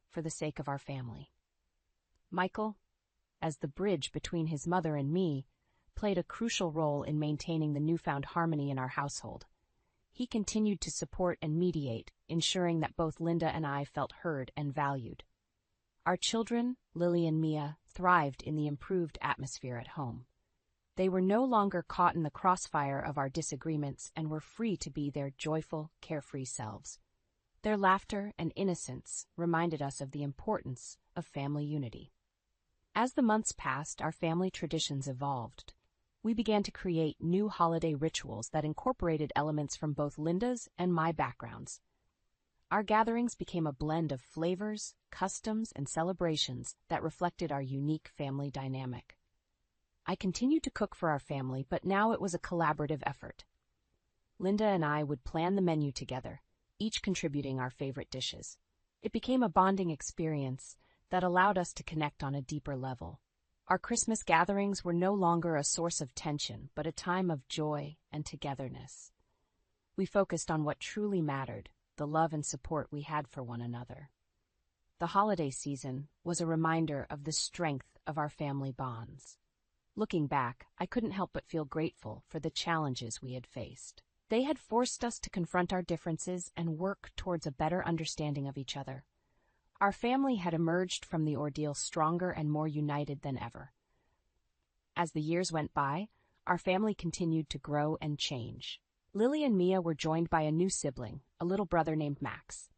for the sake of our family. Michael, as the bridge between his mother and me, played a crucial role in maintaining the newfound harmony in our household. He continued to support and mediate, ensuring that both Linda and I felt heard and valued. Our children, Lily and Mia, thrived in the improved atmosphere at home. They were no longer caught in the crossfire of our disagreements and were free to be their joyful, carefree selves. Their laughter and innocence reminded us of the importance of family unity. As the months passed, our family traditions evolved. We began to create new holiday rituals that incorporated elements from both Linda's and my backgrounds. Our gatherings became a blend of flavors, customs, and celebrations that reflected our unique family dynamic. I continued to cook for our family, but now it was a collaborative effort. Linda and I would plan the menu together, each contributing our favorite dishes. It became a bonding experience that allowed us to connect on a deeper level. Our Christmas gatherings were no longer a source of tension, but a time of joy and togetherness. We focused on what truly mattered, the love and support we had for one another. The holiday season was a reminder of the strength of our family bonds. Looking back, I couldn't help but feel grateful for the challenges we had faced. They had forced us to confront our differences and work towards a better understanding of each other. Our family had emerged from the ordeal stronger and more united than ever. As the years went by, our family continued to grow and change. Lily and Mia were joined by a new sibling, a little brother named Max.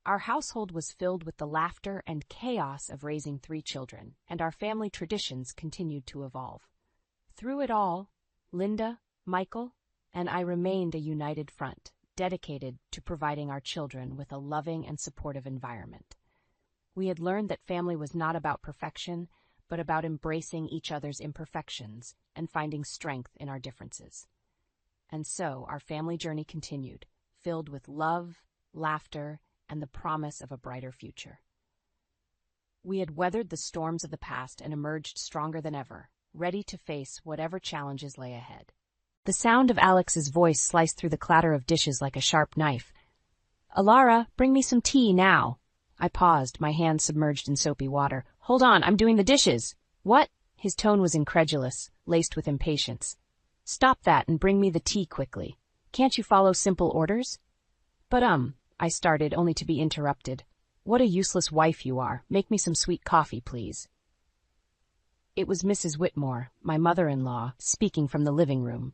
Our household was filled with the laughter and chaos of raising 3 children, and our family traditions continued to evolve. Through it all, Linda, Michael, and I remained a united front, dedicated to providing our children with a loving and supportive environment. We had learned that family was not about perfection, but about embracing each other's imperfections and finding strength in our differences. And so our family journey continued, filled with love, laughter, and the promise of a brighter future. We had weathered the storms of the past and emerged stronger than ever, ready to face whatever challenges lay ahead. The sound of Alex's voice sliced through the clatter of dishes like a sharp knife. "Alara, bring me some tea now." I paused, my hands submerged in soapy water. "Hold on, I'm doing the dishes." "What?" His tone was incredulous, laced with impatience. "Stop that and bring me the tea quickly. Can't you follow simple orders?" "But I started, only to be interrupted. "What a useless wife you are. Make me some sweet coffee, please." It was Mrs. Whitmore, my mother-in-law, speaking from the living room.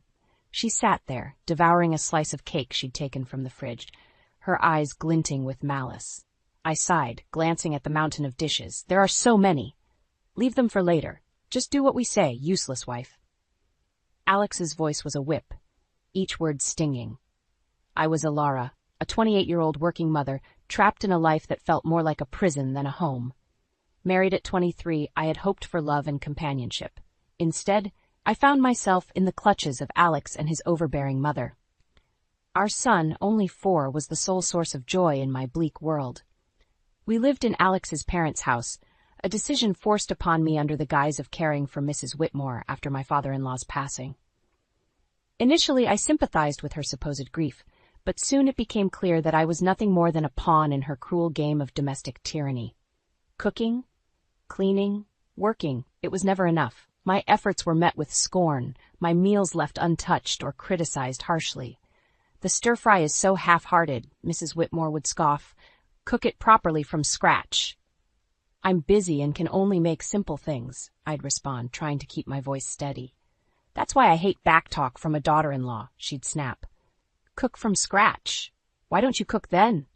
She sat there, devouring a slice of cake she'd taken from the fridge, her eyes glinting with malice. I sighed, glancing at the mountain of dishes. "There are so many." "Leave them for later. Just do what we say, useless wife." Alex's voice was a whip, each word stinging. I was Alara, a 28-year-old working mother, trapped in a life that felt more like a prison than a home. Married at 23, I had hoped for love and companionship. Instead, I found myself in the clutches of Alex and his overbearing mother. Our son, only 4, was the sole source of joy in my bleak world. We lived in Alex's parents' house, a decision forced upon me under the guise of caring for Mrs. Whitmore after my father-in-law's passing. Initially, I sympathized with her supposed grief, but soon it became clear that I was nothing more than a pawn in her cruel game of domestic tyranny. Cooking, cleaning, working, it was never enough. My efforts were met with scorn, my meals left untouched or criticized harshly. "The stir-fry is so half-hearted," Mrs. Whitmore would scoff. "Cook it properly from scratch." "I'm busy and can only make simple things," I'd respond, trying to keep my voice steady. "That's why I hate backtalk from a daughter-in-law," she'd snap. "Cook from scratch. Why don't you cook then?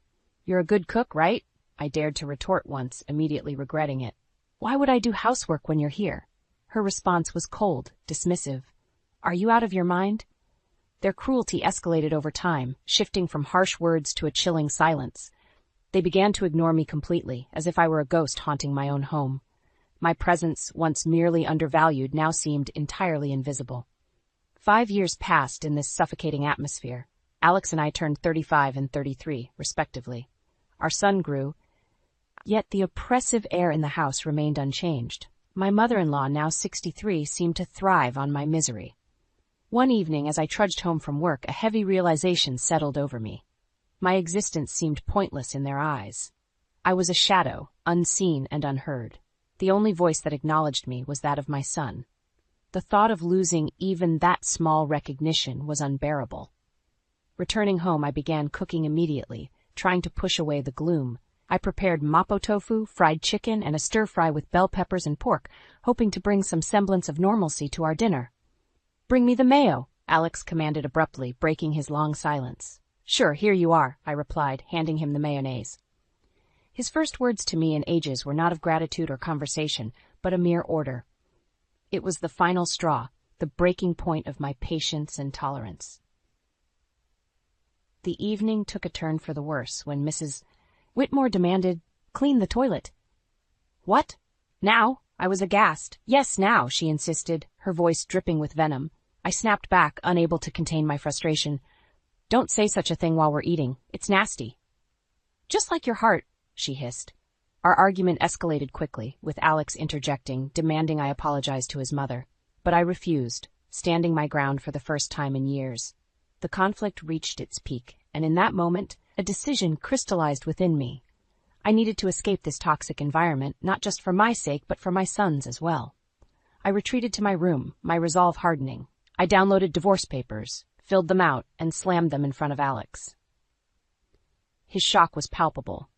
You're a good cook, right?" I dared to retort once, immediately regretting it. "Why would I do housework when you're here?" Her response was cold, dismissive. "Are you out of your mind?" Their cruelty escalated over time, shifting from harsh words to a chilling silence. They began to ignore me completely, as if I were a ghost haunting my own home. My presence, once merely undervalued, now seemed entirely invisible. 5 years passed in this suffocating atmosphere. Alex and I turned 35 and 33, respectively. Our son grew, yet the oppressive air in the house remained unchanged. My mother-in-law, now 63, seemed to thrive on my misery. One evening, as I trudged home from work, a heavy realization settled over me. My existence seemed pointless in their eyes. I was a shadow, unseen and unheard. The only voice that acknowledged me was that of my son. The thought of losing even that small recognition was unbearable. Returning home, I began cooking immediately, trying to push away the gloom. I prepared mapo tofu, fried chicken, and a stir-fry with bell peppers and pork, hoping to bring some semblance of normalcy to our dinner. "Bring me the mayo," Alex commanded abruptly, breaking his long silence. "Sure, here you are," I replied, handing him the mayonnaise. His first words to me in ages were not of gratitude or conversation, but a mere order. It was the final straw, the breaking point of my patience and tolerance. The evening took a turn for the worse when Mrs. Whitmore demanded, "Clean the toilet." "What? Now?" I was aghast. "Yes, now," she insisted, her voice dripping with venom. I snapped back, unable to contain my frustration. Don't say such a thing while we're eating. It's nasty. Just like your heart, she hissed. Our argument escalated quickly, with Alex interjecting, demanding I apologize to his mother. But I refused, standing my ground for the first time in years. The conflict reached its peak, and in that moment, a decision crystallized within me. I needed to escape this toxic environment, not just for my sake, but for my son's as well. I retreated to my room, my resolve hardening. I downloaded divorce papers, filled them out, and slammed them in front of Alex. His shock was palpable,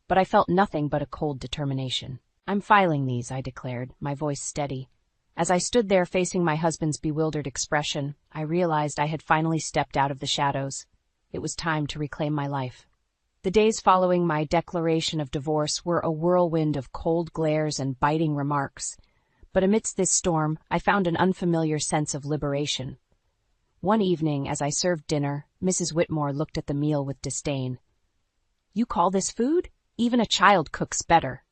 but I felt nothing but a cold determination. I'm filing these, I declared, my voice steady. As I stood there facing my husband's bewildered expression, I realized I had finally stepped out of the shadows. It was time to reclaim my life. The days following my declaration of divorce were a whirlwind of cold glares and biting remarks. But amidst this storm, I found an unfamiliar sense of liberation. One evening, as I served dinner, Mrs. Whitmore looked at the meal with disdain. "You call this food? Even a child cooks better."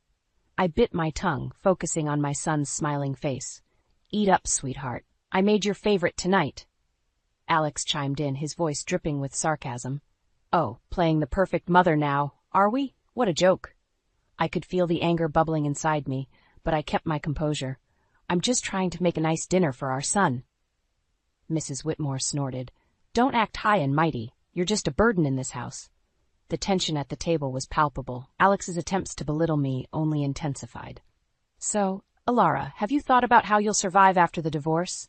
I bit my tongue, focusing on my son's smiling face. "Eat up, sweetheart. I made your favorite tonight." Alex chimed in, his voice dripping with sarcasm. "Oh, playing the perfect mother now, are we? What a joke." I could feel the anger bubbling inside me, but I kept my composure. "I'm just trying to make a nice dinner for our son." Mrs. Whitmore snorted. "Don't act high and mighty. You're just a burden in this house." The tension at the table was palpable. Alex's attempts to belittle me only intensified. "So, Alara, have you thought about how you'll survive after the divorce?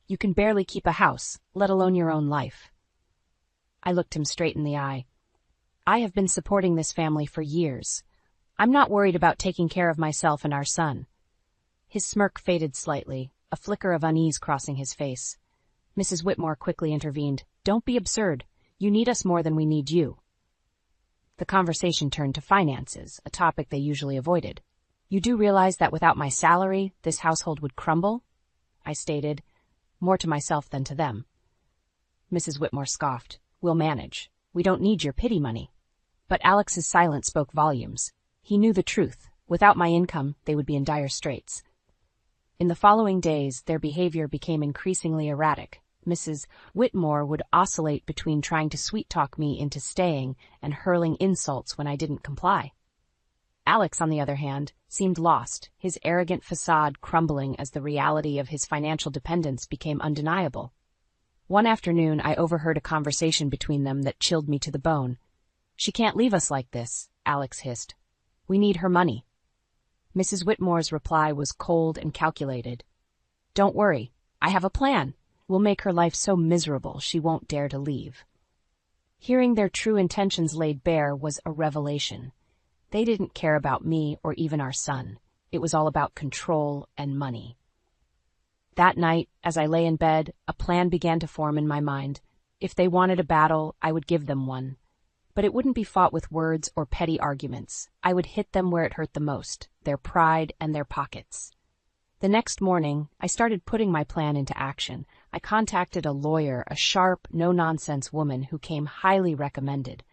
You can barely keep a house, let alone your own life." I looked him straight in the eye. "I have been supporting this family for years. I'm not worried about taking care of myself and our son." His smirk faded slightly, a flicker of unease crossing his face. Mrs. Whitmore quickly intervened. "Don't be absurd. You need us more than we need you." The conversation turned to finances, a topic they usually avoided. "You do realize that without my salary, this household would crumble?" I stated, more to myself than to them. Mrs. Whitmore scoffed. "We'll manage. We don't need your pity money." But Alex's silence spoke volumes. He knew the truth. Without my income, they would be in dire straits. In the following days, their behavior became increasingly erratic. Mrs. Whitmore would oscillate between trying to sweet-talk me into staying and hurling insults when I didn't comply. Alex, on the other hand, seemed lost, his arrogant facade crumbling as the reality of his financial dependence became undeniable. One afternoon, I overheard a conversation between them that chilled me to the bone. "She can't leave us like this," Alex hissed. "We need her money." Mrs. Whitmore's reply was cold and calculated. "Don't worry. I have a plan. We'll make her life so miserable she won't dare to leave." Hearing their true intentions laid bare was a revelation. They didn't care about me or even our son. It was all about control and money. That night, as I lay in bed, a plan began to form in my mind. If they wanted a battle, I would give them one. But it wouldn't be fought with words or petty arguments. I would hit them where it hurt the most, their pride and their pockets. The next morning, I started putting my plan into action. I contacted a lawyer, a sharp, no-nonsense woman who came highly recommended.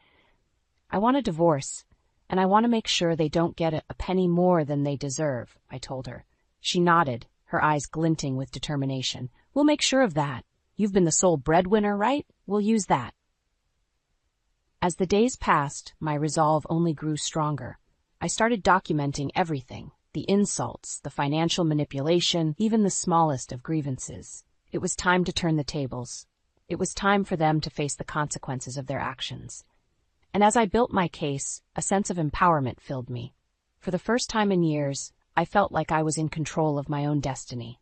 "I want a divorce, and I want to make sure they don't get a penny more than they deserve," I told her. She nodded, her eyes glinting with determination. "We'll make sure of that. You've been the sole breadwinner, right? We'll use that." As the days passed, my resolve only grew stronger. I started documenting everything, the insults, the financial manipulation, even the smallest of grievances. It was time to turn the tables. It was time for them to face the consequences of their actions. And as I built my case, a sense of empowerment filled me. For the first time in years, I felt like I was in control of my own destiny.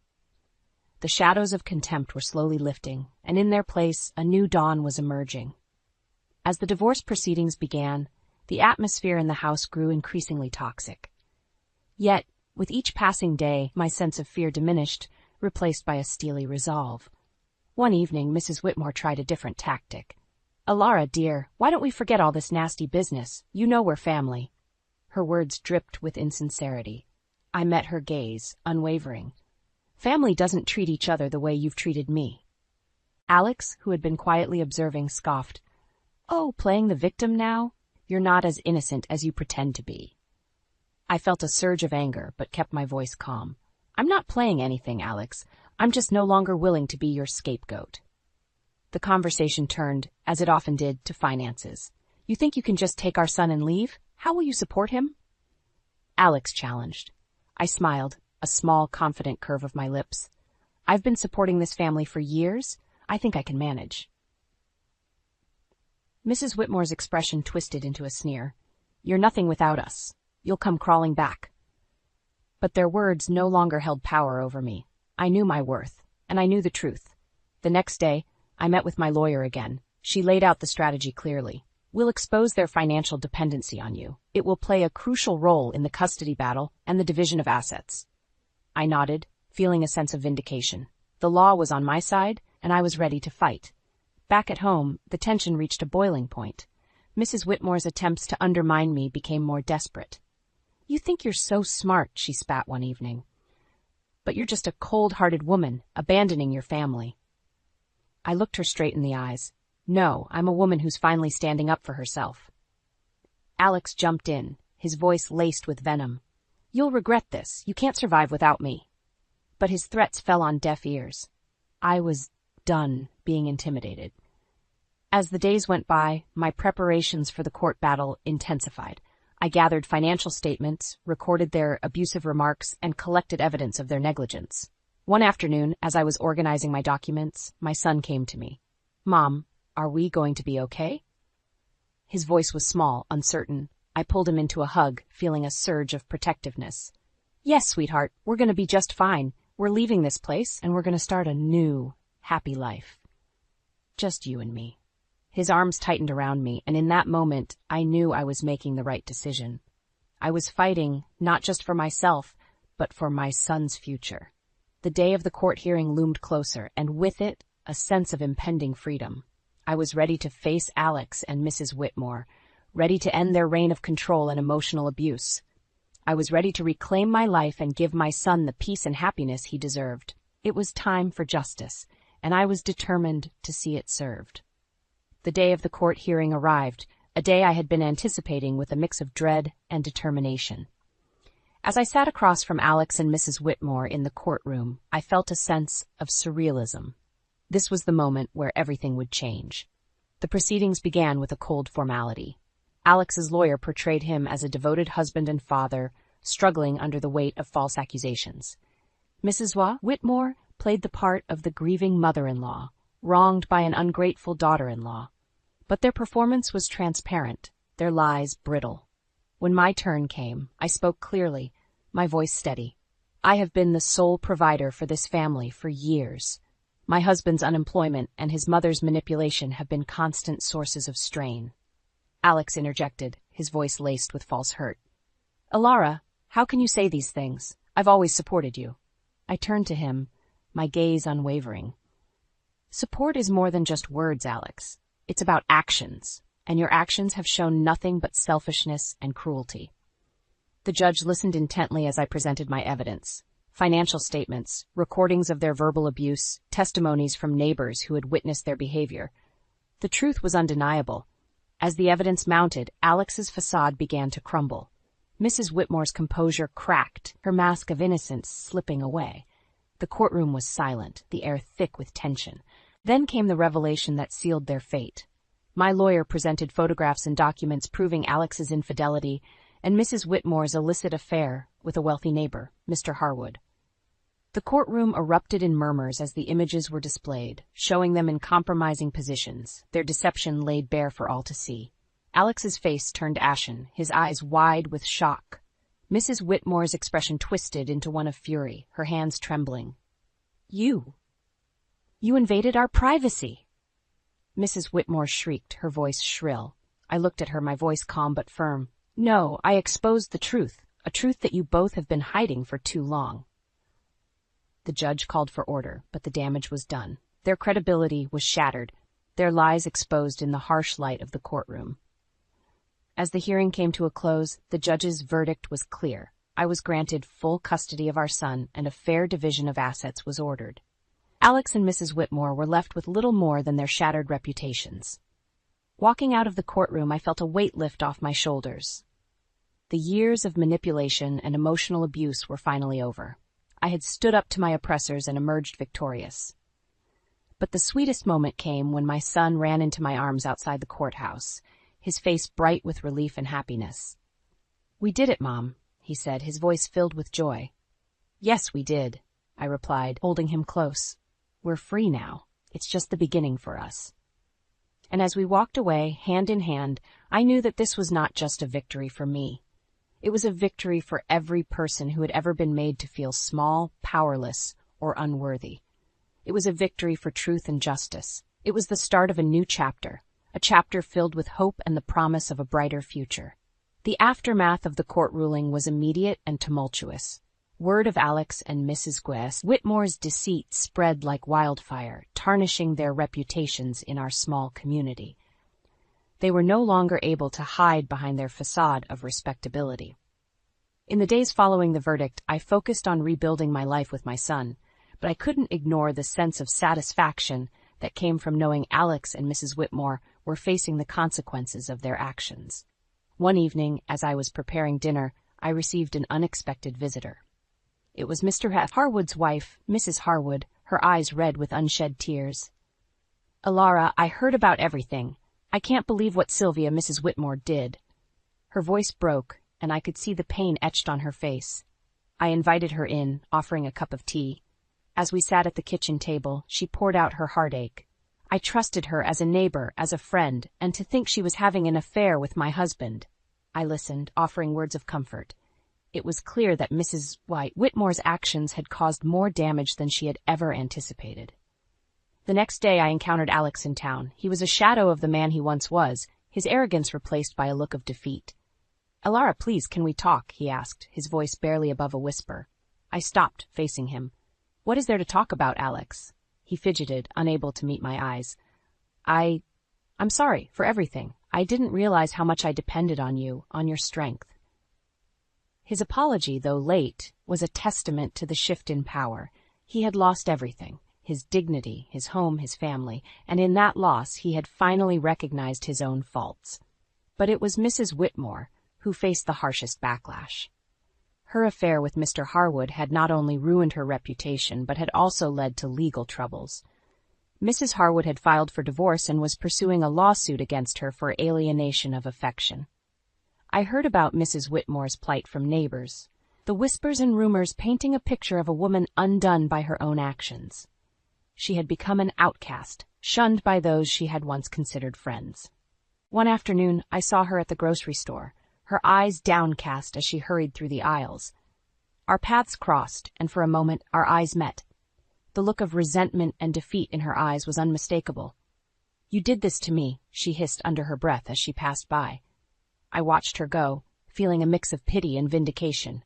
The shadows of contempt were slowly lifting, and in their place, a new dawn was emerging. As the divorce proceedings began, the atmosphere in the house grew increasingly toxic. Yet, with each passing day, my sense of fear diminished, replaced by a steely resolve. One evening, Mrs. Whitmore tried a different tactic. "Alara, dear, why don't we forget all this nasty business? You know we're family." Her words dripped with insincerity. I met her gaze, unwavering. "Family doesn't treat each other the way you've treated me." Alex, who had been quietly observing, scoffed. "Oh, playing the victim now? You're not as innocent as you pretend to be." I felt a surge of anger, but kept my voice calm. "I'm not playing anything, Alex. I'm just no longer willing to be your scapegoat." The conversation turned, as it often did, to finances. You think you can just take our son and leave? How will you support him? Alex challenged. I smiled, a small, confident curve of my lips. I've been supporting this family for years. I think I can manage. Mrs. Whitmore's expression twisted into a sneer. You're nothing without us. You'll come crawling back. But their words no longer held power over me. I knew my worth, and I knew the truth. The next day, I met with my lawyer again. She laid out the strategy clearly. We'll expose their financial dependency on you. It will play a crucial role in the custody battle and the division of assets. I nodded, feeling a sense of vindication. The law was on my side, and I was ready to fight. Back at home, the tension reached a boiling point. Mrs. Whitmore's attempts to undermine me became more desperate. You think you're so smart, she spat one evening. But you're just a cold-hearted woman, abandoning your family. I looked her straight in the eyes. No, I'm a woman who's finally standing up for herself. Alex jumped in, his voice laced with venom. You'll regret this. You can't survive without me. But his threats fell on deaf ears. I was done being intimidated. As the days went by, my preparations for the court battle intensified. I gathered financial statements, recorded their abusive remarks, and collected evidence of their negligence. One afternoon, as I was organizing my documents, my son came to me. Mom, are we going to be okay? His voice was small, uncertain. I pulled him into a hug, feeling a surge of protectiveness. Yes, sweetheart, we're going to be just fine. We're leaving this place, and we're going to start a new, happy life. Just you and me. His arms tightened around me, and in that moment, I knew I was making the right decision. I was fighting, not just for myself, but for my son's future. The day of the court hearing loomed closer, and with it, a sense of impending freedom. I was ready to face Alex and Mrs. Whitmore, ready to end their reign of control and emotional abuse. I was ready to reclaim my life and give my son the peace and happiness he deserved. It was time for justice, and I was determined to see it served. The day of the court hearing arrived, a day I had been anticipating with a mix of dread and determination. As I sat across from Alex and Mrs. Whitmore in the courtroom, I felt a sense of surrealism. This was the moment where everything would change. The proceedings began with a cold formality. Alex's lawyer portrayed him as a devoted husband and father, struggling under the weight of false accusations. Mrs. Whitmore played the part of the grieving mother-in-law, wronged by an ungrateful daughter-in-law. But their performance was transparent, their lies brittle. When my turn came, I spoke clearly, my voice steady. I have been the sole provider for this family for years. My husband's unemployment and his mother's manipulation have been constant sources of strain. Alex interjected, his voice laced with false hurt. Alara, how can you say these things? I've always supported you. I turned to him, my gaze unwavering. Support is more than just words, Alex. It's about actions, and your actions have shown nothing but selfishness and cruelty. The judge listened intently as I presented my evidence. Financial statements, recordings of their verbal abuse, testimonies from neighbors who had witnessed their behavior. The truth was undeniable. As the evidence mounted, Alex's facade began to crumble. Mrs. Whitmore's composure cracked, her mask of innocence slipping away. The courtroom was silent, the air thick with tension. Then came the revelation that sealed their fate. My lawyer presented photographs and documents proving Alex's infidelity and Mrs. Whitmore's illicit affair with a wealthy neighbor, Mr. Harwood. The courtroom erupted in murmurs as the images were displayed, showing them in compromising positions, their deception laid bare for all to see. Alex's face turned ashen, his eyes wide with shock. Mrs. Whitmore's expression twisted into one of fury, her hands trembling. You invaded our privacy. Mrs. Whitmore shrieked, her voice shrill. I looked at her, my voice calm but firm. No, I exposed the truth, a truth that you both have been hiding for too long. The judge called for order, but the damage was done. Their credibility was shattered, their lies exposed in the harsh light of the courtroom. As the hearing came to a close, the judge's verdict was clear. I was granted full custody of our son, and a fair division of assets was ordered. Alex and Mrs. Whitmore were left with little more than their shattered reputations. Walking out of the courtroom, I felt a weight lift off my shoulders. The years of manipulation and emotional abuse were finally over. I had stood up to my oppressors and emerged victorious. But the sweetest moment came when my son ran into my arms outside the courthouse, his face bright with relief and happiness. "We did it, Mom," he said, his voice filled with joy. "Yes, we did," I replied, holding him close. "We're free now. It's just the beginning for us." And as we walked away, hand in hand, I knew that this was not just a victory for me. It was a victory for every person who had ever been made to feel small, powerless, or unworthy. It was a victory for truth and justice. It was the start of a new chapter, a chapter filled with hope and the promise of a brighter future. The aftermath of the court ruling was immediate and tumultuous. Word of Alex and Mrs. Whitmore's deceit spread like wildfire, tarnishing their reputations in our small community. They were no longer able to hide behind their facade of respectability. In the days following the verdict, I focused on rebuilding my life with my son, but I couldn't ignore the sense of satisfaction that came from knowing Alex and Mrs. Whitmore were facing the consequences of their actions. One evening, as I was preparing dinner, I received an unexpected visitor. It was Mr. Harwood's wife, Mrs. Harwood, her eyes red with unshed tears. "Alara, I heard about everything. I can't believe what Sylvia, Mrs. Whitmore, did." Her voice broke, and I could see the pain etched on her face. I invited her in, offering a cup of tea. As we sat at the kitchen table, she poured out her heartache. I trusted her as a neighbor, as a friend, and to think she was having an affair with my husband. I listened, offering words of comfort. It was clear that Mrs. Whitmore's actions had caused more damage than she had ever anticipated. The next day I encountered Alex in town. He was a shadow of the man he once was, his arrogance replaced by a look of defeat. "Alara, please, can we talk?" he asked, his voice barely above a whisper. I stopped, facing him. "What is there to talk about, Alex?" He fidgeted, unable to meet my eyes. I'm sorry for everything. I didn't realize how much I depended on you, on your strength." His apology, though late, was a testament to the shift in power. He had lost everything, his dignity, his home, his family, and in that loss he had finally recognized his own faults. But it was Mrs. Whitmore who faced the harshest backlash. Her affair with Mr. Harwood had not only ruined her reputation, but had also led to legal troubles. Mrs. Harwood had filed for divorce and was pursuing a lawsuit against her for alienation of affection. I heard about Mrs. Whitmore's plight from neighbors, the whispers and rumors painting a picture of a woman undone by her own actions. She had become an outcast, shunned by those she had once considered friends. One afternoon, I saw her at the grocery store, her eyes downcast as she hurried through the aisles. Our paths crossed, and for a moment our eyes met. The look of resentment and defeat in her eyes was unmistakable. "You did this to me," she hissed under her breath as she passed by. I watched her go, feeling a mix of pity and vindication.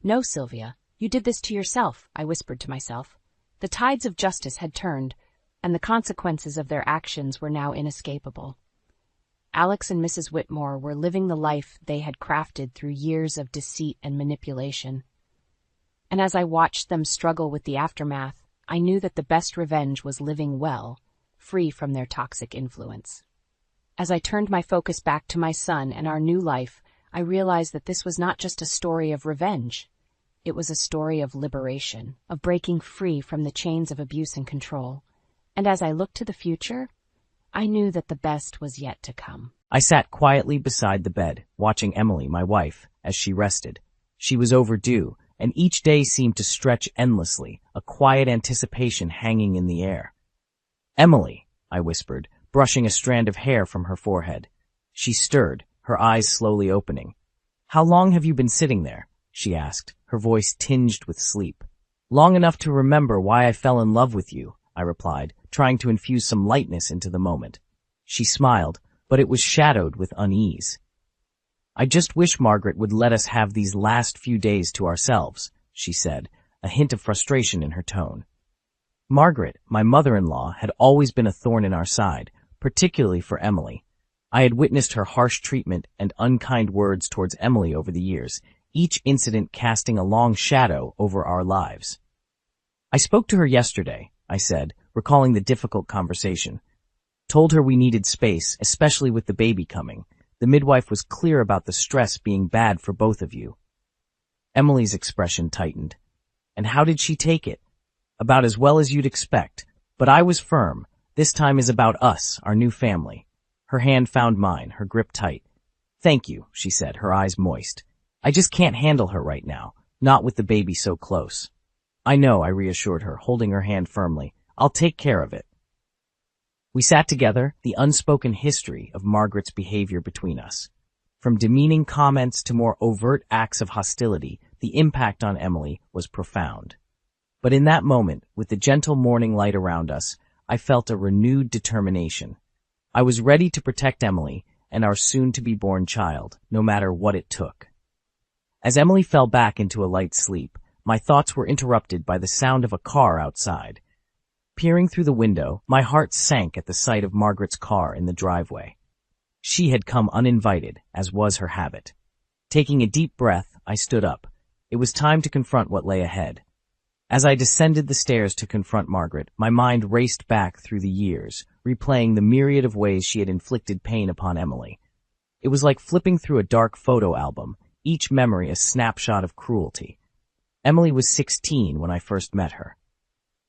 "No, Sylvia, you did this to yourself," I whispered to myself. The tides of justice had turned, and the consequences of their actions were now inescapable. Alex and Mrs. Whitmore were living the life they had crafted through years of deceit and manipulation. And as I watched them struggle with the aftermath, I knew that the best revenge was living well, free from their toxic influence. As I turned my focus back to my son and our new life, I realized that this was not just a story of revenge. It was a story of liberation, of breaking free from the chains of abuse and control. And as I looked to the future, I knew that the best was yet to come. I sat quietly beside the bed, watching Emily, my wife, as she rested. She was overdue, and each day seemed to stretch endlessly, a quiet anticipation hanging in the air. "Emily," I whispered, brushing a strand of hair from her forehead. She stirred, her eyes slowly opening. "How long have you been sitting there?" she asked, her voice tinged with sleep. "Long enough to remember why I fell in love with you," I replied, trying to infuse some lightness into the moment. She smiled, but it was shadowed with unease. "I just wish Margaret would let us have these last few days to ourselves," she said, a hint of frustration in her tone. Margaret, my mother-in-law, had always been a thorn in our side, particularly for Emily. I had witnessed her harsh treatment and unkind words towards Emily over the years, each incident casting a long shadow over our lives. "I spoke to her yesterday," I said, recalling the difficult conversation. "Told her we needed space, especially with the baby coming. The midwife was clear about the stress being bad for both of you." Emily's expression tightened. "And how did she take it?" "About as well as you'd expect. But I was firm. This time is about us, our new family. Her hand found mine, her grip tight. Thank you, she said, her eyes moist. I just can't handle her right now, not with the baby so close. I know, I reassured her, holding her hand firmly. I'll take care of it. We sat together, the unspoken history of Margaret's behavior between us. From demeaning comments to more overt acts of hostility, the impact on Emily was profound. But in that moment, with the gentle morning light around us, I felt a renewed determination. I was ready to protect Emily and our soon-to-be-born child, no matter what it took. As Emily fell back into a light sleep, my thoughts were interrupted by the sound of a car outside. Peering through the window, my heart sank at the sight of Margaret's car in the driveway. She had come uninvited, as was her habit. Taking a deep breath, I stood up. It was time to confront what lay ahead. As I descended the stairs to confront Margaret, my mind raced back through the years, replaying the myriad of ways she had inflicted pain upon Emily. It was like flipping through a dark photo album, each memory a snapshot of cruelty. Emily was 16 when I first met her.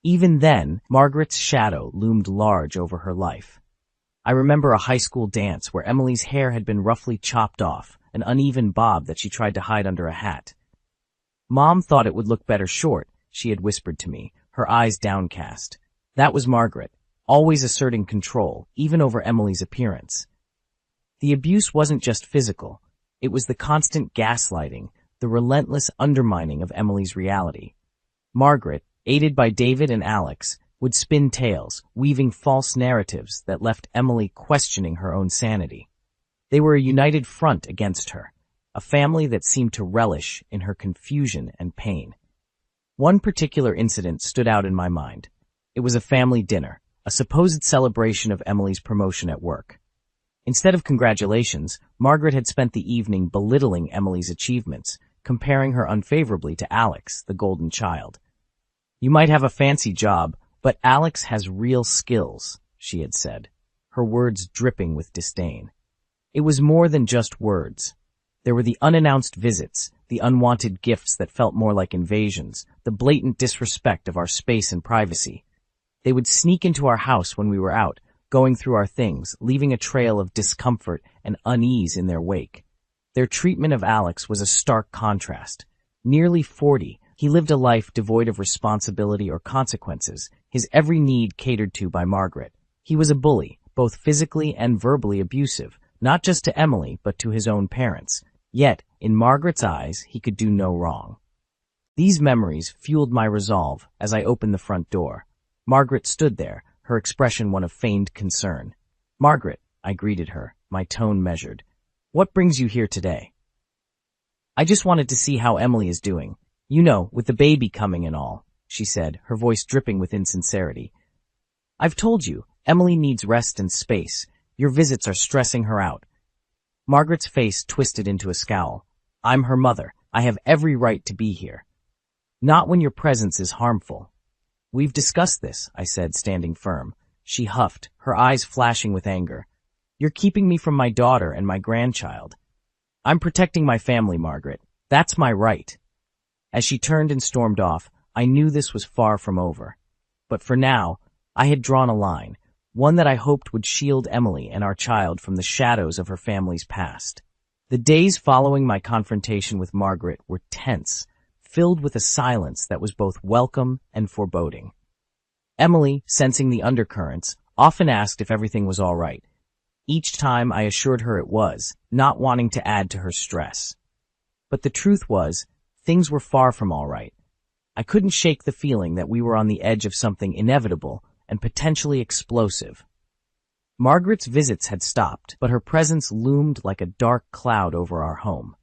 Even then, Margaret's shadow loomed large over her life. I remember a high school dance where Emily's hair had been roughly chopped off, an uneven bob that she tried to hide under a hat. Mom thought it would look better short, she had whispered to me, her eyes downcast. That was Margaret, always asserting control, even over Emily's appearance. The abuse wasn't just physical. It was the constant gaslighting, the relentless undermining of Emily's reality. Margaret, aided by David and Alex, would spin tales, weaving false narratives that left Emily questioning her own sanity. They were a united front against her, a family that seemed to relish in her confusion and pain. One particular incident stood out in my mind. It was a family dinner, a supposed celebration of Emily's promotion at work. Instead of congratulations, Margaret had spent the evening belittling Emily's achievements, comparing her unfavorably to Alex, the golden child. You might have a fancy job, but Alex has real skills, she had said, her words dripping with disdain. It was more than just words. There were the unannounced visits, the unwanted gifts that felt more like invasions, the blatant disrespect of our space and privacy. They would sneak into our house when we were out, going through our things, leaving a trail of discomfort and unease in their wake. Their treatment of Alex was a stark contrast. Nearly 40, he lived a life devoid of responsibility or consequences, his every need catered to by Margaret. He was a bully, both physically and verbally abusive, not just to Emily, but to his own parents. Yet, in Margaret's eyes, he could do no wrong. These memories fueled my resolve as I opened the front door. Margaret stood there, her expression one of feigned concern. "Margaret," I greeted her, my tone measured. "What brings you here today?" "I just wanted to see how Emily is doing. You know, with the baby coming and all," she said, her voice dripping with insincerity. "I've told you, Emily needs rest and space. Your visits are stressing her out." Margaret's face twisted into a scowl. "I'm her mother. I have every right to be here." "Not when your presence is harmful." "We've discussed this," I said, standing firm. She huffed, her eyes flashing with anger. "You're keeping me from my daughter and my grandchild." "I'm protecting my family, Margaret. That's my right." As she turned and stormed off, I knew this was far from over. But for now, I had drawn a line, one that I hoped would shield Emily and our child from the shadows of her family's past. The days following my confrontation with Margaret were tense, filled with a silence that was both welcome and foreboding. Emily, sensing the undercurrents, often asked if everything was all right. Each time I assured her it was, not wanting to add to her stress. But the truth was, things were far from all right. I couldn't shake the feeling that we were on the edge of something inevitable and potentially explosive. Margaret's visits had stopped, but her presence loomed like a dark cloud over our home.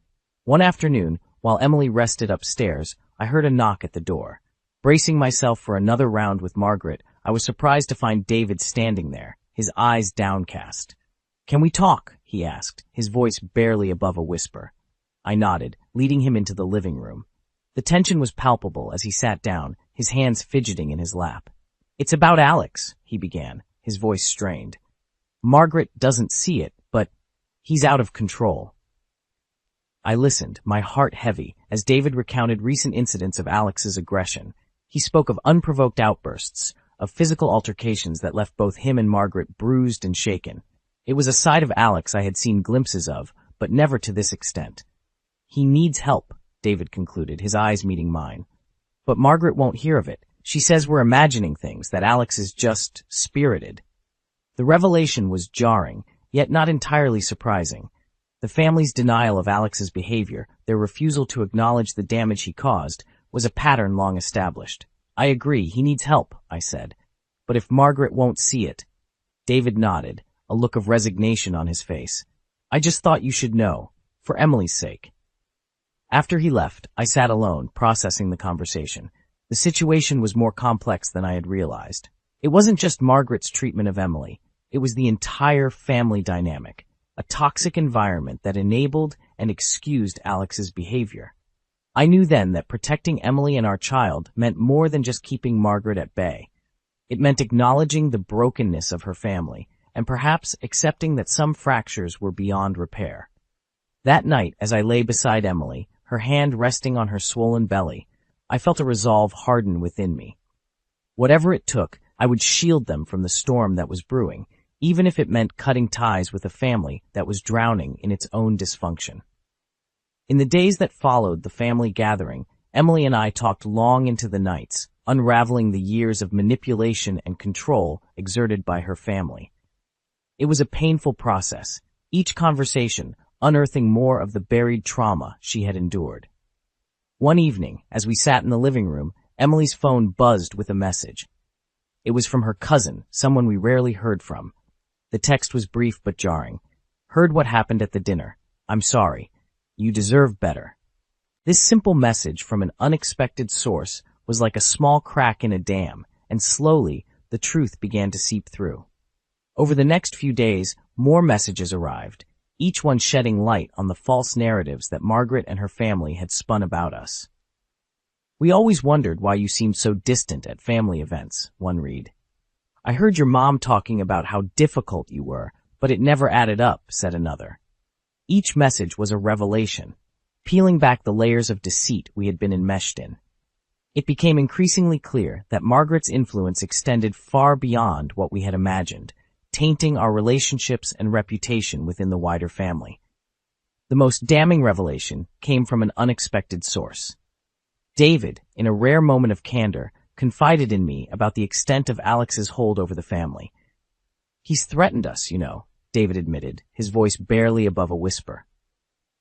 One afternoon, while Emily rested upstairs, I heard a knock at the door. Bracing myself for another round with Margaret, I was surprised to find David standing there, his eyes downcast. "Can we talk?" he asked, his voice barely above a whisper. I nodded, leading him into the living room. The tension was palpable as he sat down, his hands fidgeting in his lap. "It's about Alex," he began, his voice strained. "Margaret doesn't see it, but he's out of control." I listened, my heart heavy, as David recounted recent incidents of Alex's aggression. He spoke of unprovoked outbursts, of physical altercations that left both him and Margaret bruised and shaken. It was a side of Alex I had seen glimpses of, but never to this extent. "He needs help," David concluded, his eyes meeting mine. "But Margaret won't hear of it. She says we're imagining things, that Alex is just spirited." The revelation was jarring, yet not entirely surprising. The family's denial of Alex's behavior, their refusal to acknowledge the damage he caused, was a pattern long established. "I agree, he needs help," I said. "But if Margaret won't see it—" David nodded, a look of resignation on his face. "I just thought you should know, for Emily's sake." After he left, I sat alone, processing the conversation. The situation was more complex than I had realized. It wasn't just Margaret's treatment of Emily. It was the entire family dynamic, a toxic environment that enabled and excused Alex's behavior. I knew then that protecting Emily and our child meant more than just keeping Margaret at bay. It meant acknowledging the brokenness of her family, and perhaps accepting that some fractures were beyond repair. That night, as I lay beside Emily, her hand resting on her swollen belly, I felt a resolve harden within me. Whatever it took, I would shield them from the storm that was brewing, even if it meant cutting ties with a family that was drowning in its own dysfunction. In the days that followed the family gathering, Emily and I talked long into the nights, unraveling the years of manipulation and control exerted by her family. It was a painful process, each conversation unearthing more of the buried trauma she had endured. One evening, as we sat in the living room, Emily's phone buzzed with a message. It was from her cousin, someone we rarely heard from. The text was brief but jarring. "Heard what happened at the dinner. I'm sorry. You deserve better." This simple message from an unexpected source was like a small crack in a dam, and slowly the truth began to seep through. Over the next few days, more messages arrived, each one shedding light on the false narratives that Margaret and her family had spun about us. "We always wondered why you seemed so distant at family events," one read. "I heard your mom talking about how difficult you were, but it never added up," said another. Each message was a revelation, peeling back the layers of deceit we had been enmeshed in. It became increasingly clear that Margaret's influence extended far beyond what we had imagined, tainting our relationships and reputation within the wider family. The most damning revelation came from an unexpected source. David, in a rare moment of candor, confided in me about the extent of Alex's hold over the family. "He's threatened us, you know," David admitted, his voice barely above a whisper.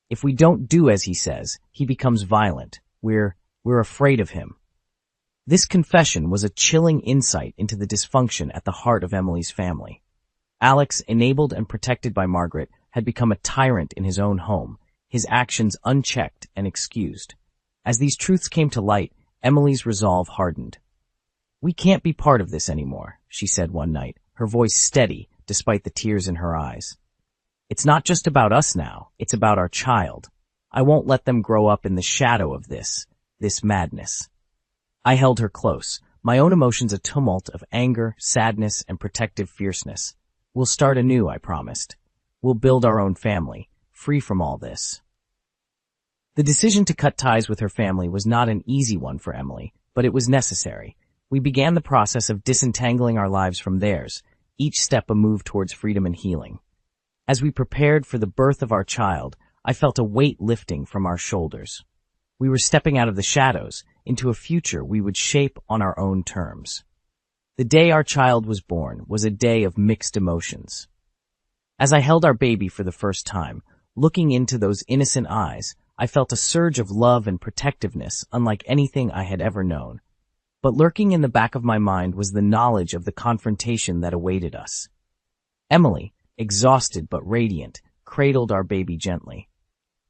"If we don't do as he says, he becomes violent. We're afraid of him." This confession was a chilling insight into the dysfunction at the heart of Emily's family. Alex, enabled and protected by Margaret, had become a tyrant in his own home, his actions unchecked and excused. As these truths came to light, Emily's resolve hardened. "We can't be part of this anymore," she said one night, her voice steady despite the tears in her eyes. "It's not just about us now, it's about our child. I won't let them grow up in the shadow of this madness." I held her close, my own emotions a tumult of anger, sadness, and protective fierceness. "We'll start anew," I promised. "We'll build our own family, free from all this." The decision to cut ties with her family was not an easy one for Emily, but it was necessary. We began the process of disentangling our lives from theirs, each step a move towards freedom and healing. As we prepared for the birth of our child, I felt a weight lifting from our shoulders. We were stepping out of the shadows into a future we would shape on our own terms. The day our child was born was a day of mixed emotions. As I held our baby for the first time, looking into those innocent eyes, I felt a surge of love and protectiveness unlike anything I had ever known. But lurking in the back of my mind was the knowledge of the confrontation that awaited us. Emily, exhausted but radiant, cradled our baby gently.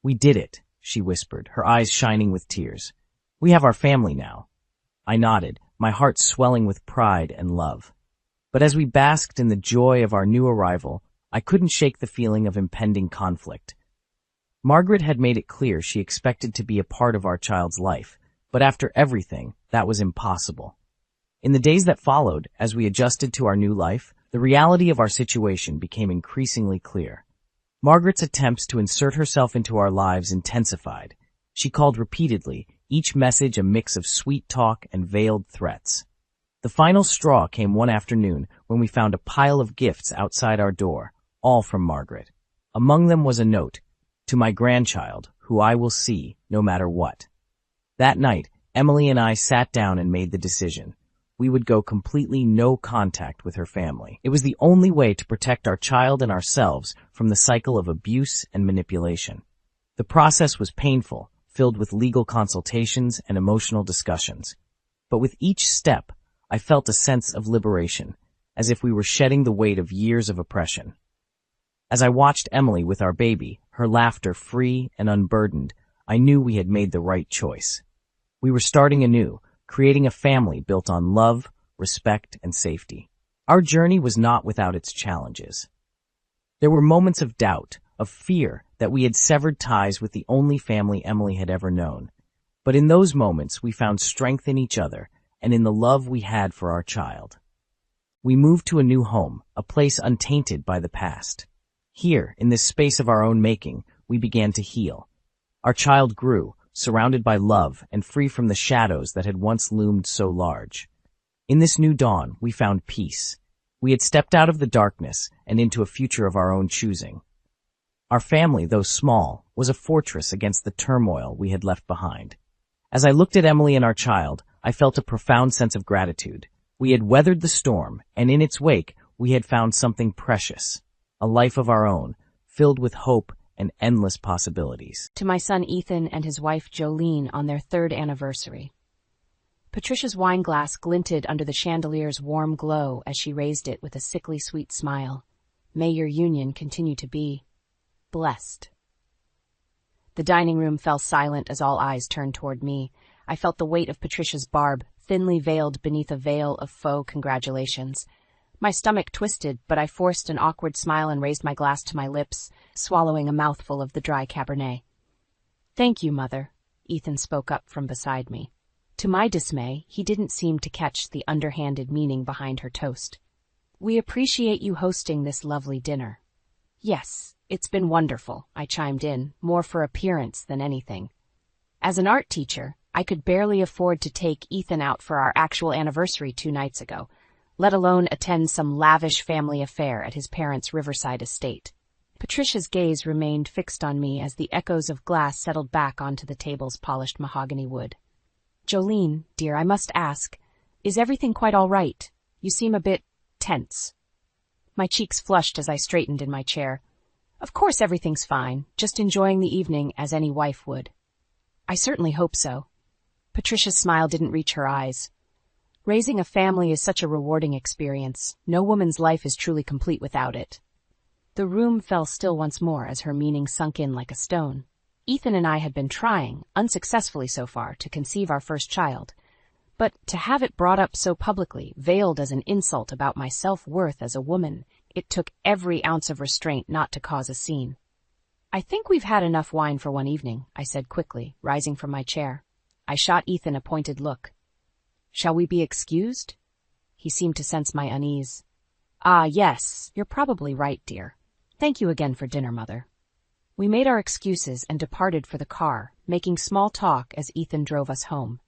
"We did it," she whispered, her eyes shining with tears. "We have our family now." I nodded, my heart swelling with pride and love. But as we basked in the joy of our new arrival, I couldn't shake the feeling of impending conflict. Margaret had made it clear she expected to be a part of our child's life, but after everything, that was impossible. In the days that followed, as we adjusted to our new life, the reality of our situation became increasingly clear. Margaret's attempts to insert herself into our lives intensified. She called repeatedly, each message a mix of sweet talk and veiled threats. The final straw came one afternoon when we found a pile of gifts outside our door, all from Margaret. Among them was a note, "To my grandchild, who I will see, no matter what." That night, Emily and I sat down and made the decision. We would go completely no contact with her family. It was the only way to protect our child and ourselves from the cycle of abuse and manipulation. The process was painful, filled with legal consultations and emotional discussions. But with each step, I felt a sense of liberation, as if we were shedding the weight of years of oppression. As I watched Emily with our baby, her laughter free and unburdened, I knew we had made the right choice. We were starting anew, creating a family built on love, respect, and safety. Our journey was not without its challenges. There were moments of doubt, of fear that we had severed ties with the only family Emily had ever known. But in those moments, we found strength in each other and in the love we had for our child. We moved to a new home, a place untainted by the past. Here, in this space of our own making, we began to heal. Our child grew, surrounded by love and free from the shadows that had once loomed so large. In this new dawn, we found peace. We had stepped out of the darkness and into a future of our own choosing. Our family, though small, was a fortress against the turmoil we had left behind. As I looked at Emily and our child, I felt a profound sense of gratitude. We had weathered the storm, and in its wake, we had found something precious, a life of our own, filled with hope and endless possibilities. To my son Ethan and his wife Joanne on their 3rd anniversary. Patricia's wine glass glinted under the chandelier's warm glow as she raised it with a sickly sweet smile. May your union continue to be blessed. The dining room fell silent as all eyes turned toward me. I felt the weight of Patricia's barb, thinly veiled beneath a veil of faux congratulations. My stomach twisted, but I forced an awkward smile and raised my glass to my lips, swallowing a mouthful of the dry Cabernet. "Thank you, Mother," Ethan spoke up from beside me. To my dismay, he didn't seem to catch the underhanded meaning behind her toast. "We appreciate you hosting this lovely dinner." "Yes, it's been wonderful," I chimed in, more for appearance than anything. As an art teacher, I could barely afford to take Ethan out for our actual anniversary 2 nights ago, let alone attend some lavish family affair at his parents' riverside estate. Patricia's gaze remained fixed on me as the echoes of glass settled back onto the table's polished mahogany wood. "Joanne, dear, I must ask, is everything quite all right? You seem a bit tense." My cheeks flushed as I straightened in my chair. "Of course everything's fine, just enjoying the evening as any wife would." "I certainly hope so." Patricia's smile didn't reach her eyes. "Raising a family is such a rewarding experience. No woman's life is truly complete without it." The room fell still once more as her meaning sunk in like a stone. Ethan and I had been trying, unsuccessfully so far, to conceive our first child. But to have it brought up so publicly, veiled as an insult about my self-worth as a woman, it took every ounce of restraint not to cause a scene. "I think we've had enough wine for one evening," I said quickly, rising from my chair. I shot Ethan a pointed look. "Shall we be excused?" He seemed to sense my unease. "Ah, yes, you're probably right, dear. Thank you again for dinner, Mother." We made our excuses and departed for the car, making small talk as Ethan drove us home.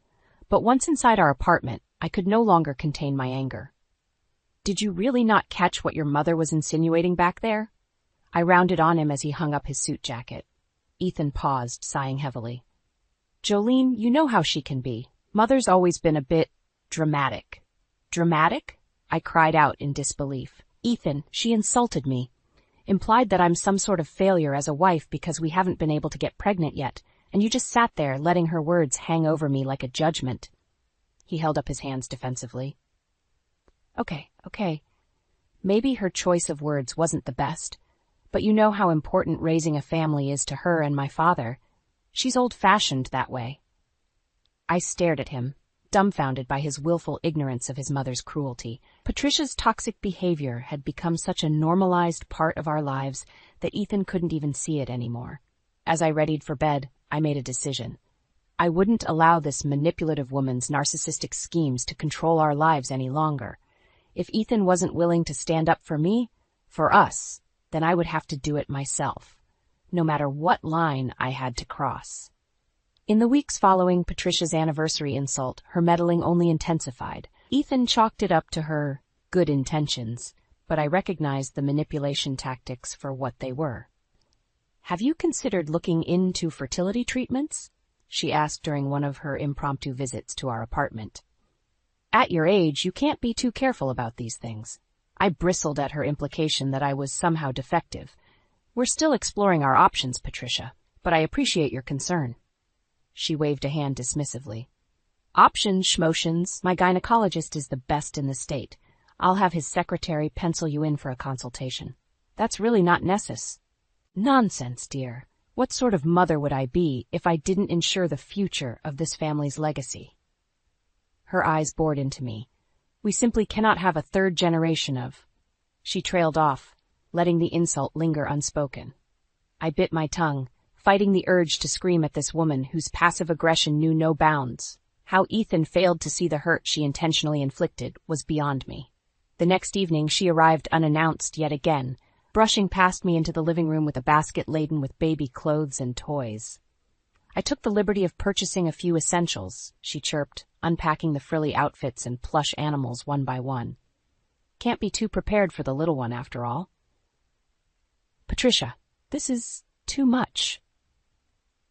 But once inside our apartment, I could no longer contain my anger. "Did you really not catch what your mother was insinuating back there?" I rounded on him as he hung up his suit jacket. Ethan paused, sighing heavily. "Joanne, you know how she can be. Mother's always been a bit dramatic." "Dramatic?" I cried out in disbelief. "Ethan, she insulted me. Implied that I'm some sort of failure as a wife because we haven't been able to get pregnant yet, and you just sat there letting her words hang over me like a judgment." He held up his hands defensively. Okay. Maybe her choice of words wasn't the best, but you know how important raising a family is to her and my father. She's old-fashioned that way." I stared at him, dumbfounded by his willful ignorance of his mother's cruelty. Patricia's toxic behavior had become such a normalized part of our lives that Ethan couldn't even see it anymore. As I readied for bed, I made a decision. I wouldn't allow this manipulative woman's narcissistic schemes to control our lives any longer. If Ethan wasn't willing to stand up for me, for us, then I would have to do it myself, no matter what line I had to cross. In the weeks following Patricia's anniversary insult, her meddling only intensified. Ethan chalked it up to her good intentions, but I recognized the manipulation tactics for what they were. "Have you considered looking into fertility treatments?" she asked during one of her impromptu visits to our apartment. "At your age, you can't be too careful about these things." I bristled at her implication that I was somehow defective. "We're still exploring our options, Patricia, but I appreciate your concern." She waved a hand dismissively. "Options, schmotions. My gynecologist is the best in the state. I'll have his secretary pencil you in for a consultation." "That's really not necessary." "Nonsense, dear. What sort of mother would I be if I didn't ensure the future of this family's legacy?" Her eyes bored into me. "We simply cannot have a third generation of—" She trailed off, letting the insult linger unspoken. I bit my tongue, fighting the urge to scream at this woman whose passive aggression knew no bounds. How Ethan failed to see the hurt she intentionally inflicted was beyond me. The next evening she arrived unannounced yet again, brushing past me into the living room with a basket laden with baby clothes and toys. "I took the liberty of purchasing a few essentials," she chirped, unpacking the frilly outfits and plush animals one by one. "Can't be too prepared for the little one, after all." "Patricia, this is too much."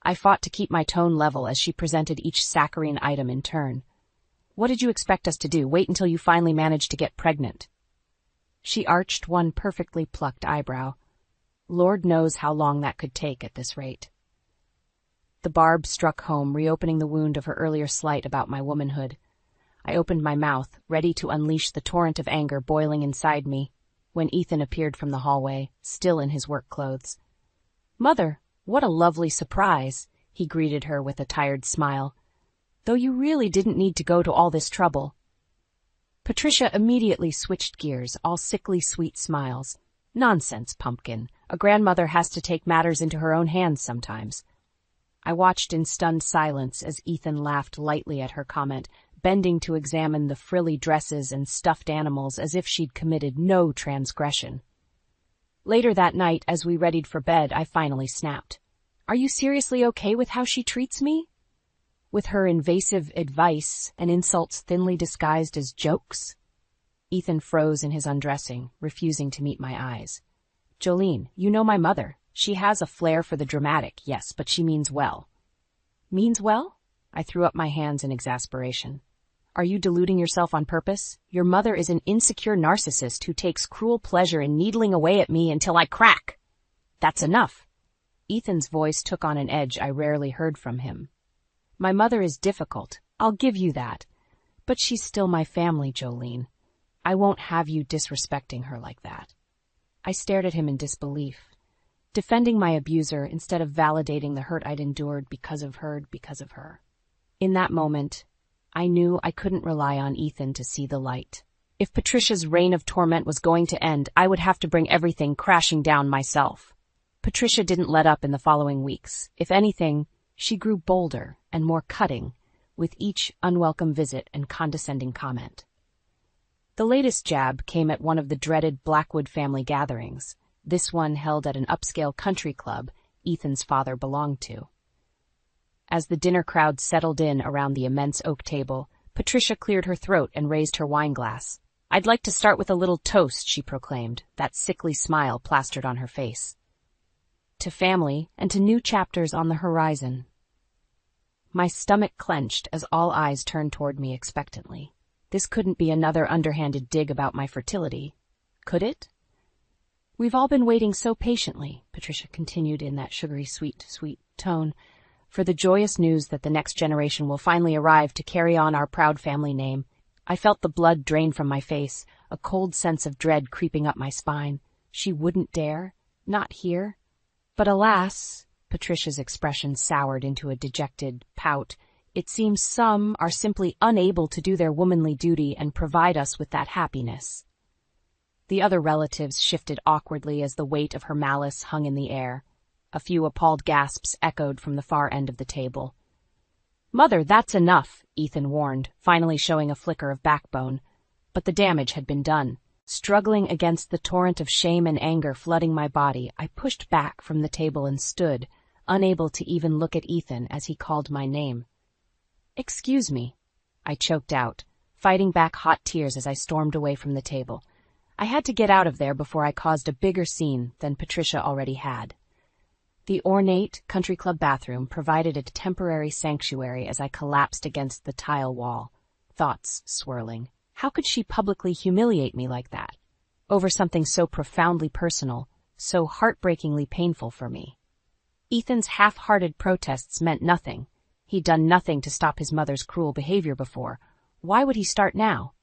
I fought to keep my tone level as she presented each saccharine item in turn. "What did you expect us to do, wait until you finally managed to get pregnant?" She arched one perfectly plucked eyebrow. Lord knows how long that could take at this rate. The barb struck home, reopening the wound of her earlier slight about my womanhood. I opened my mouth, ready to unleash the torrent of anger boiling inside me, when Ethan appeared from the hallway, still in his work clothes. "Mother, what a lovely surprise," he greeted her with a tired smile. "Though you really didn't need to go to all this trouble." Patricia immediately switched gears, all sickly sweet smiles. "Nonsense, pumpkin. A grandmother has to take matters into her own hands sometimes." I watched in stunned silence as Ethan laughed lightly at her comment, bending to examine the frilly dresses and stuffed animals as if she'd committed no transgression. Later that night, as we readied for bed, I finally snapped. "Are you seriously okay with how she treats me?" With her invasive advice and insults thinly disguised as jokes? Ethan froze in his undressing, refusing to meet my eyes. "Jolene, you know my mother. She has a flair for the dramatic, yes, but she means well." "Means well?" I threw up my hands in exasperation. "Are you deluding yourself on purpose? Your mother is an insecure narcissist who takes cruel pleasure in needling away at me until I crack." "That's enough." Ethan's voice took on an edge I rarely heard from him. "My mother is difficult, I'll give you that. But she's still my family, Jolene. I won't have you disrespecting her like that." I stared at him in disbelief, defending my abuser instead of validating the hurt I'd endured because of her. In that moment, I knew I couldn't rely on Ethan to see the light. If Patricia's reign of torment was going to end, I would have to bring everything crashing down myself. Patricia didn't let up in the following weeks. If anything, she grew bolder and more cutting with each unwelcome visit and condescending comment. The latest jab came at one of the dreaded Blackwood family gatherings, this one held at an upscale country club Ethan's father belonged to. As the dinner crowd settled in around the immense oak table, Patricia cleared her throat and raised her wine glass. "I'd like to start with a little toast," she proclaimed, that sickly smile plastered on her face. "To family and to new chapters on the horizon." My stomach clenched as all eyes turned toward me expectantly. This couldn't be another underhanded dig about my fertility, could it? "We've all been waiting so patiently," Patricia continued in that sugary sweet tone, "for the joyous news that the next generation will finally arrive to carry on our proud family name." I felt the blood drain from my face, a cold sense of dread creeping up my spine. She wouldn't dare, not here. But alas, Patricia's expression soured into a dejected pout. "It seems some are simply unable to do their womanly duty and provide us with that happiness." The other relatives shifted awkwardly as the weight of her malice hung in the air. A few appalled gasps echoed from the far end of the table. "Mother, that's enough," Ethan warned, finally showing a flicker of backbone. But the damage had been done. Struggling against the torrent of shame and anger flooding my body, I pushed back from the table and stood, unable to even look at Ethan as he called my name. "Excuse me," I choked out, fighting back hot tears as I stormed away from the table. I had to get out of there before I caused a bigger scene than Patricia already had. The ornate country club bathroom provided a temporary sanctuary as I collapsed against the tile wall, thoughts swirling. How could she publicly humiliate me like that? Over something so profoundly personal, so heartbreakingly painful for me. Ethan's half-hearted protests meant nothing. He'd done nothing to stop his mother's cruel behavior before. Why would he start now?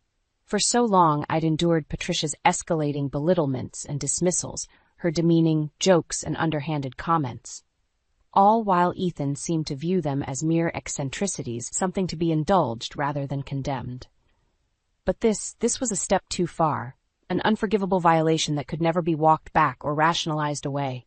For so long I'd endured Patricia's escalating belittlements and dismissals, her demeaning jokes and underhanded comments. All while Ethan seemed to view them as mere eccentricities, something to be indulged rather than condemned. But this was a step too far, an unforgivable violation that could never be walked back or rationalized away.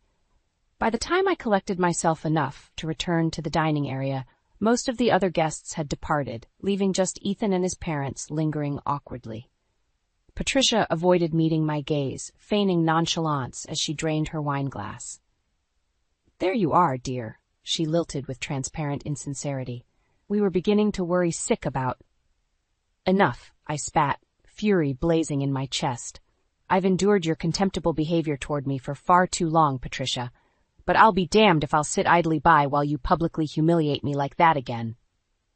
By the time I collected myself enough to return to the dining area, most of the other guests had departed, leaving just Ethan and his parents lingering awkwardly. Patricia avoided meeting my gaze, feigning nonchalance as she drained her wine glass. "There you are, dear," she lilted with transparent insincerity. "We were beginning to worry sick about—" "Enough," I spat, fury blazing in my chest. "I've endured your contemptible behavior toward me for far too long, Patricia. But I'll be damned if I'll sit idly by while you publicly humiliate me like that again."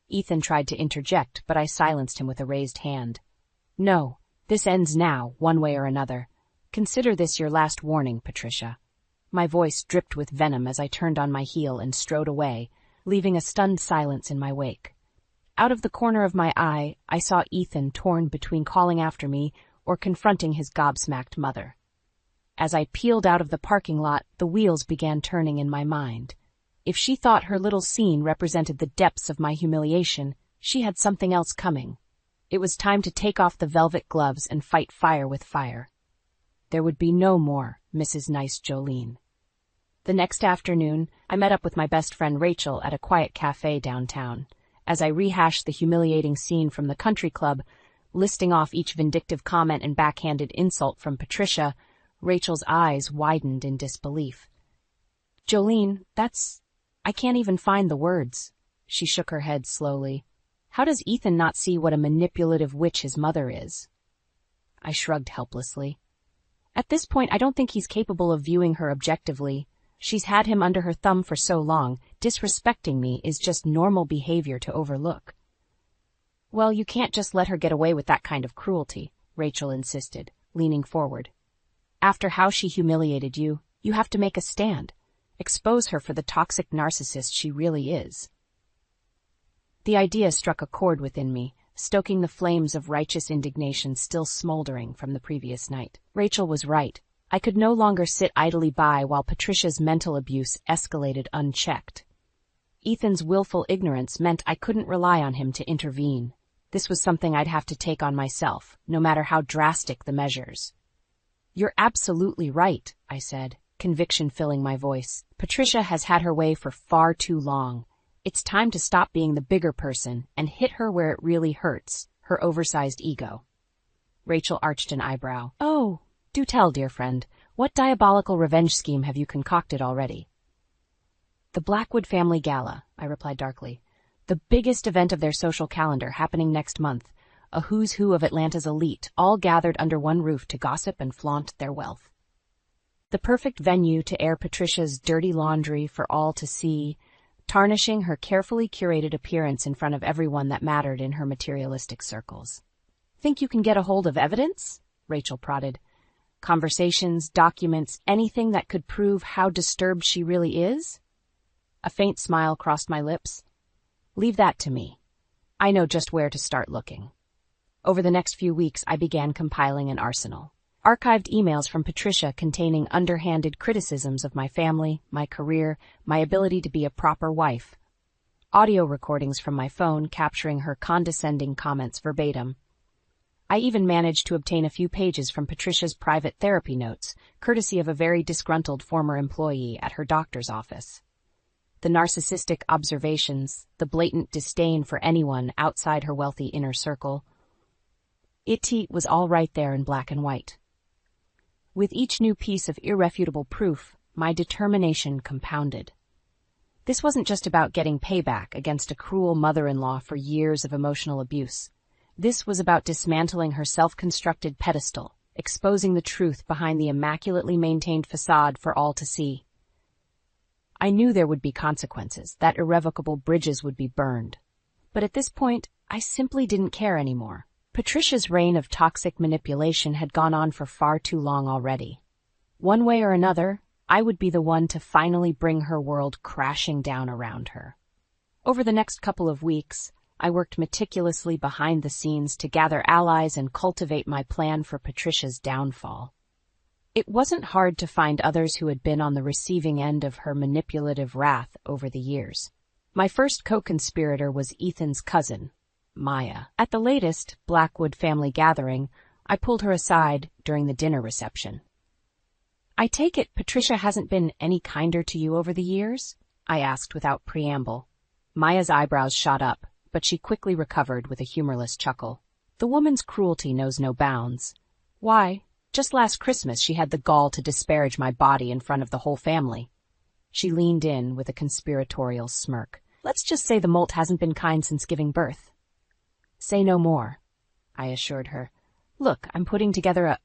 Ethan tried to interject, but I silenced him with a raised hand. "No, this ends now, one way or another. Consider this your last warning, Patricia." My voice dripped with venom as I turned on my heel and strode away, leaving a stunned silence in my wake. Out of the corner of my eye, I saw Ethan torn between calling after me or confronting his gobsmacked mother. As I peeled out of the parking lot, the wheels began turning in my mind. If she thought her little scene represented the depths of my humiliation, she had something else coming. It was time to take off the velvet gloves and fight fire with fire. There would be no more Mrs. Nice Jolene. The next afternoon, I met up with my best friend Rachel at a quiet cafe downtown. As I rehashed the humiliating scene from the country club, listing off each vindictive comment and backhanded insult from Patricia, Rachel's eyes widened in disbelief. "Jolene, I can't even find the words." She shook her head slowly. "How does Ethan not see what a manipulative witch his mother is?" I shrugged helplessly. "At this point, I don't think he's capable of viewing her objectively. She's had him under her thumb for so long, disrespecting me is just normal behavior to overlook." "Well, you can't just let her get away with that kind of cruelty," Rachel insisted, leaning forward. "After how she humiliated you, you have to make a stand. Expose her for the toxic narcissist she really is." The idea struck a chord within me, stoking the flames of righteous indignation still smoldering from the previous night. Rachel was right. I could no longer sit idly by while Patricia's mental abuse escalated unchecked. Ethan's willful ignorance meant I couldn't rely on him to intervene. This was something I'd have to take on myself, no matter how drastic the measures. "You're absolutely right," I said, conviction filling my voice. "Patricia has had her way for far too long. It's time to stop being the bigger person and hit her where it really hurts, her oversized ego." Rachel arched an eyebrow. "Oh, do tell, dear friend, what diabolical revenge scheme have you concocted already?" "The Blackwood Family Gala," I replied darkly. "The biggest event of their social calendar happening next month. A who's who of Atlanta's elite, all gathered under one roof to gossip and flaunt their wealth. The perfect venue to air Patricia's dirty laundry for all to see, tarnishing her carefully curated appearance in front of everyone that mattered in her materialistic circles." "Think you can get a hold of evidence?" Rachel prodded. "Conversations, documents, anything that could prove how disturbed she really is?" A faint smile crossed my lips. "Leave that to me. I know just where to start looking." Over the next few weeks, I began compiling an arsenal. Archived emails from Patricia containing underhanded criticisms of my family, my career, my ability to be a proper wife. Audio recordings from my phone capturing her condescending comments verbatim. I even managed to obtain a few pages from Patricia's private therapy notes, courtesy of a very disgruntled former employee at her doctor's office. The narcissistic observations, the blatant disdain for anyone outside her wealthy inner circle. It was all right there in black and white. With each new piece of irrefutable proof, my determination compounded. This wasn't just about getting payback against a cruel mother-in-law for years of emotional abuse. This was about dismantling her self-constructed pedestal, exposing the truth behind the immaculately maintained facade for all to see. I knew there would be consequences, that irrevocable bridges would be burned. But at this point, I simply didn't care anymore. Patricia's reign of toxic manipulation had gone on for far too long already. One way or another, I would be the one to finally bring her world crashing down around her. Over the next couple of weeks, I worked meticulously behind the scenes to gather allies and cultivate my plan for Patricia's downfall. It wasn't hard to find others who had been on the receiving end of her manipulative wrath over the years. My first co-conspirator was Ethan's cousin, Maya. At the latest Blackwood family gathering, I pulled her aside during the dinner reception. "I take it Patricia hasn't been any kinder to you over the years?" I asked without preamble. Maya's eyebrows shot up, but she quickly recovered with a humorless chuckle. "The woman's cruelty knows no bounds. Why, just last Christmas she had the gall to disparage my body in front of the whole family." She leaned in with a conspiratorial smirk. "Let's just say the molt hasn't been kind since giving birth." "Say no more," I assured her. "Look, I'm putting together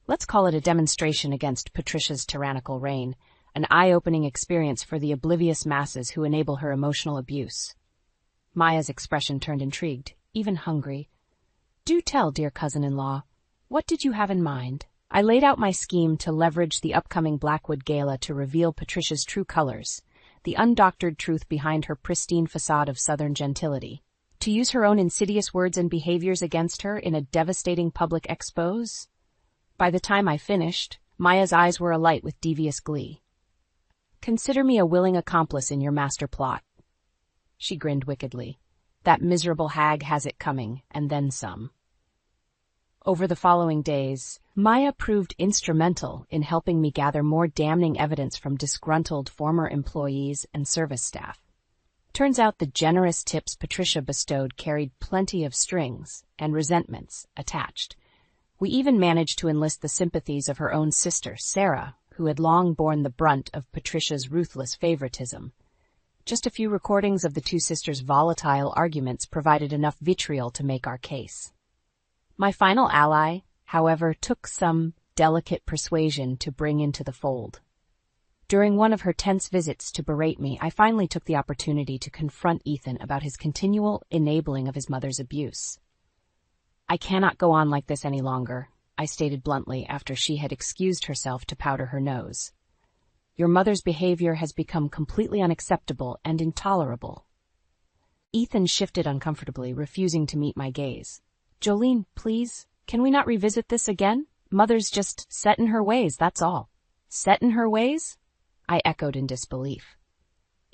let's call it a demonstration against Patricia's tyrannical reign, an eye-opening experience for the oblivious masses who enable her emotional abuse." Maya's expression turned intrigued, even hungry. "Do tell, dear cousin-in-law, what did you have in mind?" I laid out my scheme to leverage the upcoming Blackwood Gala to reveal Patricia's true colors, the undoctored truth behind her pristine facade of Southern gentility. To use her own insidious words and behaviors against her in a devastating public expose? By the time I finished, Maya's eyes were alight with devious glee. "Consider me a willing accomplice in your master plot." She grinned wickedly. "That miserable hag has it coming, and then some." Over the following days, Maya proved instrumental in helping me gather more damning evidence from disgruntled former employees and service staff. Turns out the generous tips Patricia bestowed carried plenty of strings and resentments attached. We even managed to enlist the sympathies of her own sister, Sarah, who had long borne the brunt of Patricia's ruthless favoritism. Just a few recordings of the two sisters' volatile arguments provided enough vitriol to make our case. My final ally, however, took some delicate persuasion to bring into the fold. During one of her tense visits to berate me, I finally took the opportunity to confront Ethan about his continual enabling of his mother's abuse. "I cannot go on like this any longer," I stated bluntly after she had excused herself to powder her nose. "Your mother's behavior has become completely unacceptable and intolerable." Ethan shifted uncomfortably, refusing to meet my gaze. "Jolene, please, can we not revisit this again? Mother's just set in her ways, that's all." "Set in her ways?" I echoed in disbelief.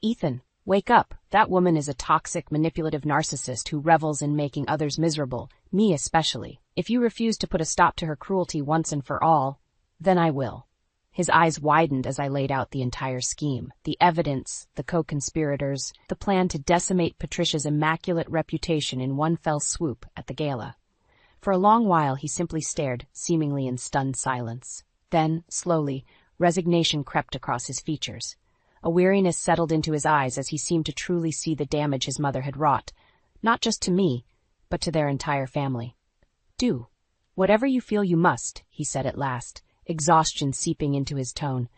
"Ethan, wake up. That woman is a toxic, manipulative narcissist who revels in making others miserable, me especially. If you refuse to put a stop to her cruelty once and for all, then I will." His eyes widened as I laid out the entire scheme, the evidence, the co-conspirators, the plan to decimate Patricia's immaculate reputation in one fell swoop at the gala. For a long while he simply stared, seemingly in stunned silence. Then, slowly, resignation crept across his features. A weariness settled into his eyes as he seemed to truly see the damage his mother had wrought, not just to me, but to their entire family. "Do whatever you feel you must," he said at last, exhaustion seeping into his tone.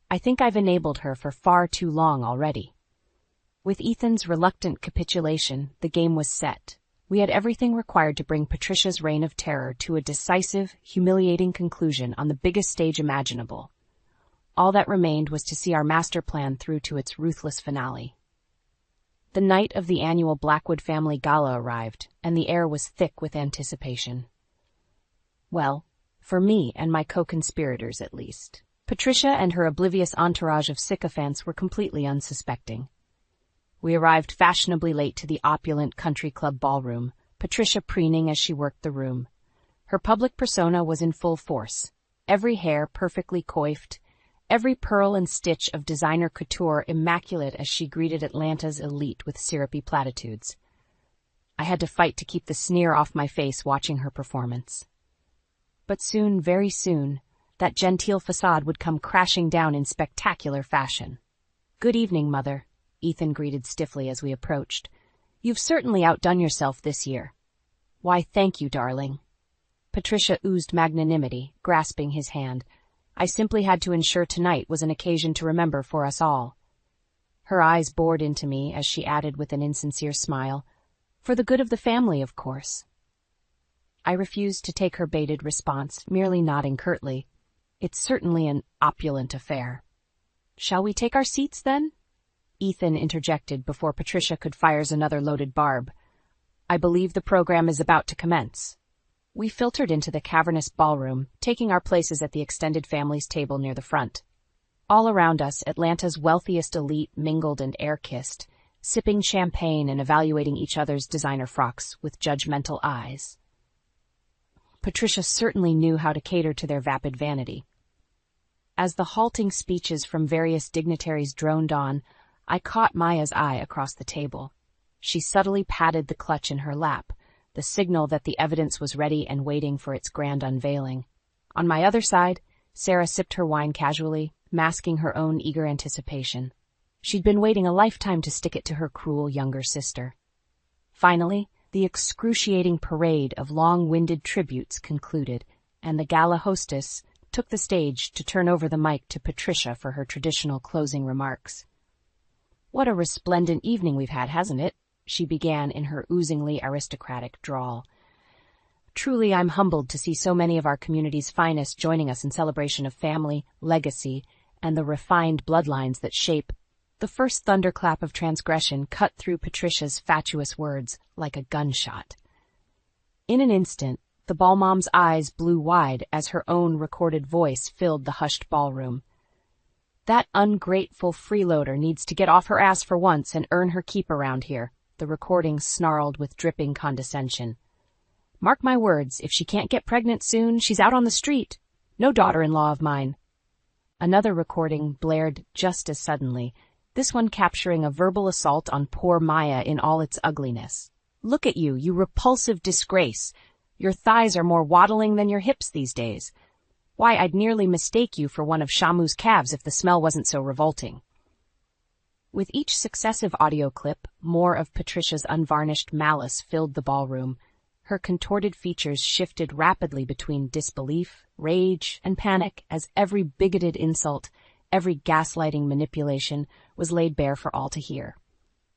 "I think I've enabled her for far too long already." With Ethan's reluctant capitulation, the game was set. We had everything required to bring Patricia's reign of terror to a decisive, humiliating conclusion on the biggest stage imaginable. All that remained was to see our master plan through to its ruthless finale. The night of the annual Blackwood family gala arrived, and the air was thick with anticipation. Well, for me and my co-conspirators at least. Patricia and her oblivious entourage of sycophants were completely unsuspecting. We arrived fashionably late to the opulent country club ballroom, Patricia preening as she worked the room. Her public persona was in full force, every hair perfectly coiffed, every pearl and stitch of designer couture immaculate as she greeted Atlanta's elite with syrupy platitudes. I had to fight to keep the sneer off my face watching her performance. But soon, very soon, that genteel facade would come crashing down in spectacular fashion. "Good evening, Mother," Ethan greeted stiffly as we approached. "You've certainly outdone yourself this year." Why, thank you, darling. Patricia oozed magnanimity, grasping his hand. I simply had to ensure tonight was an occasion to remember for us all. Her eyes bored into me as she added with an insincere smile, for the good of the family, of course. I refused to take her baited response, merely nodding curtly. It's certainly an opulent affair. Shall we take our seats, then? Ethan interjected before Patricia could fire another loaded barb. I believe the program is about to commence. We filtered into the cavernous ballroom, taking our places at the extended family's table near the front. All around us, Atlanta's wealthiest elite mingled and air-kissed, sipping champagne and evaluating each other's designer frocks with judgmental eyes. Patricia certainly knew how to cater to their vapid vanity. As the halting speeches from various dignitaries droned on, I caught Maya's eye across the table. She subtly patted the clutch in her lap, the signal that the evidence was ready and waiting for its grand unveiling. On my other side, Sarah sipped her wine casually, masking her own eager anticipation. She'd been waiting a lifetime to stick it to her cruel younger sister. Finally, the excruciating parade of long-winded tributes concluded, and the gala hostess took the stage to turn over the mic to Patricia for her traditional closing remarks. "What a resplendent evening we've had, hasn't it?" she began in her oozingly aristocratic drawl. "Truly, I'm humbled to see so many of our community's finest joining us in celebration of family, legacy, and the refined bloodlines that shape—" The first thunderclap of transgression cut through Patricia's fatuous words like a gunshot. In an instant, the ballmom's eyes blew wide as her own recorded voice filled the hushed ballroom. "That ungrateful freeloader needs to get off her ass for once and earn her keep around here," the recording snarled with dripping condescension. "Mark my words, if she can't get pregnant soon, she's out on the street. No daughter-in-law of mine." Another recording blared just as suddenly, this one capturing a verbal assault on poor Maya in all its ugliness. "Look at you, you repulsive disgrace. Your thighs are more waddling than your hips these days. Why, I'd nearly mistake you for one of Shamu's calves if the smell wasn't so revolting." With each successive audio clip, more of Patricia's unvarnished malice filled the ballroom. Her contorted features shifted rapidly between disbelief, rage, and panic as every bigoted insult, every gaslighting manipulation was laid bare for all to hear.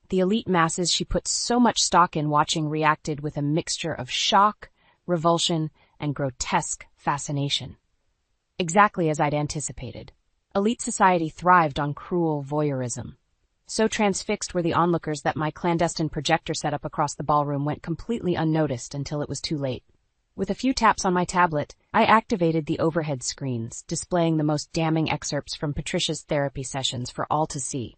The elite masses she put so much stock in watching reacted with a mixture of shock, revulsion, and grotesque fascination. Exactly as I'd anticipated. Elite society thrived on cruel voyeurism. So transfixed were the onlookers that my clandestine projector setup across the ballroom went completely unnoticed until it was too late. With a few taps on my tablet, I activated the overhead screens, displaying the most damning excerpts from Patricia's therapy sessions for all to see.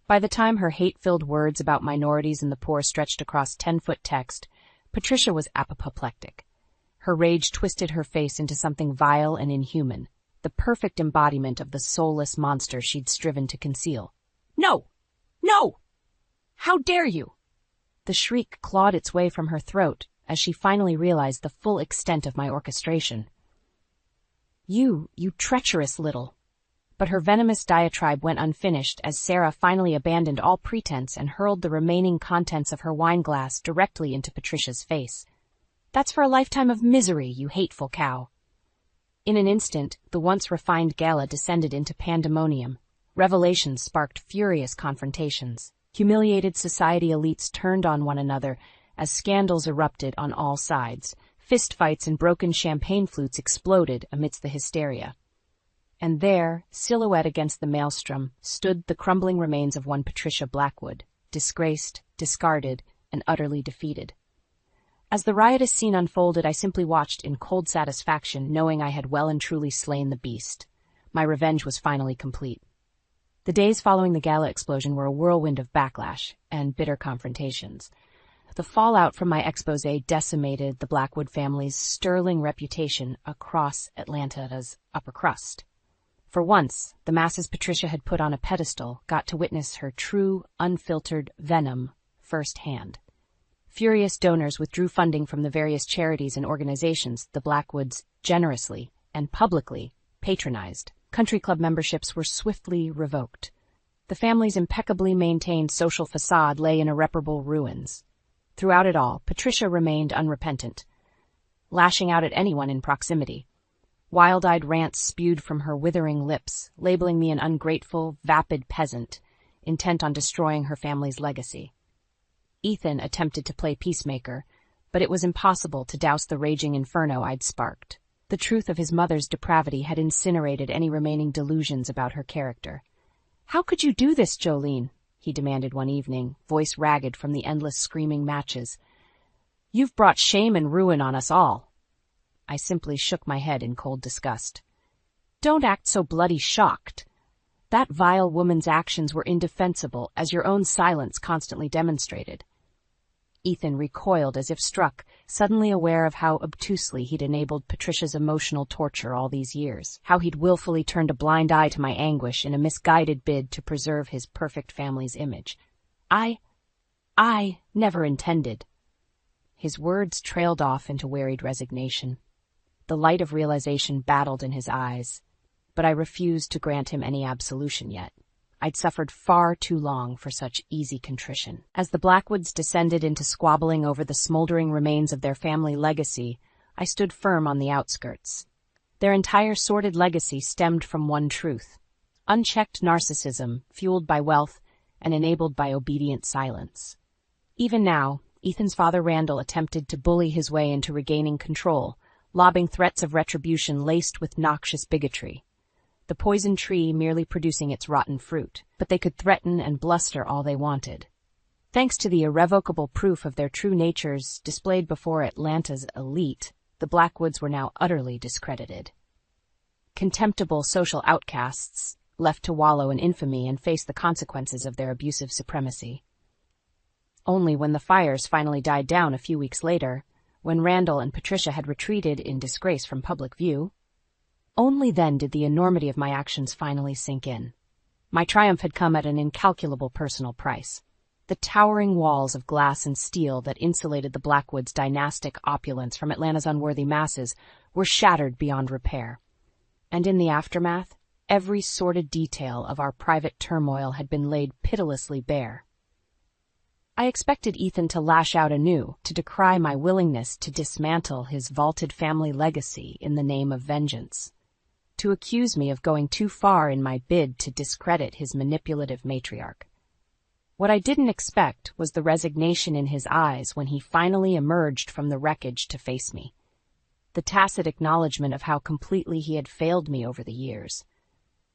By the time her hate-filled words about minorities and the poor stretched across 10-foot text, Patricia was apoplectic. Her rage twisted her face into something vile and inhuman, the perfect embodiment of the soulless monster she'd striven to conceal. "No! No! How dare you!" The shriek clawed its way from her throat as she finally realized the full extent of my orchestration. You treacherous little..." But her venomous diatribe went unfinished as Sarah finally abandoned all pretense and hurled the remaining contents of her wine glass directly into Patricia's face. "That's for a lifetime of misery, you hateful cow." In an instant, the once refined gala descended into pandemonium. Revelations sparked furious confrontations. Humiliated society elites turned on one another as scandals erupted on all sides. Fistfights and broken champagne flutes exploded amidst the hysteria. And there, silhouette against the maelstrom, stood the crumbling remains of one Patricia Blackwood, disgraced, discarded, and utterly defeated. As the riotous scene unfolded, I simply watched in cold satisfaction, knowing I had well and truly slain the beast. My revenge was finally complete. The days following the gala explosion were a whirlwind of backlash and bitter confrontations. The fallout from my exposé decimated the Blackwood family's sterling reputation across Atlanta's upper crust. For once, the masses Patricia had put on a pedestal got to witness her true, unfiltered venom firsthand. Furious donors withdrew funding from the various charities and organizations the Blackwoods generously and publicly patronized. Country club memberships were swiftly revoked. The family's impeccably maintained social facade lay in irreparable ruins. Throughout it all, Patricia remained unrepentant, lashing out at anyone in proximity. Wild-eyed rants spewed from her withering lips, labeling me an ungrateful, vapid peasant, intent on destroying her family's legacy. Ethan attempted to play peacemaker, but it was impossible to douse the raging inferno I'd sparked. The truth of his mother's depravity had incinerated any remaining delusions about her character. "How could you do this, Jolene?" he demanded one evening, voice ragged from the endless screaming matches. "You've brought shame and ruin on us all." I simply shook my head in cold disgust. "Don't act so bloody shocked. That vile woman's actions were indefensible, as your own silence constantly demonstrated." Ethan recoiled as if struck, suddenly aware of how obtusely he'd enabled Patricia's emotional torture all these years, how he'd willfully turned a blind eye to my anguish in a misguided bid to preserve his perfect family's image. I never intended." His words trailed off into wearied resignation. The light of realization battled in his eyes, but I refused to grant him any absolution yet. I'd suffered far too long for such easy contrition. As the Blackwoods descended into squabbling over the smoldering remains of their family legacy, I stood firm on the outskirts. Their entire sordid legacy stemmed from one truth: unchecked narcissism, fueled by wealth and enabled by obedient silence. Even now, Ethan's father Randall attempted to bully his way into regaining control, lobbing threats of retribution laced with noxious bigotry. The poison tree merely producing its rotten fruit, but they could threaten and bluster all they wanted. Thanks to the irrevocable proof of their true natures displayed before Atlanta's elite, the Blackwoods were now utterly discredited. Contemptible social outcasts, left to wallow in infamy and face the consequences of their abusive supremacy. Only when the fires finally died down a few weeks later, when Randall and Patricia had retreated in disgrace from public view, only then did the enormity of my actions finally sink in. My triumph had come at an incalculable personal price. The towering walls of glass and steel that insulated the Blackwoods' dynastic opulence from Atlanta's unworthy masses were shattered beyond repair. And in the aftermath, every sordid detail of our private turmoil had been laid pitilessly bare. I expected Ethan to lash out anew, to decry my willingness to dismantle his vaulted family legacy in the name of vengeance, to accuse me of going too far in my bid to discredit his manipulative matriarch. What I didn't expect was the resignation in his eyes when he finally emerged from the wreckage to face me. The tacit acknowledgement of how completely he had failed me over the years,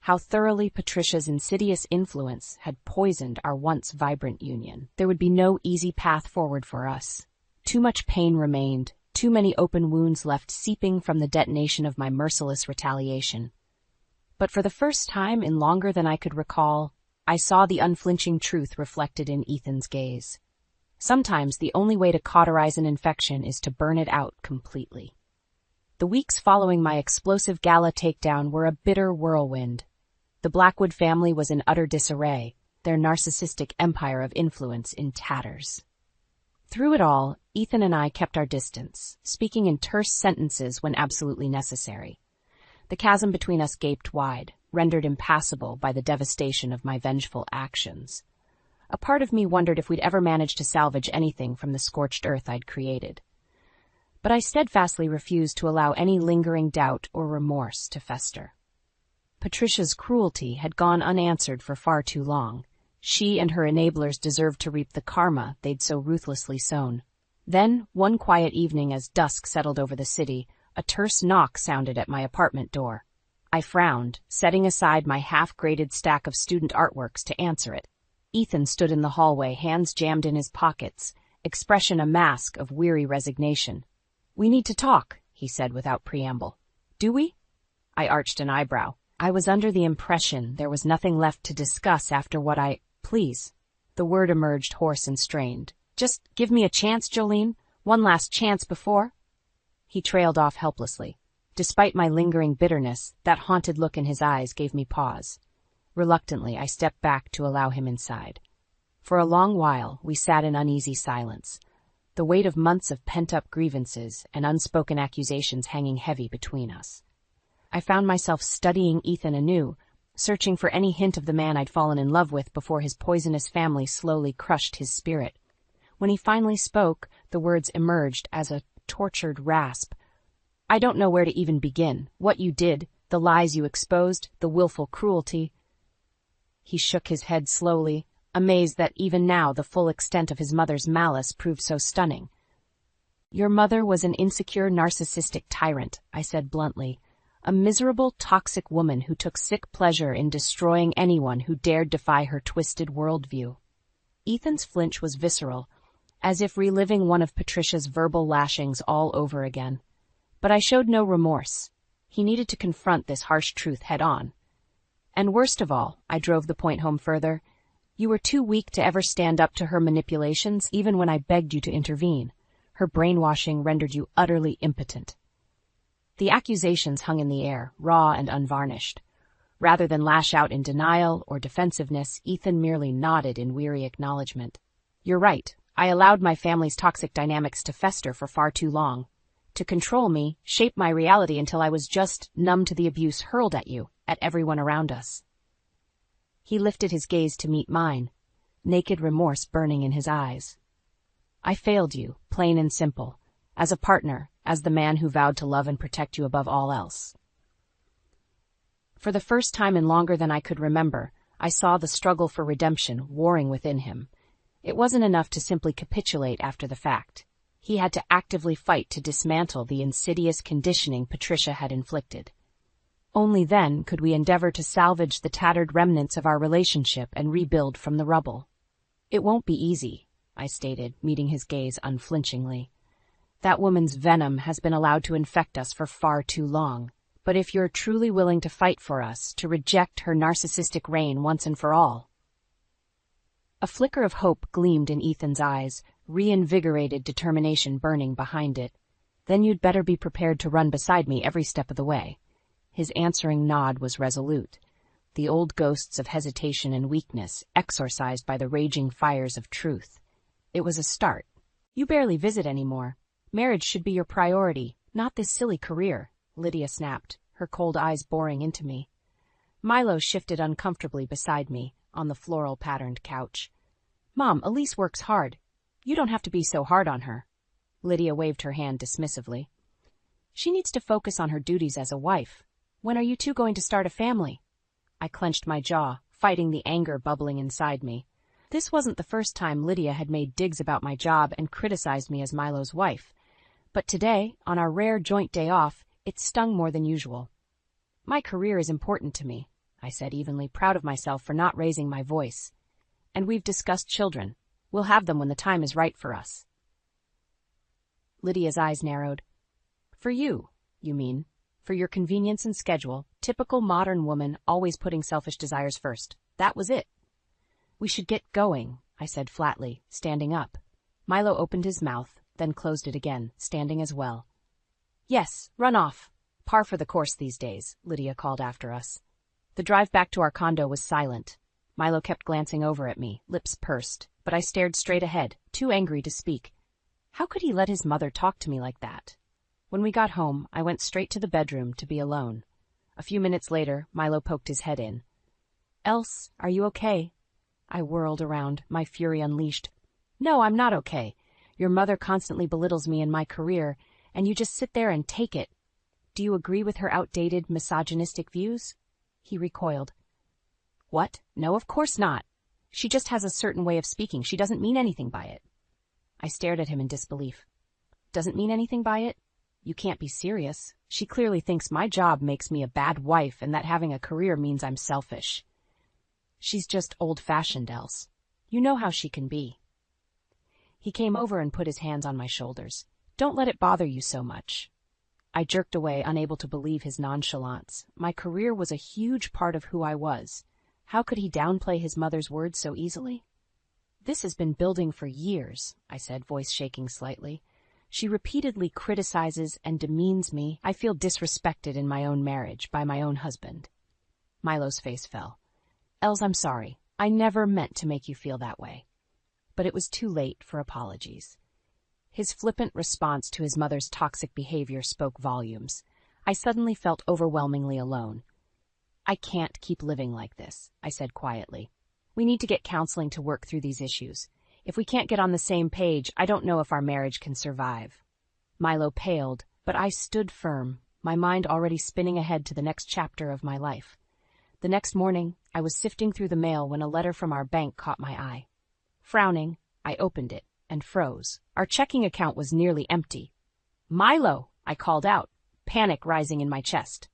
how thoroughly Patricia's insidious influence had poisoned our once vibrant union. There would be no easy path forward for us. Too much pain remained, too many open wounds left seeping from the detonation of my merciless retaliation. But for the first time in longer than I could recall, I saw the unflinching truth reflected in Ethan's gaze. Sometimes the only way to cauterize an infection is to burn it out completely. The weeks following my explosive gala takedown were a bitter whirlwind. The Blackwood family was in utter disarray, their narcissistic empire of influence in tatters. Through it all, Ethan and I kept our distance, speaking in terse sentences when absolutely necessary. The chasm between us gaped wide, rendered impassable by the devastation of my vengeful actions. A part of me wondered if we'd ever manage to salvage anything from the scorched earth I'd created. But I steadfastly refused to allow any lingering doubt or remorse to fester. Patricia's cruelty had gone unanswered for far too long. She and her enablers deserved to reap the karma they'd so ruthlessly sown. Then, one quiet evening as dusk settled over the city, a terse knock sounded at my apartment door. I frowned, setting aside my half-graded stack of student artworks to answer it. Ethan stood in the hallway, hands jammed in his pockets, expression a mask of weary resignation. "We need to talk," he said without preamble. "Do we?" I arched an eyebrow. I was under the impression there was nothing left to discuss after what Please. The word emerged hoarse and strained. "Just give me a chance, Jolene. One last chance before." He trailed off helplessly. Despite my lingering bitterness, that haunted look in his eyes gave me pause. Reluctantly, I stepped back to allow him inside. For a long while, we sat in uneasy silence, the weight of months of pent-up grievances and unspoken accusations hanging heavy between us. I found myself studying Ethan anew, searching for any hint of the man I'd fallen in love with before his poisonous family slowly crushed his spirit. When he finally spoke, the words emerged as a tortured rasp. "I don't know where to even begin. What you did, the lies you exposed, the willful cruelty." He shook his head slowly, amazed that even now the full extent of his mother's malice proved so stunning. "Your mother was an insecure, narcissistic tyrant," I said bluntly. "A miserable, toxic woman who took sick pleasure in destroying anyone who dared defy her twisted worldview." Ethan's flinch was visceral, as if reliving one of Patricia's verbal lashings all over again. But I showed no remorse. He needed to confront this harsh truth head-on. "And worst of all," I drove the point home further, "you were too weak to ever stand up to her manipulations, even when I begged you to intervene. Her brainwashing rendered you utterly impotent." The accusations hung in the air, raw and unvarnished. Rather than lash out in denial or defensiveness, Ethan merely nodded in weary acknowledgement. "You're right. I allowed my family's toxic dynamics to fester for far too long. To control me, shape my reality until I was just numb to the abuse hurled at you, at everyone around us." He lifted his gaze to meet mine, naked remorse burning in his eyes. "I failed you, plain and simple, as a partner, as the man who vowed to love and protect you above all else." For the first time in longer than I could remember, I saw the struggle for redemption warring within him. It wasn't enough to simply capitulate after the fact. He had to actively fight to dismantle the insidious conditioning Patricia had inflicted. Only then could we endeavor to salvage the tattered remnants of our relationship and rebuild from the rubble. "It won't be easy," I stated, meeting his gaze unflinchingly. "That woman's venom has been allowed to infect us for far too long. But if you're truly willing to fight for us, to reject her narcissistic reign once and for all—" A flicker of hope gleamed in Ethan's eyes, reinvigorated determination burning behind it. "Then you'd better be prepared to run beside me every step of the way." His answering nod was resolute, the old ghosts of hesitation and weakness exorcised by the raging fires of truth. It was a start. "You barely visit anymore. Marriage should be your priority, not this silly career," Lydia snapped, her cold eyes boring into me. Milo shifted uncomfortably beside me, on the floral-patterned couch. "Mom, Elise works hard. You don't have to be so hard on her." Lydia waved her hand dismissively. "She needs to focus on her duties as a wife. When are you two going to start a family?" I clenched my jaw, fighting the anger bubbling inside me. This wasn't the first time Lydia had made digs about my job and criticized me as Milo's wife. But today, on our rare joint day off, it stung more than usual. "My career is important to me," I said evenly, proud of myself for not raising my voice. "And we've discussed children. We'll have them when the time is right for us." Lydia's eyes narrowed. "For you, you mean? For your convenience and schedule, typical modern woman always putting selfish desires first. That was it." "We should get going," I said flatly, standing up. Milo opened his mouth, then closed it again, standing as well. "Yes, run off. Par for the course these days," Lydia called after us. The drive back to our condo was silent. Milo kept glancing over at me, lips pursed, but I stared straight ahead, too angry to speak. How could he let his mother talk to me like that? When we got home, I went straight to the bedroom to be alone. A few minutes later, Milo poked his head in. "Else, are you okay?" I whirled around, my fury unleashed. "No, I'm not okay. Your mother constantly belittles me and my career, and you just sit there and take it. Do you agree with her outdated, misogynistic views?" He recoiled. "What? No, of course not. She just has a certain way of speaking. She doesn't mean anything by it." I stared at him in disbelief. "Doesn't mean anything by it? You can't be serious. She clearly thinks my job makes me a bad wife and that having a career means I'm selfish." "She's just old-fashioned, Else. You know how she can be." He came over and put his hands on my shoulders. "Don't let it bother you so much." I jerked away, unable to believe his nonchalance. My career was a huge part of who I was. How could he downplay his mother's words so easily? "This has been building for years," I said, voice shaking slightly. "She repeatedly criticizes and demeans me. I feel disrespected in my own marriage, by my own husband." Milo's face fell. "Els, I'm sorry. I never meant to make you feel that way." But it was too late for apologies. His flippant response to his mother's toxic behavior spoke volumes. I suddenly felt overwhelmingly alone. "I can't keep living like this," I said quietly. "We need to get counseling to work through these issues. If we can't get on the same page, I don't know if our marriage can survive. Milo paled, but I stood firm, my mind already spinning ahead to the next chapter of my life. The next morning, I was sifting through the mail when a letter from our bank caught my eye. Frowning, I opened it and froze. Our checking account was nearly empty. "Milo!" I called out, panic rising in my chest.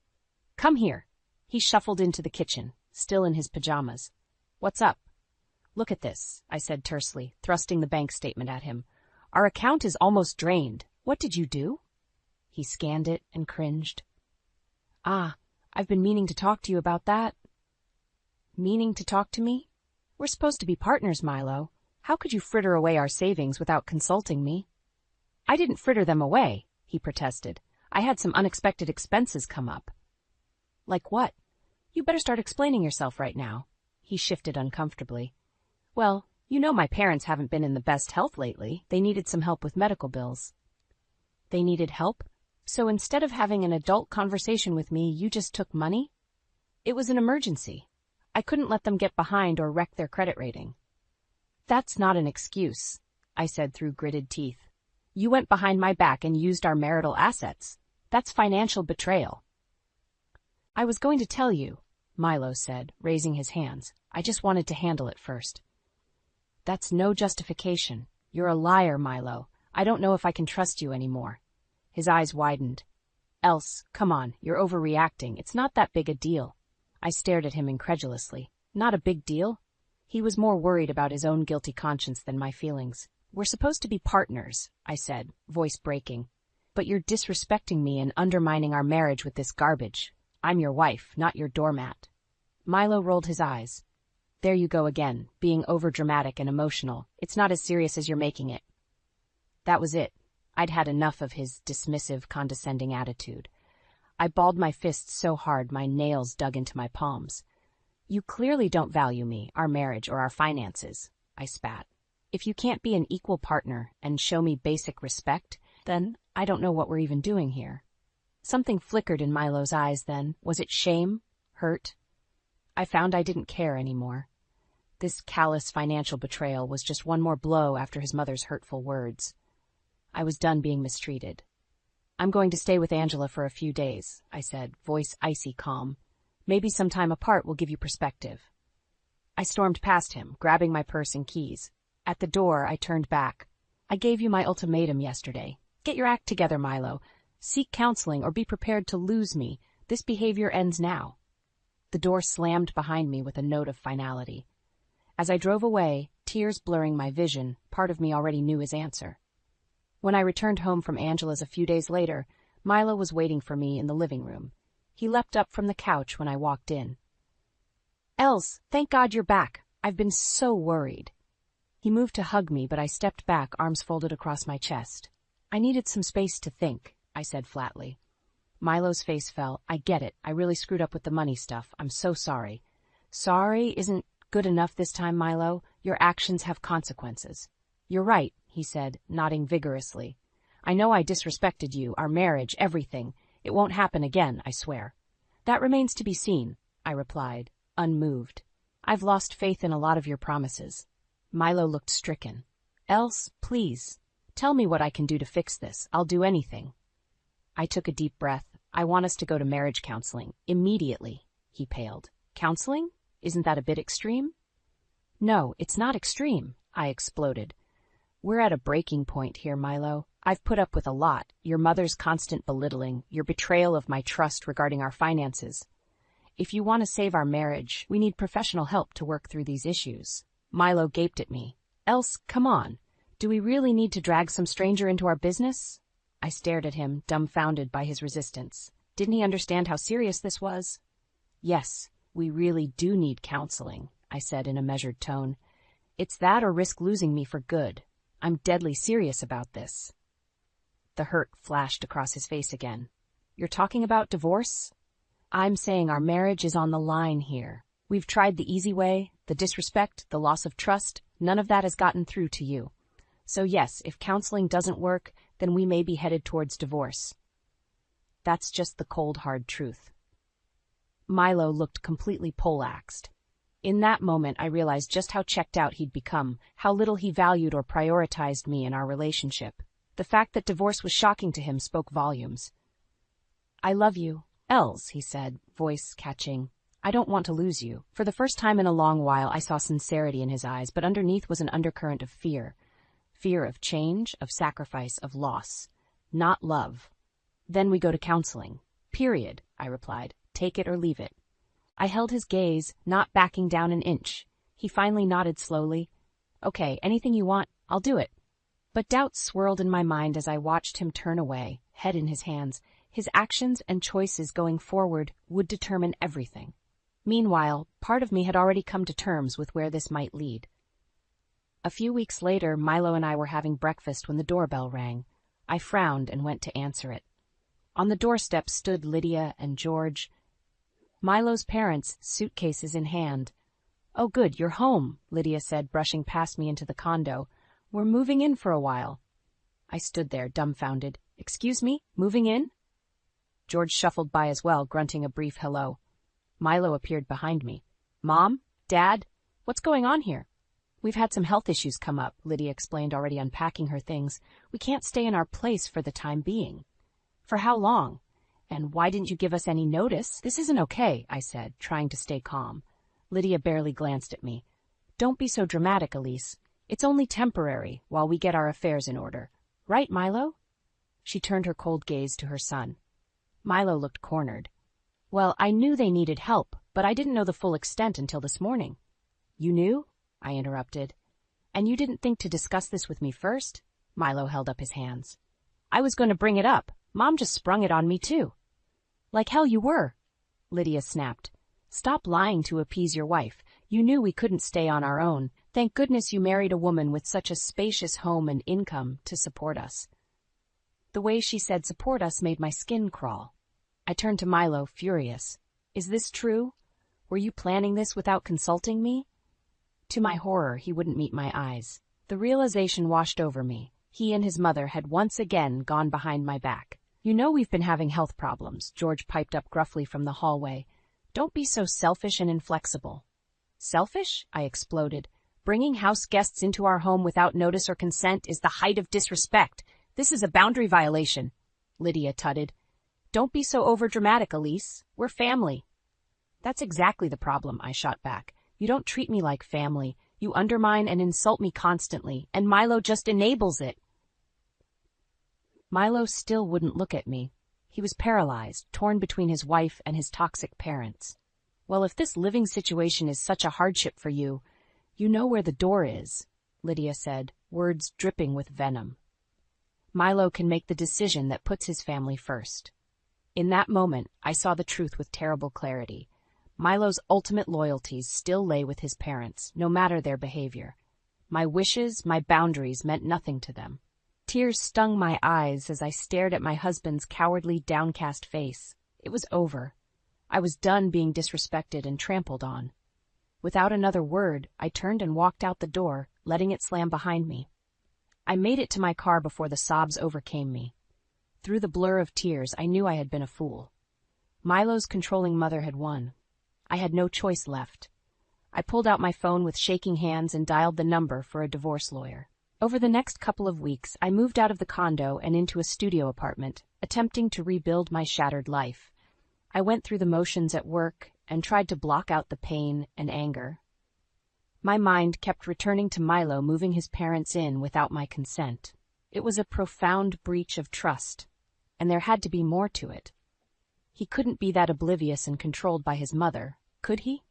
"Come here." He shuffled into the kitchen, still in his pajamas. "What's up?" "Look at this," I said tersely, thrusting the bank statement at him. "Our account is almost drained. What did you do?" He scanned it and cringed. "Ah, I've been meaning to talk to you about that." "Meaning to talk to me? We're supposed to be partners, Milo. How could you fritter away our savings without consulting me?" "I didn't fritter them away," he protested. "I had some unexpected expenses come up." "Like what? You better start explaining yourself right now." He shifted uncomfortably. "Well, you know my parents haven't been in the best health lately. They needed some help with medical bills." "They needed help? So instead of having an adult conversation with me, you just took money?" "It was an emergency. I couldn't let them get behind or wreck their credit rating." "That's not an excuse," I said through gritted teeth. "You went behind my back and used our marital assets. That's financial betrayal." "I was going to tell you," Milo said, raising his hands. "I just wanted to handle it first." "That's no justification. You're a liar, Milo. I don't know if I can trust you anymore." His eyes widened. "Else, come on, you're overreacting. It's not that big a deal." I stared at him incredulously. Not a big deal? He was more worried about his own guilty conscience than my feelings. "We're supposed to be partners," I said, voice breaking. "But you're disrespecting me and undermining our marriage with this garbage. I'm your wife, not your doormat." Milo rolled his eyes. "There you go again, being overdramatic and emotional. It's not as serious as you're making it." That was it. I'd had enough of his dismissive, condescending attitude. I balled my fists so hard my nails dug into my palms. "You clearly don't value me, our marriage, or our finances," I spat. "If you can't be an equal partner and show me basic respect, then I don't know what we're even doing here." Something flickered in Milo's eyes then. Was it shame? Hurt? I found I didn't care anymore. This callous financial betrayal was just one more blow after his mother's hurtful words. I was done being mistreated. "I'm going to stay with Angela for a few days," I said, voice icy calm. "Maybe some time apart will give you perspective." I stormed past him, grabbing my purse and keys. At the door, I turned back. "I gave you my ultimatum yesterday. Get your act together, Milo. Seek counseling or be prepared to lose me. This behavior ends now." The door slammed behind me with a note of finality. As I drove away, tears blurring my vision, part of me already knew his answer. When I returned home from Angela's a few days later, Milo was waiting for me in the living room. He leapt up from the couch when I walked in. "Els, thank God you're back. I've been so worried." He moved to hug me, but I stepped back, arms folded across my chest. "I needed some space to think," I said flatly. Milo's face fell. "I get it. I really screwed up with the money stuff. I'm so sorry." "Sorry isn't good enough this time, Milo. Your actions have consequences." "You're right," he said, nodding vigorously. "I know I disrespected you, our marriage, everything. It won't happen again, I swear." "That remains to be seen," I replied, unmoved. "I've lost faith in a lot of your promises." Milo looked stricken. "Els, please, tell me what I can do to fix this. I'll do anything." I took a deep breath. "I want us to go to marriage counseling. Immediately." He paled. "Counseling? Isn't that a bit extreme?" "No, it's not extreme," I exploded. "We're at a breaking point here, Milo. I've put up with a lot. Your mother's constant belittling, your betrayal of my trust regarding our finances. If you want to save our marriage, we need professional help to work through these issues." Milo gaped at me. "Els, come on. Do we really need to drag some stranger into our business?" I stared at him, dumbfounded by his resistance. Didn't he understand how serious this was? "Yes, we really do need counseling," I said in a measured tone. "It's that or risk losing me for good. I'm deadly serious about this." The hurt flashed across his face again. "You're talking about divorce?" "I'm saying our marriage is on the line here. We've tried the easy way, the disrespect, the loss of trust. None of that has gotten through to you. So yes, if counseling doesn't work, then we may be headed towards divorce." That's just the cold, hard truth. Milo looked completely poleaxed. In that moment, I realized just how checked out he'd become, how little he valued or prioritized me in our relationship. The fact that divorce was shocking to him spoke volumes. "I love you, Els," he said, voice catching. "I don't want to lose you." For the first time in a long while, I saw sincerity in his eyes, but underneath was an undercurrent of fear. Fear of change, of sacrifice, of loss. Not love. "Then we go to counseling. Period," I replied. "Take it or leave it." I held his gaze, not backing down an inch. He finally nodded slowly. "Okay, anything you want, I'll do it." But doubts swirled in my mind as I watched him turn away, head in his hands. His actions and choices going forward would determine everything. Meanwhile, part of me had already come to terms with where this might lead. A few weeks later, Milo and I were having breakfast when the doorbell rang. I frowned and went to answer it. On the doorstep stood Lydia and George, Milo's parents, suitcases in hand. "Oh good, you're home," Lydia said, brushing past me into the condo. "We're moving in for a while." I stood there, dumbfounded. "Excuse me, moving in?" George shuffled by as well, grunting a brief hello. Milo appeared behind me. "Mom? Dad? What's going on here?" "We've had some health issues come up," Lydia explained, already unpacking her things. "We can't stay in our place for the time being." "For how long? And why didn't you give us any notice?" "This isn't okay," I said, trying to stay calm. Lydia barely glanced at me. "Don't be so dramatic, Elise. It's only temporary, while we get our affairs in order. Right, Milo?" She turned her cold gaze to her son. Milo looked cornered. "Well, I knew they needed help, but I didn't know the full extent until this morning." "You knew?" I interrupted. "And you didn't think to discuss this with me first?" Milo held up his hands. "I was going to bring it up. Mom just sprung it on me, too." "Like hell you were," Lydia snapped. "Stop lying to appease your wife. You knew we couldn't stay on our own. Thank goodness you married a woman with such a spacious home and income to support us." The way she said support us made my skin crawl. I turned to Milo, furious. "Is this true? Were you planning this without consulting me?" To my horror, he wouldn't meet my eyes. The realization washed over me. He and his mother had once again gone behind my back. "You know we've been having health problems," George piped up gruffly from the hallway. "Don't be so selfish and inflexible." "Selfish?" I exploded. "Bringing house guests into our home without notice or consent is the height of disrespect. This is a boundary violation," Lydia tutted. "Don't be so overdramatic, Elise. We're family." "That's exactly the problem," I shot back. "You don't treat me like family. You undermine and insult me constantly, and Milo just enables it." Milo still wouldn't look at me. He was paralyzed, torn between his wife and his toxic parents. "Well, if this living situation is such a hardship for you, you know where the door is," Lydia said, words dripping with venom. "Milo can make the decision that puts his family first." In that moment, I saw the truth with terrible clarity. Milo's ultimate loyalties still lay with his parents, no matter their behavior. My wishes, my boundaries meant nothing to them. Tears stung my eyes as I stared at my husband's cowardly, downcast face. It was over. I was done being disrespected and trampled on. Without another word, I turned and walked out the door, letting it slam behind me. I made it to my car before the sobs overcame me. Through the blur of tears, I knew I had been a fool. Milo's controlling mother had won. I had no choice left. I pulled out my phone with shaking hands and dialed the number for a divorce lawyer. Over the next couple of weeks, I moved out of the condo and into a studio apartment, attempting to rebuild my shattered life. I went through the motions at work and tried to block out the pain and anger. My mind kept returning to Milo moving his parents in without my consent. It was a profound breach of trust, and there had to be more to it. He couldn't be that oblivious and controlled by his mother, could he?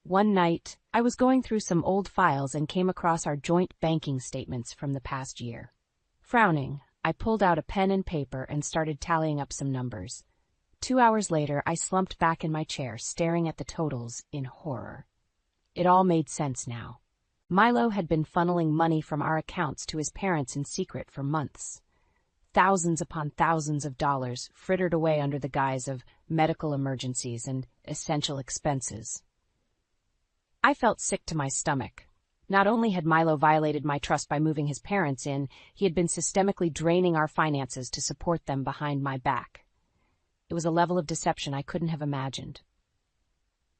One night, I was going through some old files and came across our joint banking statements from the past year. Frowning, I pulled out a pen and paper and started tallying up some numbers. 2 hours later, I slumped back in my chair, staring at the totals in horror. It all made sense now. Milo had been funneling money from our accounts to his parents in secret for months. Thousands upon thousands of dollars frittered away under the guise of medical emergencies and essential expenses. I felt sick to my stomach. Not only had Milo violated my trust by moving his parents in, he had been systemically draining our finances to support them behind my back. It was a level of deception I couldn't have imagined.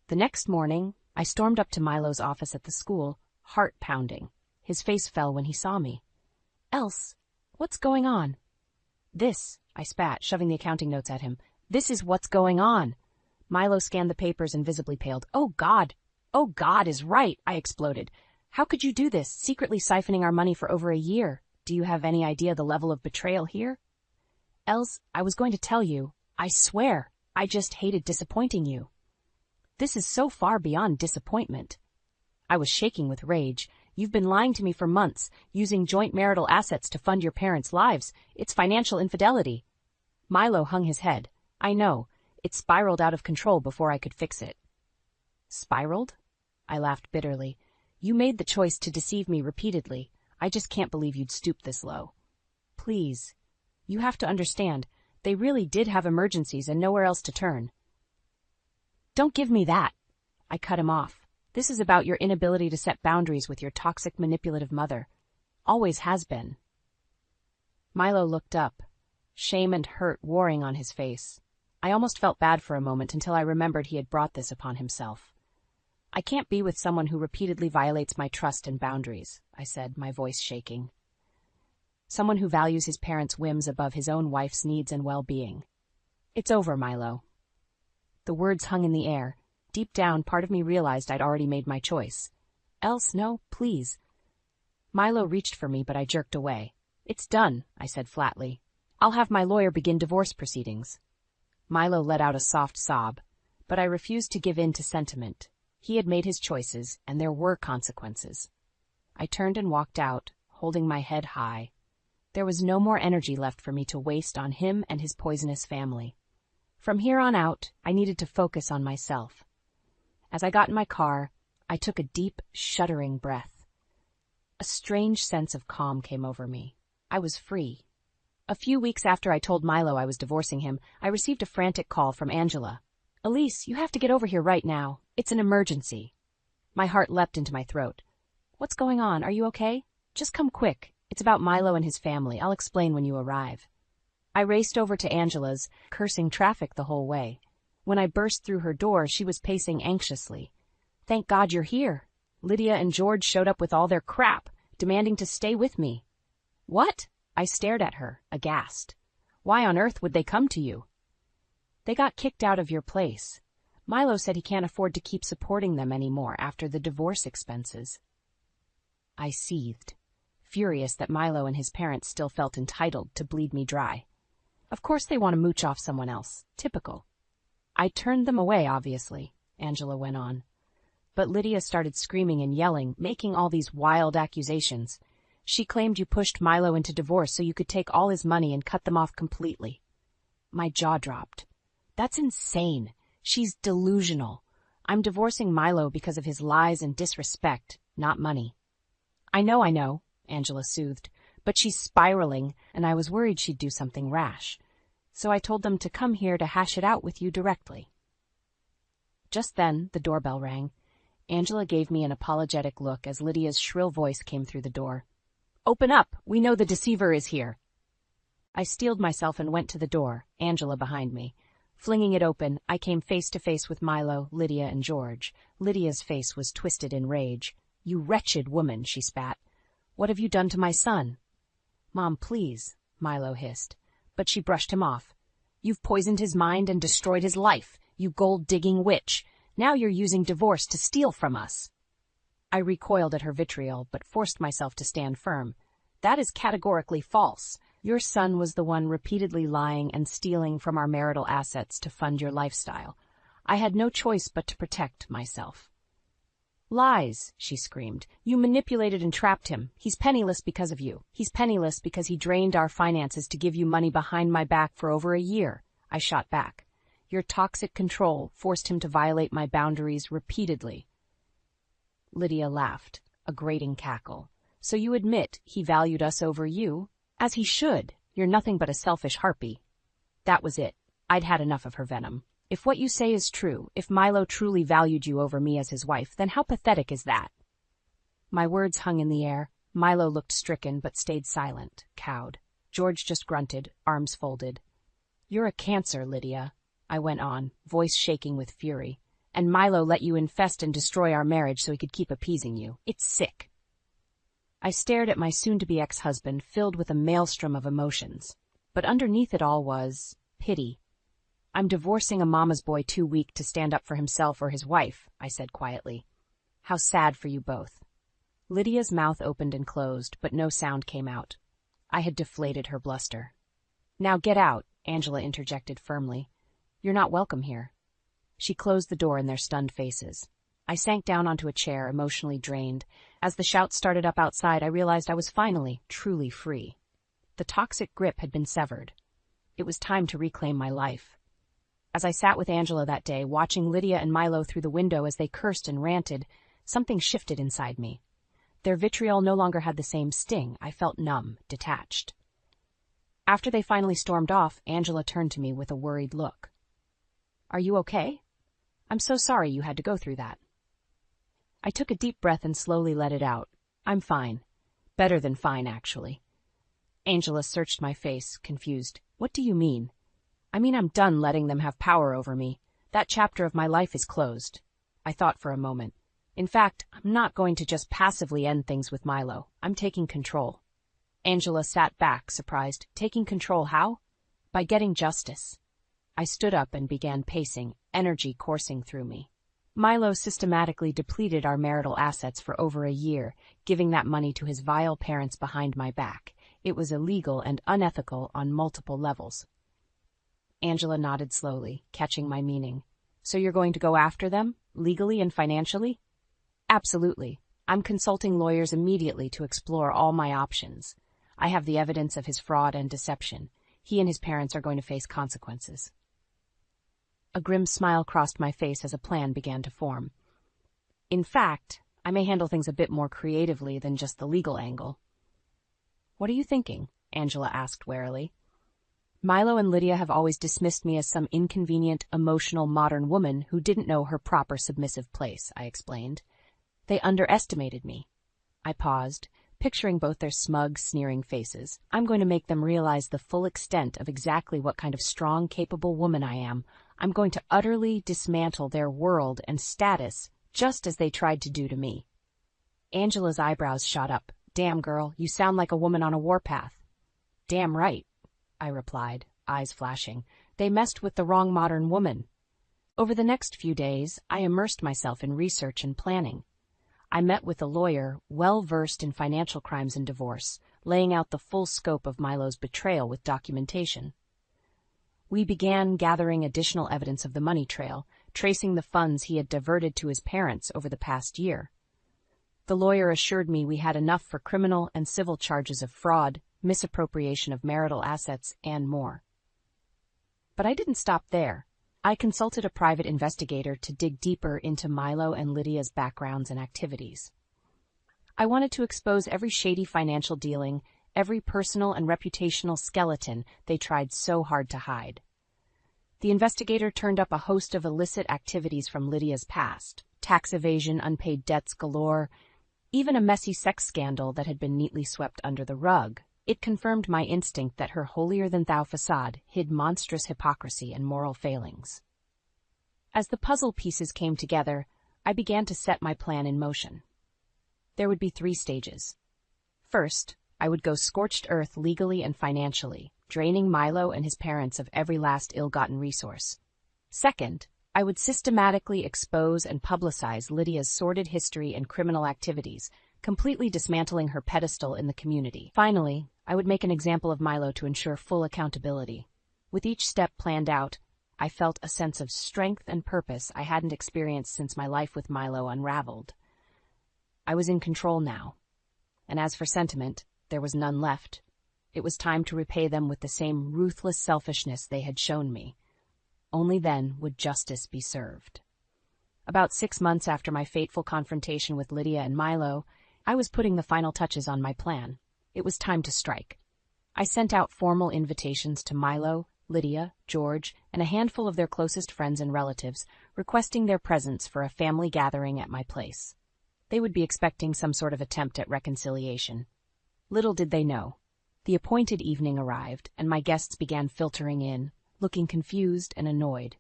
The next morning, I stormed up to Milo's office at the school, heart pounding. His face fell when he saw me. "Else, what's going on?" "This," I spat, shoving the accounting notes at him. "This is what's going on." Milo scanned the papers and visibly paled. "Oh, God! Oh, God is right!" I exploded. "How could you do this, secretly siphoning our money for over a year? Do you have any idea the level of betrayal here?" "Else, I was going to tell you. I swear, I just hated disappointing you." "This is so far beyond disappointment." I was shaking with rage. "You've been lying to me for months, using joint marital assets to fund your parents' lives. It's financial infidelity." Milo hung his head. "I know. It spiraled out of control before I could fix it." "Spiraled?" I laughed bitterly. "You made the choice to deceive me repeatedly. I just can't believe you'd stoop this low." "Please. You have to understand, they really did have emergencies and nowhere else to turn." "Don't give me that." I cut him off. "This is about your inability to set boundaries with your toxic, manipulative mother. Always has been." Milo looked up, shame and hurt warring on his face. I almost felt bad for a moment until I remembered he had brought this upon himself. "I can't be with someone who repeatedly violates my trust and boundaries," I said, my voice shaking. "Someone who values his parents' whims above his own wife's needs and well-being. It's over, Milo." The words hung in the air. Deep down, part of me realized I'd already made my choice. "Else, no, please." Milo reached for me, but I jerked away. "It's done," I said flatly. "I'll have my lawyer begin divorce proceedings." Milo let out a soft sob, but I refused to give in to sentiment. He had made his choices, and there were consequences. I turned and walked out, holding my head high. There was no more energy left for me to waste on him and his poisonous family. From here on out, I needed to focus on myself. As I got in my car, I took a deep, shuddering breath. A strange sense of calm came over me. I was free. A few weeks after I told Milo I was divorcing him, I received a frantic call from Angela. "Elise, you have to get over here right now. It's an emergency." My heart leapt into my throat. "What's going on? Are you okay? Just come quick. It's about Milo and his family. I'll explain when you arrive." I raced over to Angela's, cursing traffic the whole way. When I burst through her door, she was pacing anxiously. "Thank God you're here. Lydia and George showed up with all their crap, demanding to stay with me." "What?" I stared at her, aghast. "Why on earth would they come to you?" "They got kicked out of your place. Milo said he can't afford to keep supporting them anymore after the divorce expenses." I seethed, furious that Milo and his parents still felt entitled to bleed me dry. Of course they want to mooch off someone else. Typical. "I turned them away, obviously," Angela went on. "But Lydia started screaming and yelling, making all these wild accusations. She claimed you pushed Milo into divorce so you could take all his money and cut them off completely." My jaw dropped. "That's insane. She's delusional. I'm divorcing Milo because of his lies and disrespect, not money." I know," Angela soothed, "but she's spiraling, and I was worried she'd do something rash. So I told them to come here to hash it out with you directly." Just then, the doorbell rang. Angela gave me an apologetic look as Lydia's shrill voice came through the door. "Open up! We know the deceiver is here." I steeled myself and went to the door, Angela behind me. Flinging it open, I came face to face with Milo, Lydia, and George. Lydia's face was twisted in rage. "You wretched woman," she spat. "What have you done to my son?" "Mom, please," Milo hissed. But she brushed him off. "You've poisoned his mind and destroyed his life, you gold-digging witch. Now you're using divorce to steal from us." I recoiled at her vitriol, but forced myself to stand firm. "That is categorically false. Your son was the one repeatedly lying and stealing from our marital assets to fund your lifestyle. I had no choice but to protect myself." "Lies," she screamed. "You manipulated and trapped him. He's penniless because of you. He's penniless because he drained our finances to give you money behind my back for over a year." I shot back. "Your toxic control forced him to violate my boundaries repeatedly." Lydia laughed, a grating cackle. "So you admit he valued us over you? As he should. You're nothing but a selfish harpy." That was it. I'd had enough of her venom. "If what you say is true, if Milo truly valued you over me as his wife, then how pathetic is that?" My words hung in the air. Milo looked stricken but stayed silent, cowed. George just grunted, arms folded. "You're a cancer, Lydia," I went on, voice shaking with fury. And Milo let you infest and destroy our marriage so he could keep appeasing you. It's sick. I stared at my soon-to-be ex-husband, filled with a maelstrom of emotions. But underneath it all was pity. I'm divorcing a mama's boy too weak to stand up for himself or his wife, I said quietly. How sad for you both. Lydia's mouth opened and closed, but no sound came out. I had deflated her bluster. Now get out, Angela interjected firmly. You're not welcome here. She closed the door in their stunned faces. I sank down onto a chair, emotionally drained. As the shouts started up outside, I realized I was finally, truly free. The toxic grip had been severed. It was time to reclaim my life. As I sat with Angela that day, watching Lydia and Milo through the window as they cursed and ranted, something shifted inside me. Their vitriol no longer had the same sting. I felt numb, detached. After they finally stormed off, Angela turned to me with a worried look. Are you okay? I'm so sorry you had to go through that. I took a deep breath and slowly let it out. I'm fine. Better than fine, actually. Angela searched my face, confused. What do you mean? I mean I'm done letting them have power over me. That chapter of my life is closed. I thought for a moment. In fact, I'm not going to just passively end things with Milo. I'm taking control. Angela sat back, surprised. Taking control how? By getting justice. I stood up and began pacing, energy coursing through me. Milo systematically depleted our marital assets for over a year, giving that money to his vile parents behind my back. It was illegal and unethical on multiple levels. Angela nodded slowly, catching my meaning. So you're going to go after them, legally and financially? Absolutely. I'm consulting lawyers immediately to explore all my options. I have the evidence of his fraud and deception. He and his parents are going to face consequences. A grim smile crossed my face as a plan began to form. In fact, I may handle things a bit more creatively than just the legal angle. What are you thinking? Angela asked warily. Milo and Lydia have always dismissed me as some inconvenient, emotional modern woman who didn't know her proper submissive place, I explained. They underestimated me. I paused, picturing both their smug, sneering faces. I'm going to make them realize the full extent of exactly what kind of strong, capable woman I am. I'm going to utterly dismantle their world and status, just as they tried to do to me. Angela's eyebrows shot up. Damn, girl, you sound like a woman on a warpath. Damn right, I replied, eyes flashing. They messed with the wrong modern woman. Over the next few days, I immersed myself in research and planning. I met with a lawyer well-versed in financial crimes and divorce, laying out the full scope of Milo's betrayal with documentation. We began gathering additional evidence of the money trail, tracing the funds he had diverted to his parents over the past year. The lawyer assured me we had enough for criminal and civil charges of fraud, misappropriation of marital assets, and more. But I didn't stop there. I consulted a private investigator to dig deeper into Milo and Lydia's backgrounds and activities. I wanted to expose every shady financial dealing, every personal and reputational skeleton they tried so hard to hide. The investigator turned up a host of illicit activities from Lydia's past: tax evasion, unpaid debts galore, even a messy sex scandal that had been neatly swept under the rug. It confirmed my instinct that her holier-than-thou facade hid monstrous hypocrisy and moral failings. As the puzzle pieces came together, I began to set my plan in motion. There would be 3 stages. First, I would go scorched earth legally and financially, draining Milo and his parents of every last ill-gotten resource. Second, I would systematically expose and publicize Lydia's sordid history and criminal activities, completely dismantling her pedestal in the community. Finally, I would make an example of Milo to ensure full accountability. With each step planned out, I felt a sense of strength and purpose I hadn't experienced since my life with Milo unraveled. I was in control now. And as for sentiment, there was none left. It was time to repay them with the same ruthless selfishness they had shown me. Only then would justice be served. About 6 months after my fateful confrontation with Lydia and Milo, I was putting the final touches on my plan. It was time to strike. I sent out formal invitations to Milo, Lydia, George, and a handful of their closest friends and relatives, requesting their presence for a family gathering at my place. They would be expecting some sort of attempt at reconciliation. Little did they know. The appointed evening arrived, and my guests began filtering in, looking confused and annoyed.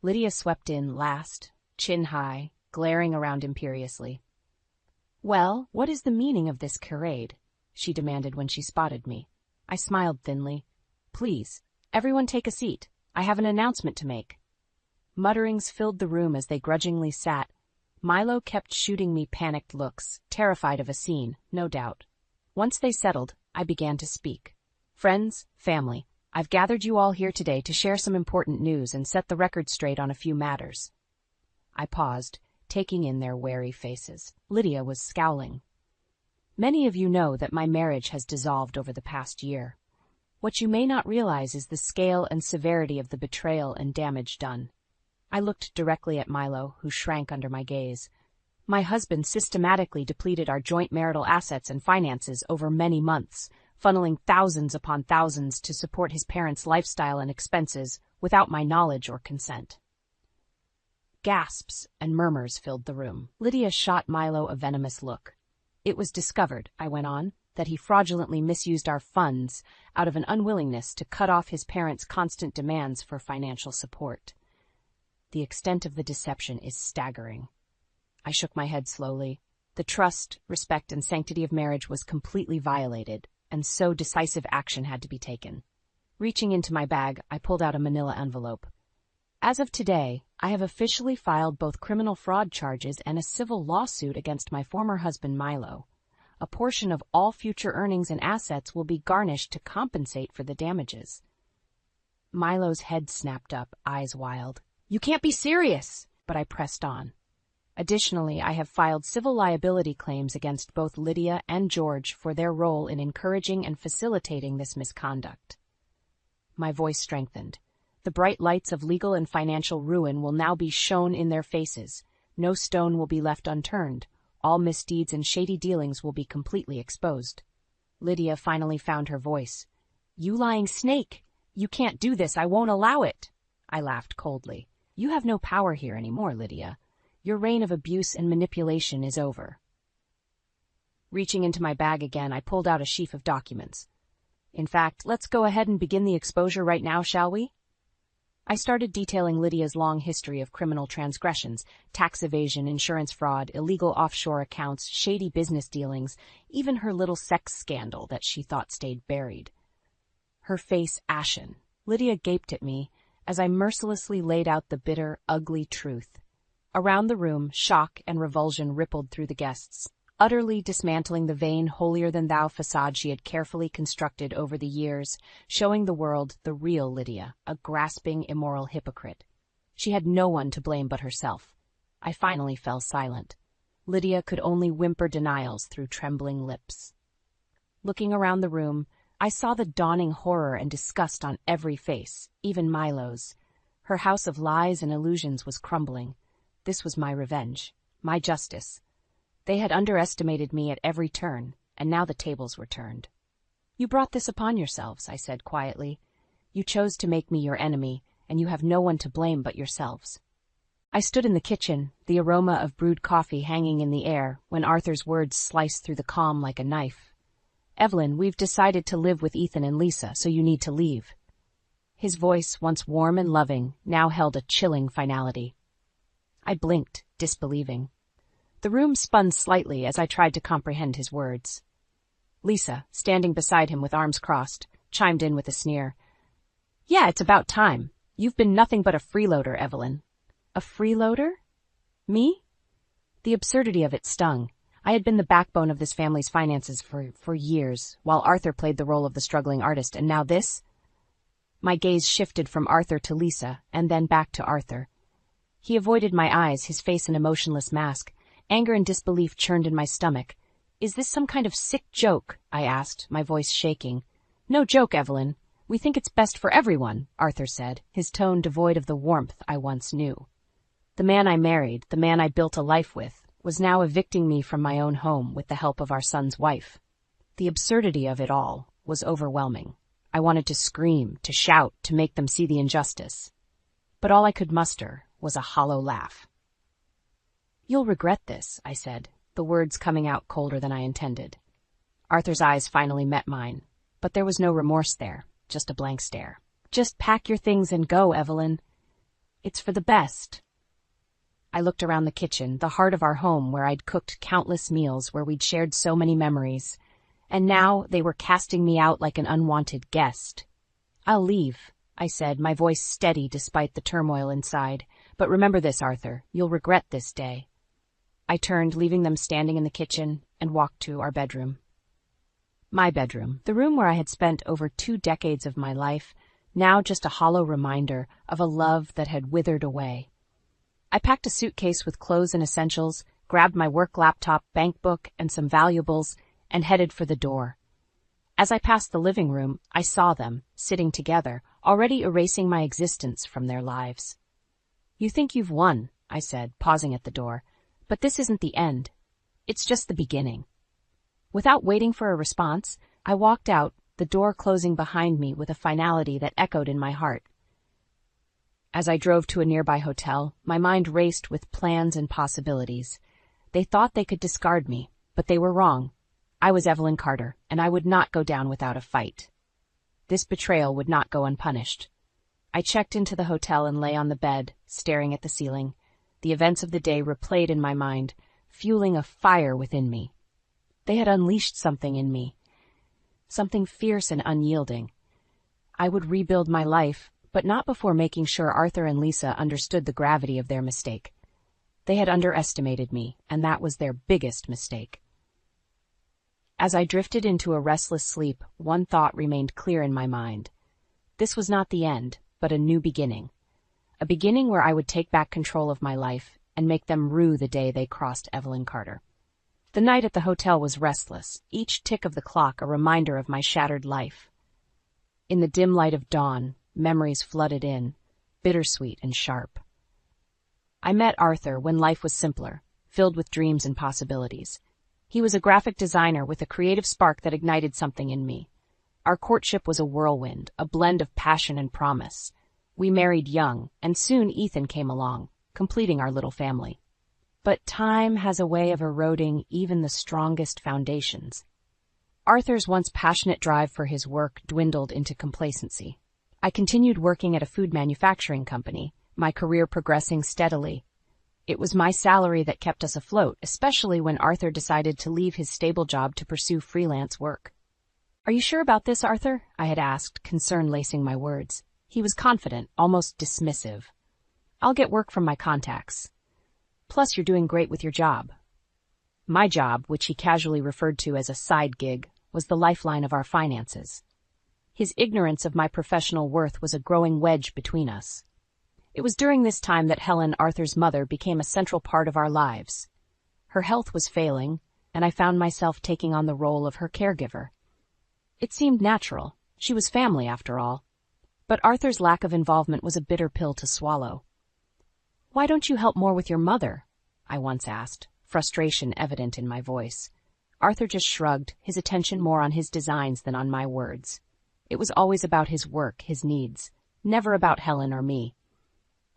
Lydia swept in last, chin high, glaring around imperiously. "Well, what is the meaning of this charade?" she demanded when she spotted me. I smiled thinly. "Please, everyone take a seat. I have an announcement to make." Mutterings filled the room as they grudgingly sat. Milo kept shooting me panicked looks, terrified of a scene, no doubt. Once they settled, I began to speak. "Friends, family, I've gathered you all here today to share some important news and set the record straight on a few matters." I paused, taking in their wary faces. Lydia was scowling. "Many of you know that my marriage has dissolved over the past year. What you may not realize is the scale and severity of the betrayal and damage done." I looked directly at Milo, who shrank under my gaze. "My husband systematically depleted our joint marital assets and finances over many months, funneling thousands upon thousands to support his parents' lifestyle and expenses without my knowledge or consent." Gasps and murmurs filled the room. Lydia shot Milo a venomous look. "It was discovered," I went on, "that he fraudulently misused our funds out of an unwillingness to cut off his parents' constant demands for financial support. The extent of the deception is staggering." I shook my head slowly. The trust, respect, and sanctity of marriage was completely violated, and so decisive action had to be taken. Reaching into my bag, I pulled out a manila envelope. "As of today, I have officially filed both criminal fraud charges and a civil lawsuit against my former husband Milo. A portion of all future earnings and assets will be garnished to compensate for the damages." Milo's head snapped up, eyes wild. "You can't be serious!" But I pressed on. "Additionally, I have filed civil liability claims against both Lydia and George for their role in encouraging and facilitating this misconduct." My voice strengthened. "The bright lights of legal and financial ruin will now be shown in their faces. No stone will be left unturned. All misdeeds and shady dealings will be completely exposed." Lydia finally found her voice. "You lying snake! You can't do this. I won't allow it." I laughed coldly. "You have no power here anymore, Lydia. Your reign of abuse and manipulation is over." Reaching into my bag again, I pulled out a sheaf of documents. "In fact, let's go ahead and begin the exposure right now, shall we?" I started detailing Lydia's long history of criminal transgressions, tax evasion, insurance fraud, illegal offshore accounts, shady business dealings, even her little sex scandal that she thought stayed buried. Her face ashen, Lydia gaped at me as I mercilessly laid out the bitter, ugly truth. Around the room, shock and revulsion rippled through the guests, utterly dismantling the vain, holier-than-thou facade she had carefully constructed over the years, showing the world the real Lydia, a grasping, immoral hypocrite. She had no one to blame but herself. I finally fell silent. Lydia could only whimper denials through trembling lips. Looking around the room, I saw the dawning horror and disgust on every face, even Milo's. Her house of lies and illusions was crumbling. This was my revenge, my justice. They had underestimated me at every turn, and now the tables were turned. "You brought this upon yourselves," I said quietly. "You chose to make me your enemy, and you have no one to blame but yourselves." I stood in the kitchen, the aroma of brewed coffee hanging in the air, when Arthur's words sliced through the calm like a knife. "Evelyn, we've decided to live with Ethan and Lisa, so you need to leave." His voice, once warm and loving, now held a chilling finality. I blinked, disbelieving. The room spun slightly as I tried to comprehend his words. Lisa, standing beside him with arms crossed, chimed in with a sneer. "Yeah, it's about time. You've been nothing but a freeloader, Evelyn." "A freeloader? Me?" The absurdity of it stung. I had been the backbone of this family's finances for years, while Arthur played the role of the struggling artist, and now this? My gaze shifted from Arthur to Lisa, and then back to Arthur. He avoided my eyes, his face an emotionless mask. Anger and disbelief churned in my stomach. "Is this some kind of sick joke?" I asked, my voice shaking. "No joke, Evelyn. We think it's best for everyone," Arthur said, his tone devoid of the warmth I once knew. The man I married, the man I built a life with, was now evicting me from my own home with the help of our son's wife. The absurdity of it all was overwhelming. I wanted to scream, to shout, to make them see the injustice. But all I could muster was a hollow laugh. "You'll regret this," I said, the words coming out colder than I intended. Arthur's eyes finally met mine, but there was no remorse there, just a blank stare. "Just pack your things and go, Evelyn. It's for the best." I looked around the kitchen, the heart of our home where I'd cooked countless meals, where we'd shared so many memories. And now they were casting me out like an unwanted guest. "I'll leave," I said, my voice steady despite the turmoil inside. "But remember this, Arthur, you'll regret this day." I turned, leaving them standing in the kitchen, and walked to our bedroom. My bedroom, the room where I had spent over 2 decades of my life, now just a hollow reminder of a love that had withered away. I packed a suitcase with clothes and essentials, grabbed my work laptop, bank book, and some valuables, and headed for the door. As I passed the living room, I saw them, sitting together, already erasing my existence from their lives. "You think you've won," I said, pausing at the door, "but this isn't the end. It's just the beginning." Without waiting for a response, I walked out, the door closing behind me with a finality that echoed in my heart. As I drove to a nearby hotel, my mind raced with plans and possibilities. They thought they could discard me, but they were wrong. I was Evelyn Carter, and I would not go down without a fight. This betrayal would not go unpunished. I checked into the hotel and lay on the bed, staring at the ceiling. The events of the day replayed in my mind, fueling a fire within me. They had unleashed something in me, something fierce and unyielding. I would rebuild my life, but not before making sure Arthur and Lisa understood the gravity of their mistake. They had underestimated me, and that was their biggest mistake. As I drifted into a restless sleep, one thought remained clear in my mind. This was not the end, but a new beginning. A beginning where I would take back control of my life and make them rue the day they crossed Evelyn Carter. The night at the hotel was restless, each tick of the clock a reminder of my shattered life. In the dim light of dawn, memories flooded in, bittersweet and sharp. I met Arthur when life was simpler, filled with dreams and possibilities. He was a graphic designer with a creative spark that ignited something in me. Our courtship was a whirlwind, a blend of passion and promise. We married young, and soon Ethan came along, completing our little family. But time has a way of eroding even the strongest foundations. Arthur's once passionate drive for his work dwindled into complacency. I continued working at a food manufacturing company, my career progressing steadily. It was my salary that kept us afloat, especially when Arthur decided to leave his stable job to pursue freelance work. "Are you sure about this, Arthur?" I had asked, concern lacing my words. He was confident, almost dismissive. "I'll get work from my contacts. Plus, you're doing great with your job." My job, which he casually referred to as a side gig, was the lifeline of our finances. His ignorance of my professional worth was a growing wedge between us. It was during this time that Helen, Arthur's mother, became a central part of our lives. Her health was failing, and I found myself taking on the role of her caregiver. It seemed natural. She was family, after all. But Arthur's lack of involvement was a bitter pill to swallow. "Why don't you help more with your mother?" I once asked, frustration evident in my voice. Arthur just shrugged, his attention more on his designs than on my words. It was always about his work, his needs, never about Helen or me.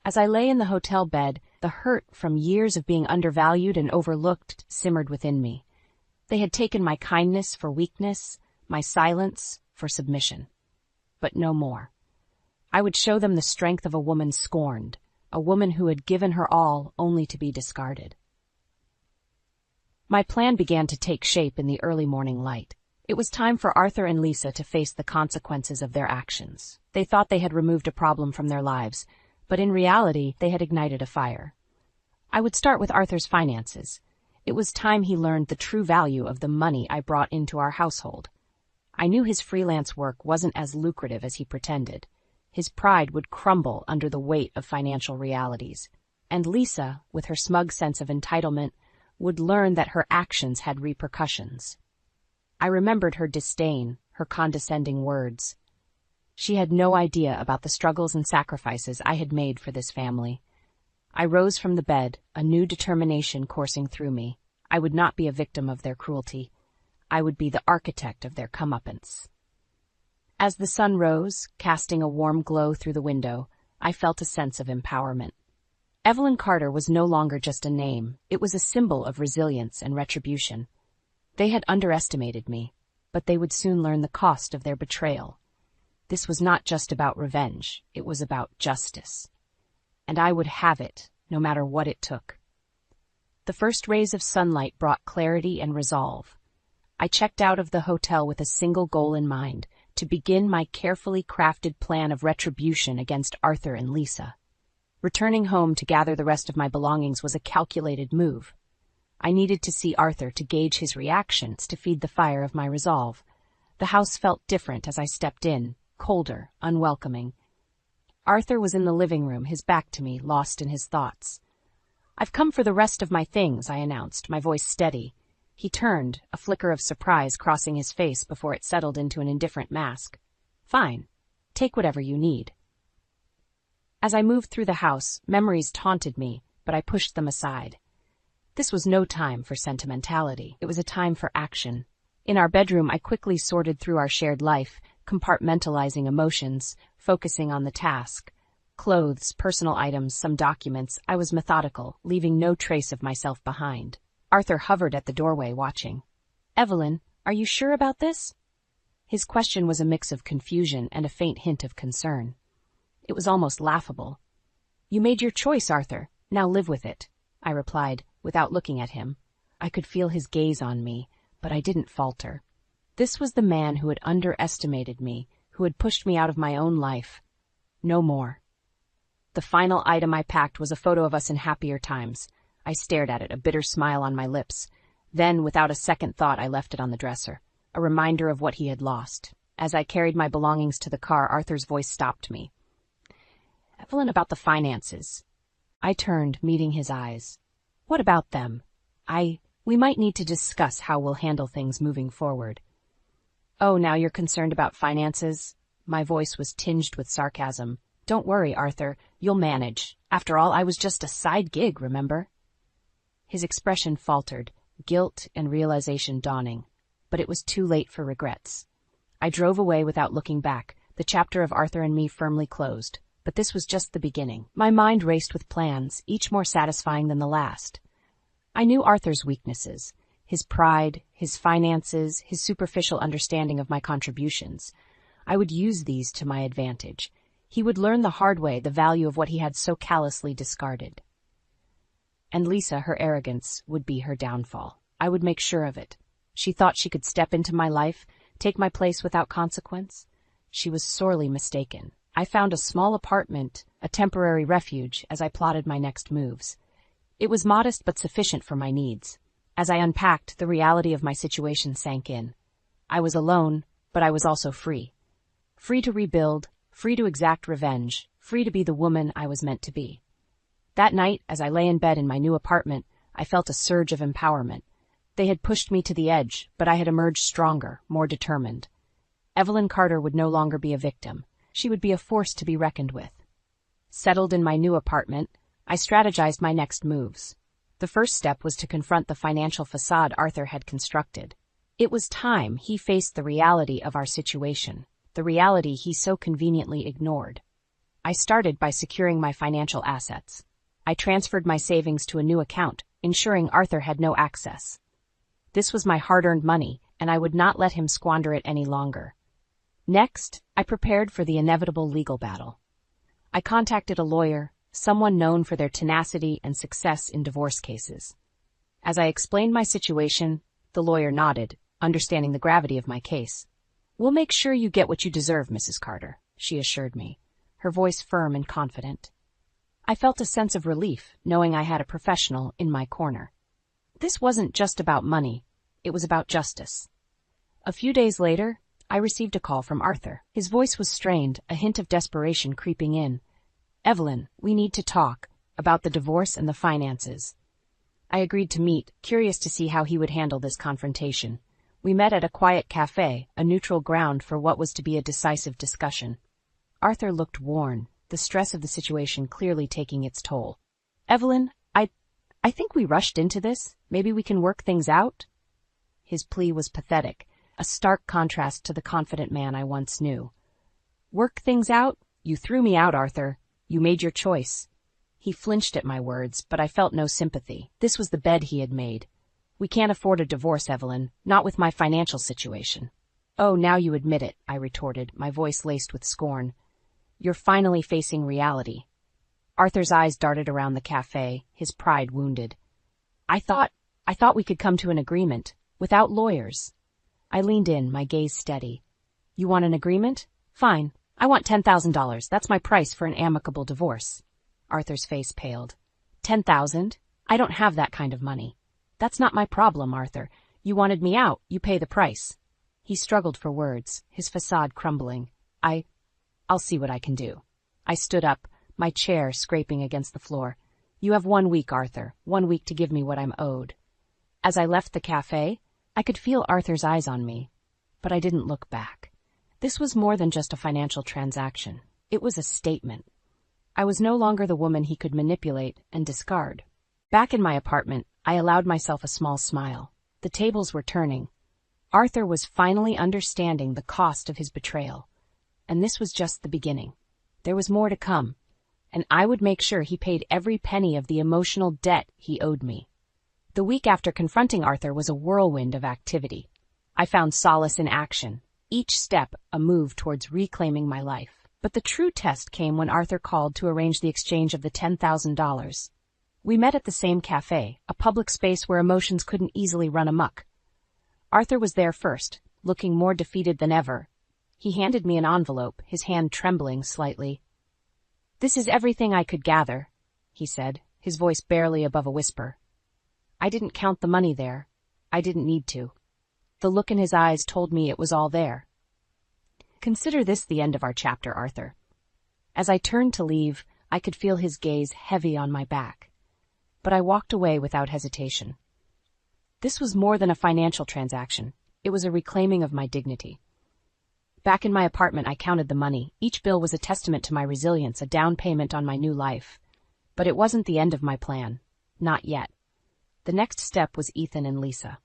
As I lay in the hotel bed, the hurt from years of being undervalued and overlooked simmered within me. They had taken my kindness for weakness, my silence for submission. But no more. I would show them the strength of a woman scorned, a woman who had given her all only to be discarded. My plan began to take shape in the early morning light. It was time for Arthur and Lisa to face the consequences of their actions. They thought they had removed a problem from their lives, but in reality, they had ignited a fire. I would start with Arthur's finances. It was time he learned the true value of the money I brought into our household. I knew his freelance work wasn't as lucrative as he pretended. His pride would crumble under the weight of financial realities. And Lisa, with her smug sense of entitlement, would learn that her actions had repercussions. I remembered her disdain, her condescending words. She had no idea about the struggles and sacrifices I had made for this family. I rose from the bed, a new determination coursing through me. I would not be a victim of their cruelty. I would be the architect of their comeuppance. As the sun rose, casting a warm glow through the window, I felt a sense of empowerment. Evelyn Carter was no longer just a name. It was a symbol of resilience and retribution. They had underestimated me, but they would soon learn the cost of their betrayal. This was not just about revenge, it was about justice. And I would have it, no matter what it took. The first rays of sunlight brought clarity and resolve. I checked out of the hotel with a single goal in mind, to begin my carefully crafted plan of retribution against Arthur and Lisa. Returning home to gather the rest of my belongings was a calculated move. I needed to see Arthur to gauge his reactions to feed the fire of my resolve. The house felt different as I stepped in, colder, unwelcoming. Arthur was in the living room, his back to me, lost in his thoughts. "I've come for the rest of my things," I announced, my voice steady. He turned, a flicker of surprise crossing his face before it settled into an indifferent mask. "Fine. Take whatever you need." As I moved through the house, memories taunted me, but I pushed them aside. This was no time for sentimentality. It was a time for action. In our bedroom, I quickly sorted through our shared life, compartmentalizing emotions, focusing on the task. Clothes, personal items, some documents. I was methodical, leaving no trace of myself behind. Arthur hovered at the doorway, watching. "Evelyn, are you sure about this?" His question was a mix of confusion and a faint hint of concern. It was almost laughable. "You made your choice, Arthur. Now live with it," I replied, without looking at him. I could feel his gaze on me, but I didn't falter. This was the man who had underestimated me, who had pushed me out of my own life. No more. The final item I packed was a photo of us in happier times. I stared at it, a bitter smile on my lips. Then, without a second thought, I left it on the dresser, a reminder of what he had lost. As I carried my belongings to the car, Arthur's voice stopped me. "Evelyn, about the finances." I turned, meeting his eyes. "What about them? We might need to discuss how we'll handle things moving forward." "Oh, now you're concerned about finances?" My voice was tinged with sarcasm. "Don't worry, Arthur. You'll manage. After all, I was just a side gig, remember?" His expression faltered, guilt and realization dawning. But it was too late for regrets. I drove away without looking back, the chapter of Arthur and me firmly closed. But this was just the beginning. My mind raced with plans, each more satisfying than the last. I knew Arthur's weaknesses, his pride, his finances, his superficial understanding of my contributions. I would use these to my advantage. He would learn the hard way the value of what he had so callously discarded. And Lisa, her arrogance, would be her downfall. I would make sure of it. She thought she could step into my life, take my place without consequence. She was sorely mistaken. I found a small apartment, a temporary refuge, as I plotted my next moves. It was modest but sufficient for my needs. As I unpacked, the reality of my situation sank in. I was alone, but I was also free. Free to rebuild, free to exact revenge, free to be the woman I was meant to be. That night, as I lay in bed in my new apartment, I felt a surge of empowerment. They had pushed me to the edge, but I had emerged stronger, more determined. Evelyn Carter would no longer be a victim. She would be a force to be reckoned with. Settled in my new apartment, I strategized my next moves. The first step was to confront the financial facade Arthur had constructed. It was time he faced the reality of our situation, the reality he so conveniently ignored. I started by securing my financial assets. I transferred my savings to a new account, ensuring Arthur had no access. This was my hard-earned money, and I would not let him squander it any longer. Next, I prepared for the inevitable legal battle. I contacted a lawyer, someone known for their tenacity and success in divorce cases. As I explained my situation, the lawyer nodded, understanding the gravity of my case. "We'll make sure you get what you deserve, Mrs. Carter," she assured me, her voice firm and confident. I felt a sense of relief, knowing I had a professional in my corner. This wasn't just about money, it was about justice. A few days later, I received a call from Arthur. His voice was strained, a hint of desperation creeping in. "Evelyn, we need to talk about the divorce and the finances." I agreed to meet, curious to see how he would handle this confrontation. We met at a quiet cafe, a neutral ground for what was to be a decisive discussion. Arthur looked worn, the stress of the situation clearly taking its toll. "Evelyn, I think we rushed into this. Maybe we can work things out?" His plea was pathetic, a stark contrast to the confident man I once knew. "Work things out? You threw me out, Arthur. You made your choice." He flinched at my words, but I felt no sympathy. This was the bed he had made. "We can't afford a divorce, Evelyn, not with my financial situation." "Oh, now you admit it," I retorted, my voice laced with scorn. "You're finally facing reality." Arthur's eyes darted around the cafe, his pride wounded. I thought we could come to an agreement, without lawyers. I leaned in, my gaze steady. You want an agreement? Fine. I want $10,000. That's my price for an amicable divorce. Arthur's face paled. 10,000? I don't have that kind of money. That's not my problem, Arthur. You wanted me out. You pay the price. He struggled for words, his facade crumbling. I'll see what I can do. I stood up, my chair scraping against the floor. You have 1 week, Arthur. 1 week to give me what I'm owed. As I left the cafe, I could feel Arthur's eyes on me, but I didn't look back. This was more than just a financial transaction. It was a statement. I was no longer the woman he could manipulate and discard. Back in my apartment, I allowed myself a small smile. The tables were turning. Arthur was finally understanding the cost of his betrayal. And this was just the beginning. There was more to come, and I would make sure he paid every penny of the emotional debt he owed me. The week after confronting Arthur was a whirlwind of activity. I found solace in action, each step a move towards reclaiming my life. But the true test came when Arthur called to arrange the exchange of the $10,000. We met at the same cafe, a public space where emotions couldn't easily run amok. Arthur was there first, looking more defeated than ever. He handed me an envelope, his hand trembling slightly. This is everything I could gather, he said, his voice barely above a whisper. I didn't count the money there. I didn't need to. The look in his eyes told me it was all there. Consider this the end of our chapter, Arthur. As I turned to leave, I could feel his gaze heavy on my back. But I walked away without hesitation. This was more than a financial transaction. It was a reclaiming of my dignity. Back in my apartment, I counted the money. Each bill was a testament to my resilience, a down payment on my new life. But it wasn't the end of my plan. Not yet. The next step was Ethan and Lisa.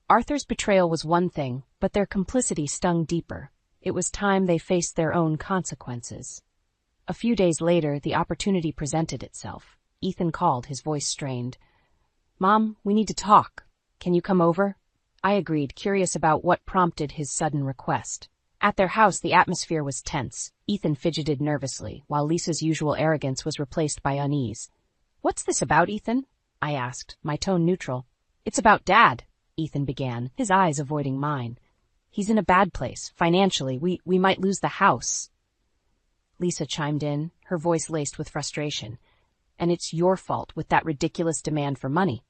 Arthur's betrayal was one thing, but their complicity stung deeper. It was time they faced their own consequences. A few days later, the opportunity presented itself. Ethan called, his voice strained. Mom, we need to talk. Can you come over? I agreed, curious about what prompted his sudden request. At their house, the atmosphere was tense. Ethan fidgeted nervously, while Lisa's usual arrogance was replaced by unease. What's this about, Ethan? I asked, my tone neutral. It's about Dad, Ethan began, his eyes avoiding mine. He's in a bad place. Financially, we might lose the house. Lisa chimed in, her voice laced with frustration. And it's your fault with that ridiculous demand for money.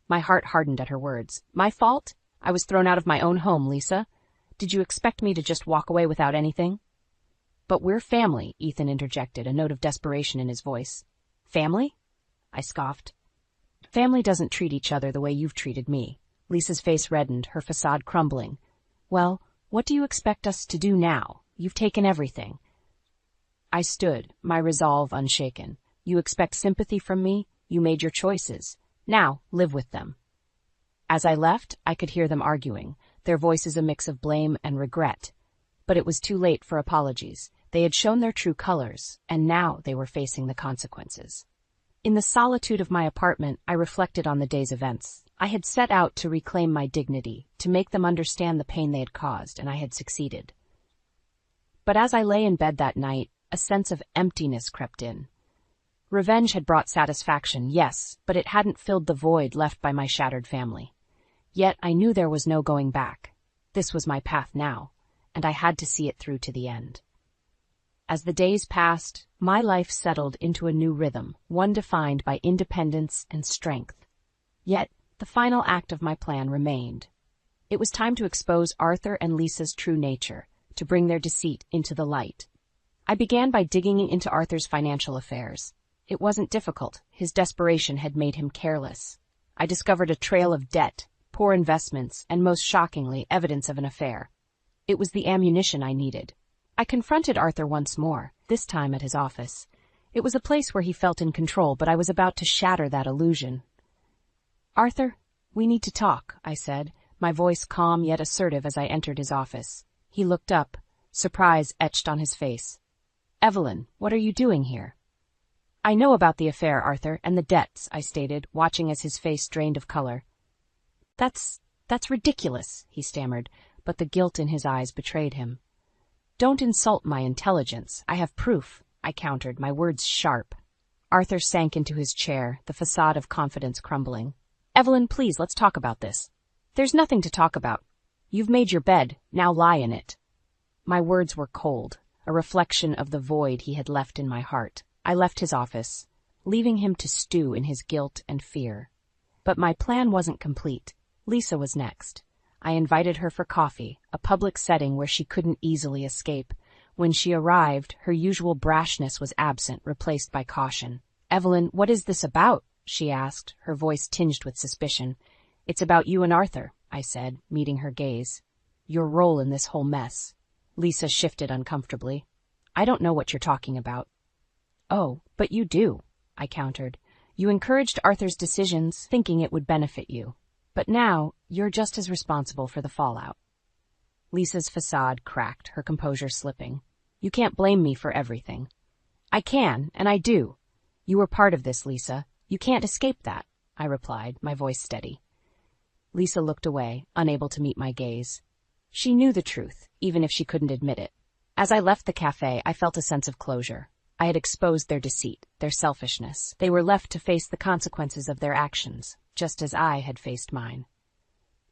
My heart hardened at her words. My fault? I was thrown out of my own home, Lisa. Did you expect me to just walk away without anything? But we're family, Ethan interjected, a note of desperation in his voice. Family? I scoffed. Family doesn't treat each other the way you've treated me. Lisa's face reddened, her facade crumbling. Well, what do you expect us to do now? You've taken everything. I stood, my resolve unshaken. You expect sympathy from me? You made your choices. Now, live with them. As I left, I could hear them arguing, their voices a mix of blame and regret. But it was too late for apologies. They had shown their true colors, and now they were facing the consequences. In the solitude of my apartment, I reflected on the day's events. I had set out to reclaim my dignity, to make them understand the pain they had caused, and I had succeeded. But as I lay in bed that night, a sense of emptiness crept in. Revenge had brought satisfaction, yes, but it hadn't filled the void left by my shattered family. Yet I knew there was no going back. This was my path now, and I had to see it through to the end. As the days passed, my life settled into a new rhythm, one defined by independence and strength. Yet, the final act of my plan remained. It was time to expose Arthur and Lisa's true nature, to bring their deceit into the light. I began by digging into Arthur's financial affairs. It wasn't difficult. His desperation had made him careless. I discovered a trail of debt, poor investments, and most shockingly, evidence of an affair. It was the ammunition I needed. I confronted Arthur once more, this time at his office. It was a place where he felt in control, but I was about to shatter that illusion. Arthur, we need to talk, I said, my voice calm yet assertive as I entered his office. He looked up, surprise etched on his face. Evelyn, what are you doing here? I know about the affair, Arthur, and the debts, I stated, watching as his face drained of color. That's ridiculous, he stammered, but the guilt in his eyes betrayed him. Don't insult my intelligence. I have proof, I countered, my words sharp. Arthur sank into his chair, the facade of confidence crumbling. Evelyn, please, let's talk about this. There's nothing to talk about. You've made your bed, now lie in it. My words were cold, a reflection of the void he had left in my heart. I left his office, leaving him to stew in his guilt and fear. But my plan wasn't complete. Lisa was next. I invited her for coffee, a public setting where she couldn't easily escape. When she arrived, her usual brashness was absent, replaced by caution. Evelyn, what is this about? She asked, her voice tinged with suspicion. It's about you and Arthur, I said, meeting her gaze. Your role in this whole mess. Lisa shifted uncomfortably. I don't know what you're talking about. Oh, but you do, I countered. You encouraged Arthur's decisions, thinking it would benefit you. But now, you're just as responsible for the fallout. Lisa's facade cracked, her composure slipping. You can't blame me for everything. I can, and I do. You were part of this, Lisa. You can't escape that, I replied, my voice steady. Lisa looked away, unable to meet my gaze. She knew the truth, even if she couldn't admit it. As I left the cafe, I felt a sense of closure. I had exposed their deceit, their selfishness. They were left to face the consequences of their actions, just as I had faced mine.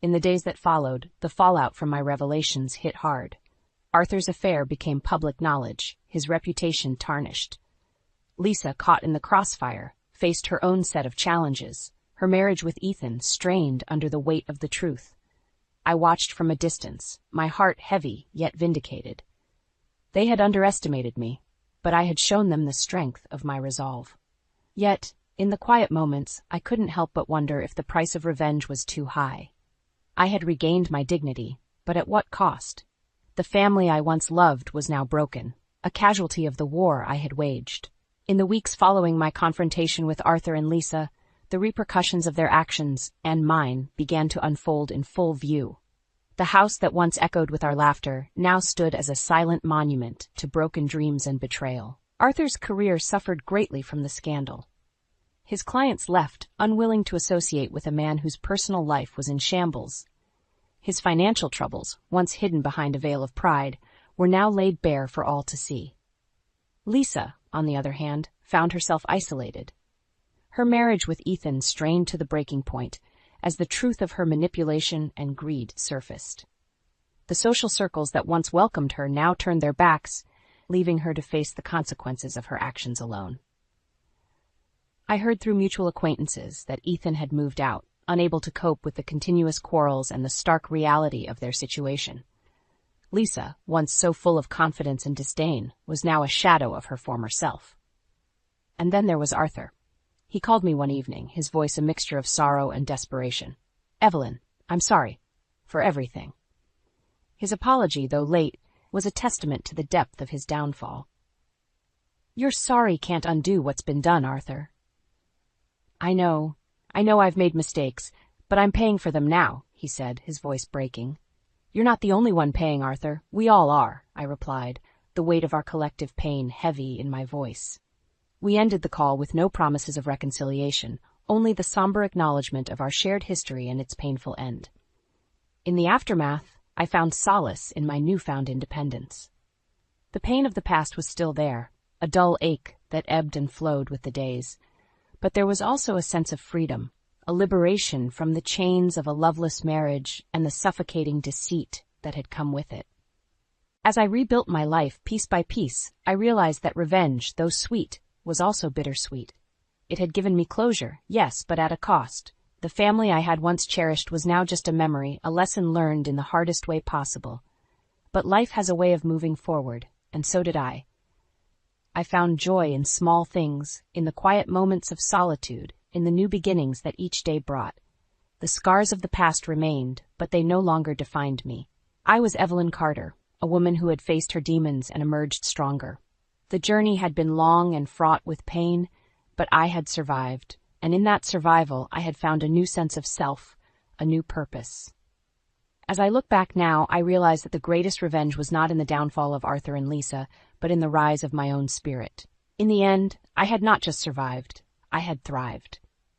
In the days that followed, the fallout from my revelations hit hard. Arthur's affair became public knowledge, his reputation tarnished. Lisa, caught in the crossfire, faced her own set of challenges. Her marriage with Ethan strained under the weight of the truth. I watched from a distance, my heart heavy yet vindicated. They had underestimated me, but I had shown them the strength of my resolve. Yet, in the quiet moments, I couldn't help but wonder if the price of revenge was too high. I had regained my dignity, but at what cost? The family I once loved was now broken, a casualty of the war I had waged. In the weeks following my confrontation with Arthur and Lisa, the repercussions of their actions, and mine, began to unfold in full view. The house that once echoed with our laughter now stood as a silent monument to broken dreams and betrayal. Arthur's career suffered greatly from the scandal. His clients left, unwilling to associate with a man whose personal life was in shambles. His financial troubles, once hidden behind a veil of pride, were now laid bare for all to see. Lisa, on the other hand, found herself isolated. Her marriage with Ethan strained to the breaking point, as the truth of her manipulation and greed surfaced. The social circles that once welcomed her now turned their backs, leaving her to face the consequences of her actions alone. I heard through mutual acquaintances that Ethan had moved out, unable to cope with the continuous quarrels and the stark reality of their situation. Lisa, once so full of confidence and disdain, was now a shadow of her former self. And then there was Arthur. He called me one evening, his voice a mixture of sorrow and desperation. Evelyn, I'm sorry. For everything. His apology, though late, was a testament to the depth of his downfall. Your sorry can't undo what's been done, Arthur. I know I've made mistakes, but I'm paying for them now, he said, his voice breaking. You're not the only one paying, Arthur. We all are, I replied, the weight of our collective pain heavy in my voice. We ended the call with no promises of reconciliation, only the somber acknowledgement of our shared history and its painful end. In the aftermath, I found solace in my newfound independence. The pain of the past was still there, a dull ache that ebbed and flowed with the days. But there was also a sense of freedom, a liberation from the chains of a loveless marriage and the suffocating deceit that had come with it. As I rebuilt my life piece by piece, I realized that revenge, though sweet, was also bittersweet. It had given me closure, yes, but at a cost. The family I had once cherished was now just a memory, a lesson learned in the hardest way possible. But life has a way of moving forward, and so did I. I found joy in small things, in the quiet moments of solitude, in the new beginnings that each day brought. The scars of the past remained, but they no longer defined me. I was Evelyn Carter, a woman who had faced her demons and emerged stronger. The journey had been long and fraught with pain, but I had survived, and in that survival I had found a new sense of self, a new purpose. As I look back now, I realize that the greatest revenge was not in the downfall of Arthur and Lisa, but in the rise of my own spirit. In the end, I had not just survived, I had thrived.